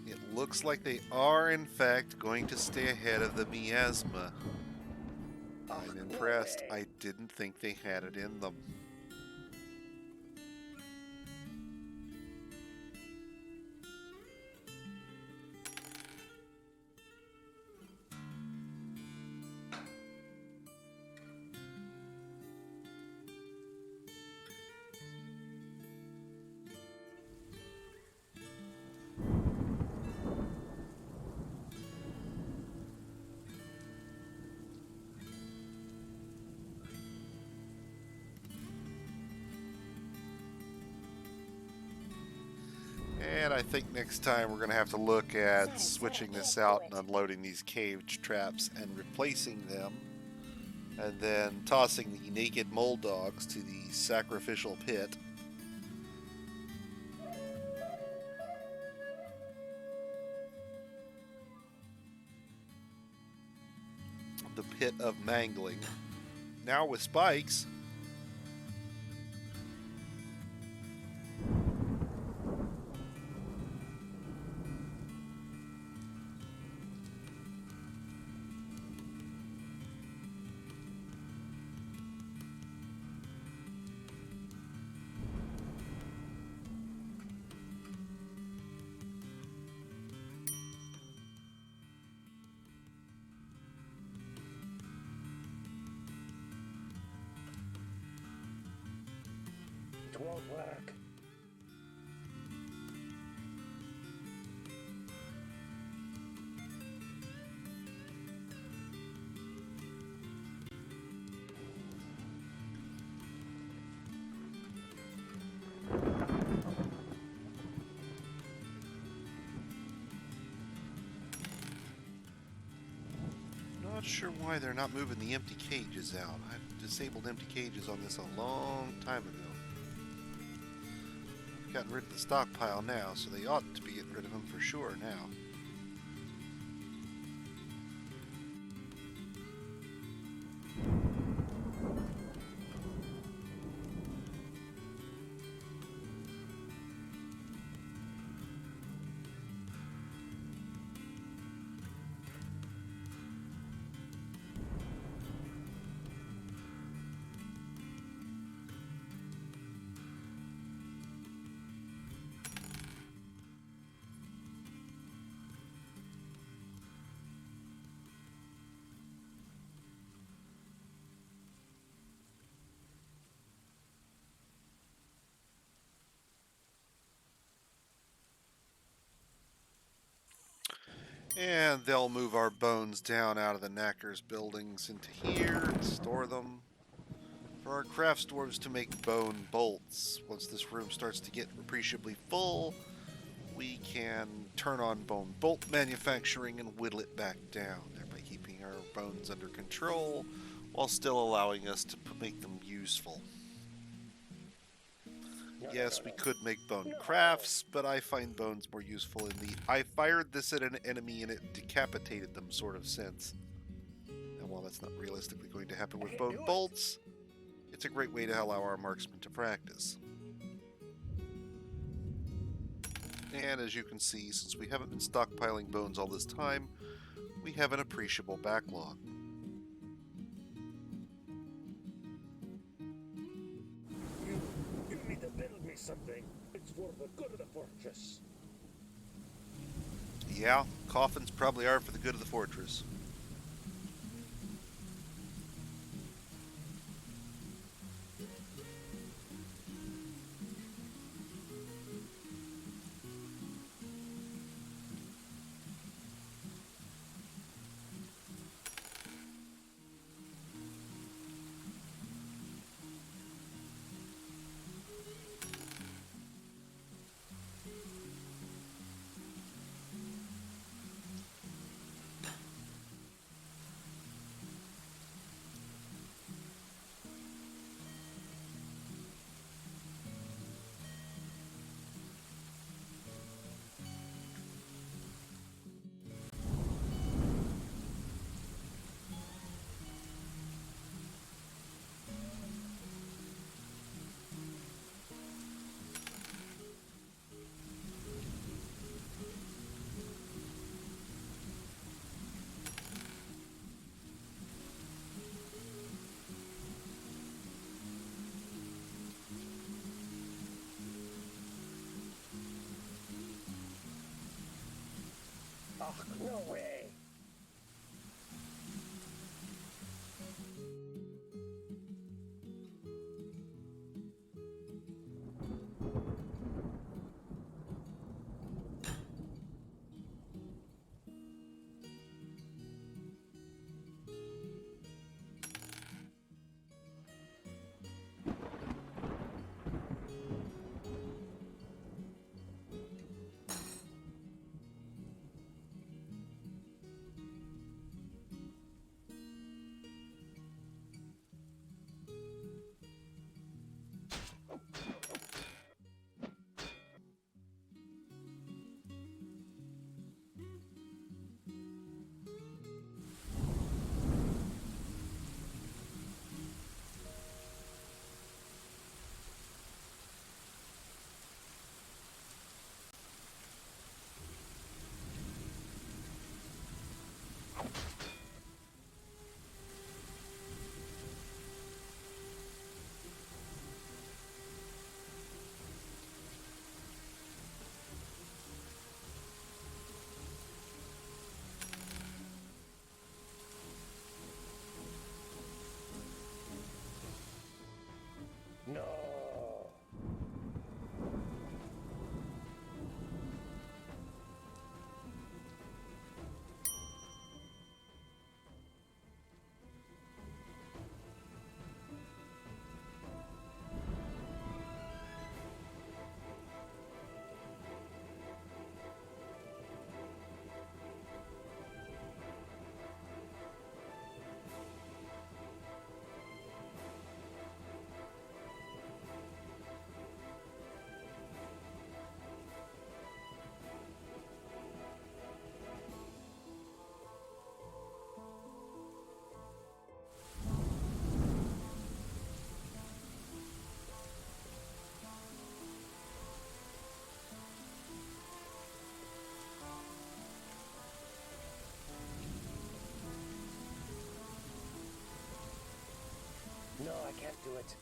It looks like they are, in fact, going to stay ahead of the miasma. I'm impressed. I didn't think they had it in them. And I think next time we're going to have to look at switching this out and unloading these cage traps and replacing them. And then tossing the naked mole dogs to the sacrificial pit. The pit of mangling. Now with spikes. It won't work. Not sure why they're not moving the empty cages out. I've disabled empty cages on this a long time ago. I've gotten rid of the stockpile now, so they ought to be getting rid of them for sure now. And they'll move our bones down out of the Knackers buildings into here, store them. For our crafts dwarves to make bone bolts. Once this room starts to get appreciably full, we can turn on bone bolt manufacturing and whittle it back down, thereby keeping our bones under control while still allowing us to make them useful. Yes, we could make bone crafts, but I find bones more useful in the I fired this at an enemy and it decapitated them sort of sense. And while that's not realistically going to happen with bone bolts, it's a great way to allow our marksmen to practice. And as you can see, since we haven't been stockpiling bones all this time, we have an appreciable backlog. You need to build me something. It's for the good of the fortress. Yeah, coffins probably are for the good of the fortress. Oh, no way. No. No, I can't do it.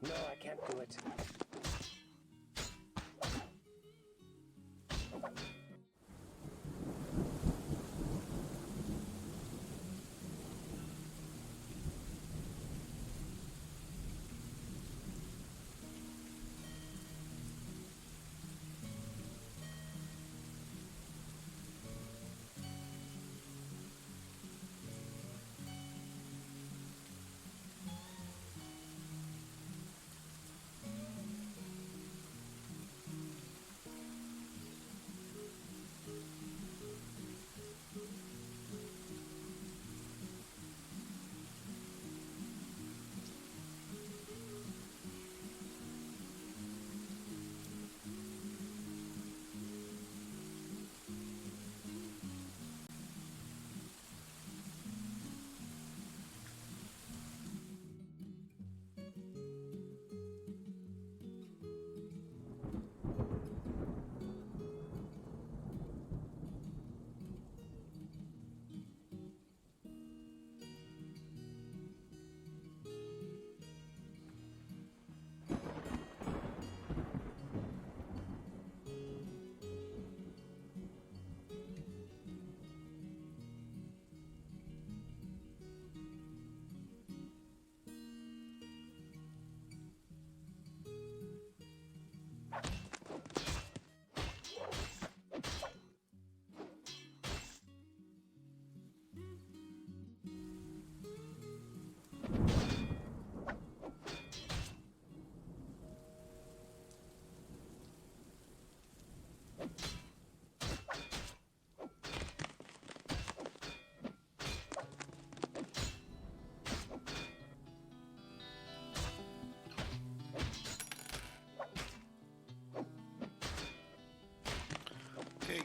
No, I can't do it.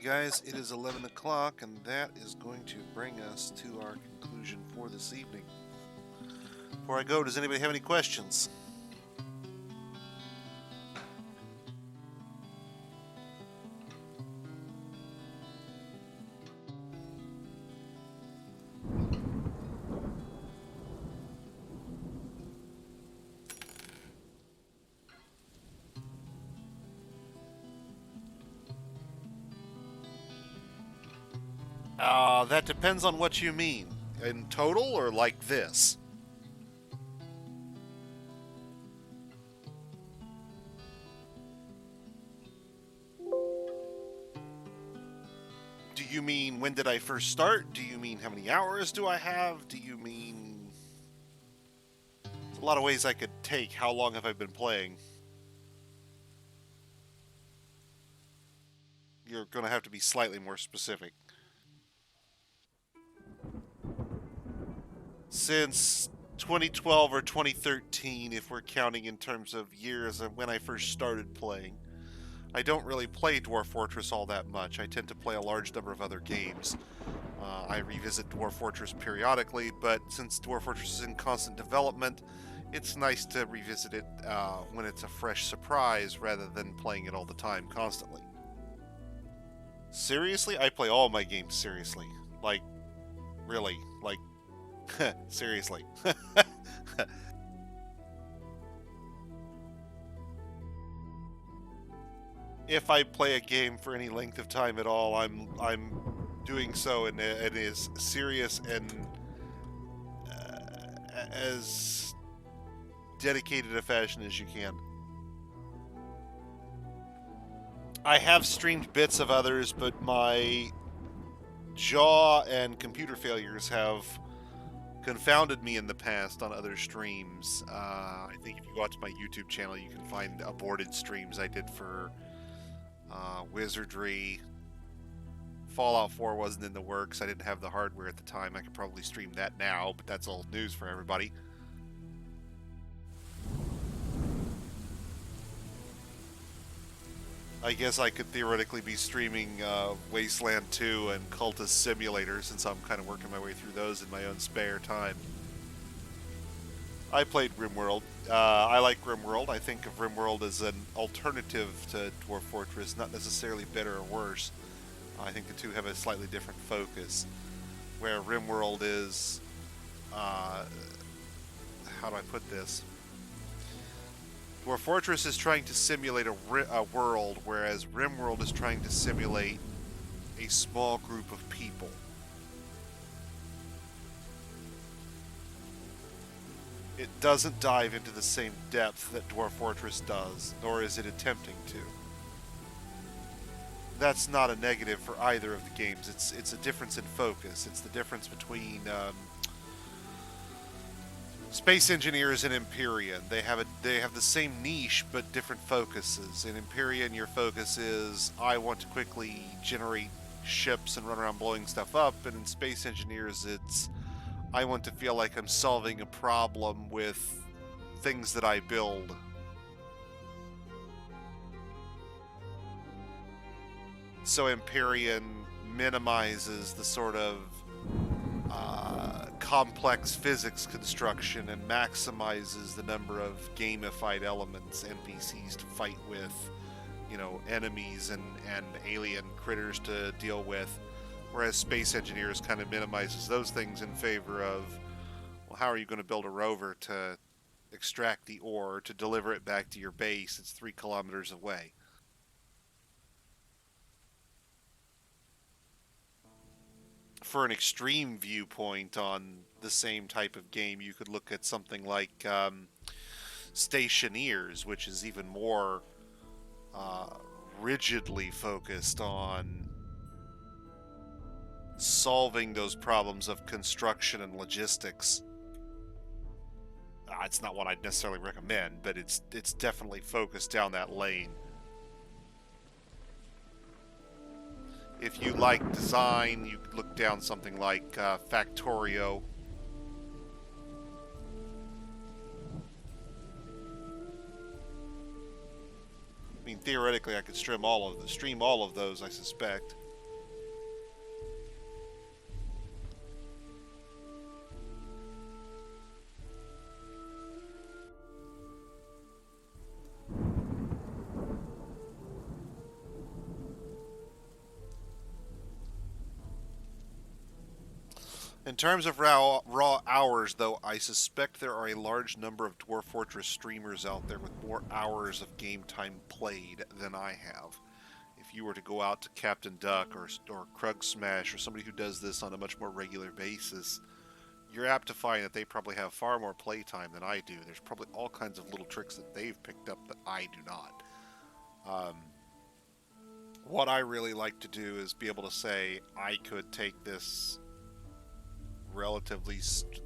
Alrighty guys, it is 11 o'clock and that is going to bring us to our conclusion for this evening. Before I go, does anybody have any questions? That depends on what you mean. In total or like this? Do you mean when did I first start? Do you mean how many hours do I have? Do you mean... There's a lot of ways I could take how long have I been playing. You're going to have to be slightly more specific. Since 2012 or 2013, if we're counting in terms of years of when I first started playing. I don't really play Dwarf Fortress all that much. I tend to play a large number of other games. I revisit Dwarf Fortress periodically, but since Dwarf Fortress is in constant development, it's nice to revisit it when it's a fresh surprise rather than playing it all the time constantly. Seriously? I play all my games seriously. Like, really. Like, seriously. If I play a game for any length of time at all, I'm doing so in as serious and as dedicated a fashion as you can. I have streamed bits of others, but my jaw and computer failures have confounded me in the past on other streams. I think if you go out to my YouTube channel, you can find aborted streams I did for Wizardry. Fallout 4 wasn't in the works. I didn't have the hardware at the time. I could probably stream that now, but that's old news for everybody. I guess I could theoretically be streaming Wasteland 2 and Cultist Simulator, since I'm kind of working my way through those in my own spare time. I played RimWorld. I like RimWorld. I think of RimWorld as an alternative to Dwarf Fortress, not necessarily better or worse. I think the two have a slightly different focus. Where RimWorld is... how do I put this? Dwarf Fortress is trying to simulate a world, whereas RimWorld is trying to simulate a small group of people. It doesn't dive into the same depth that Dwarf Fortress does, nor is it attempting to. That's not a negative for either of the games. It's a difference in focus. It's the difference between Space Engineers and Empyrean. They have the same niche but different focuses. In Empyrean, your focus is I want to quickly generate ships and run around blowing stuff up, and in Space Engineers, it's I want to feel like I'm solving a problem with things that I build. So Empyrean minimizes the sort of complex physics construction and maximizes the number of gamified elements, NPCs to fight with, you know, enemies and alien critters to deal with. Whereas Space Engineers kind of minimizes those things in favor of, well, how are you going to build a rover to extract the ore, to deliver it back to your base? It's 3 kilometers away. For an extreme viewpoint on the same type of game, you could look at something like Stationeers, which is even more rigidly focused on solving those problems of construction and logistics. It's not what I'd necessarily recommend, but it's definitely focused down that lane. If you like design, you could look down something like Factorio. I mean, theoretically, I could stream all of those, I suspect. In terms of raw hours, though, I suspect there are a large number of Dwarf Fortress streamers out there with more hours of game time played than I have. If you were to go out to Captain Duck or Krug Smash or somebody who does this on a much more regular basis, you're apt to find that they probably have far more playtime than I do. There's probably all kinds of little tricks that they've picked up that I do not. What I really like to do is be able to say, I could take this relatively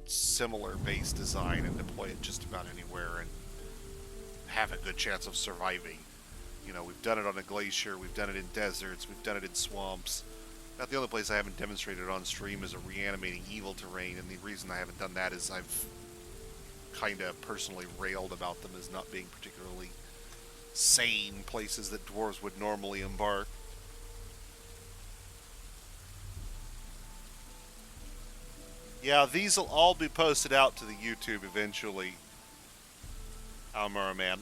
similar base design and deploy it just about anywhere and have a good chance of surviving. You know, we've done it on a glacier, we've done it in deserts, we've done it in swamps. About the only place I haven't demonstrated on stream is a reanimating evil terrain, and the reason I haven't done that is I've kind of personally railed about them as not being particularly sane places that dwarves would normally embark. Yeah, these will all be posted out to the YouTube eventually, Almara Man.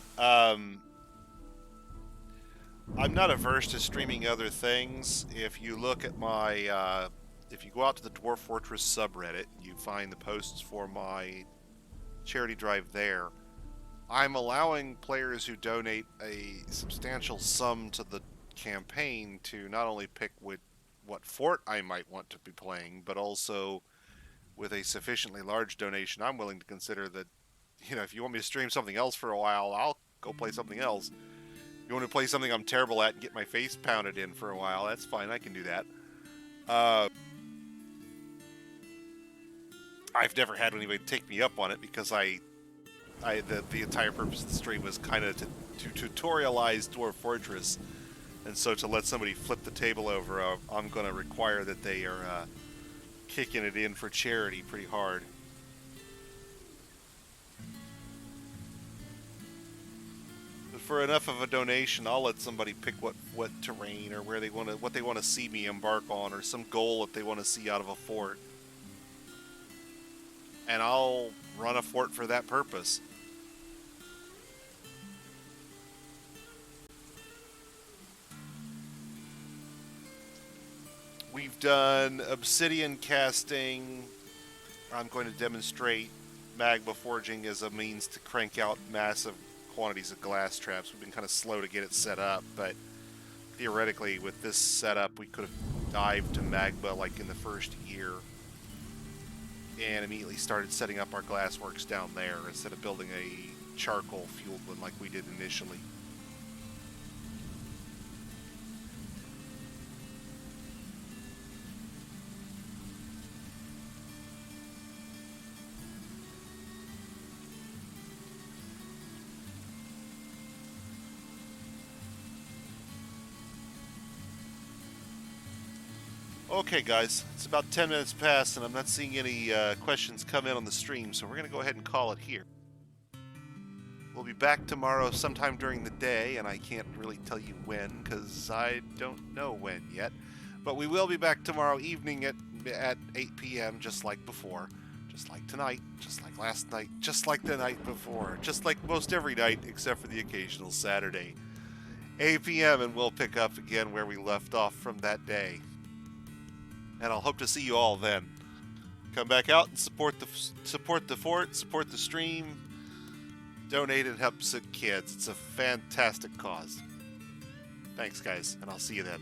I'm not averse to streaming other things. If you look at my, if you go out to the Dwarf Fortress subreddit, you find the posts for my charity drive there. I'm allowing players who donate a substantial sum to the campaign to not only pick what fort I might want to be playing, but also with a sufficiently large donation, I'm willing to consider that, you know, if you want me to stream something else for a while, I'll go play something else. If you want to play something I'm terrible at and get my face pounded in for a while, that's fine, I can do that. I've never had anybody take me up on it because the entire purpose of the stream was kind of to tutorialize Dwarf Fortress, and so to let somebody flip the table over, I'm going to require that they are kicking it in for charity pretty hard. But for enough of a donation, I'll let somebody pick what terrain or what they want to see me embark on, or some goal that they want to see out of a fort, and I'll run a fort for that purpose. We've done obsidian casting. I'm going to demonstrate magma forging as a means to crank out massive quantities of glass traps. We've been kind of slow to get it set up, but theoretically with this setup we could have dived to magma like in the first year and immediately started setting up our glassworks down there instead of building a charcoal fueled one like we did initially. Okay guys, it's about 10 minutes past and I'm not seeing any questions come in on the stream, so we're going to go ahead and call it here. We'll be back tomorrow sometime during the day, and I can't really tell you when because I don't know when yet. But we will be back tomorrow evening at 8 p.m. just like before. Just like tonight, just like last night, just like the night before, just like most every night except for the occasional Saturday. 8 p.m. and we'll pick up again where we left off from that day. And I'll hope to see you all then. Come back out and support the fort, support the stream, donate and help sick kids. It's a fantastic cause. Thanks guys, and I'll see you then.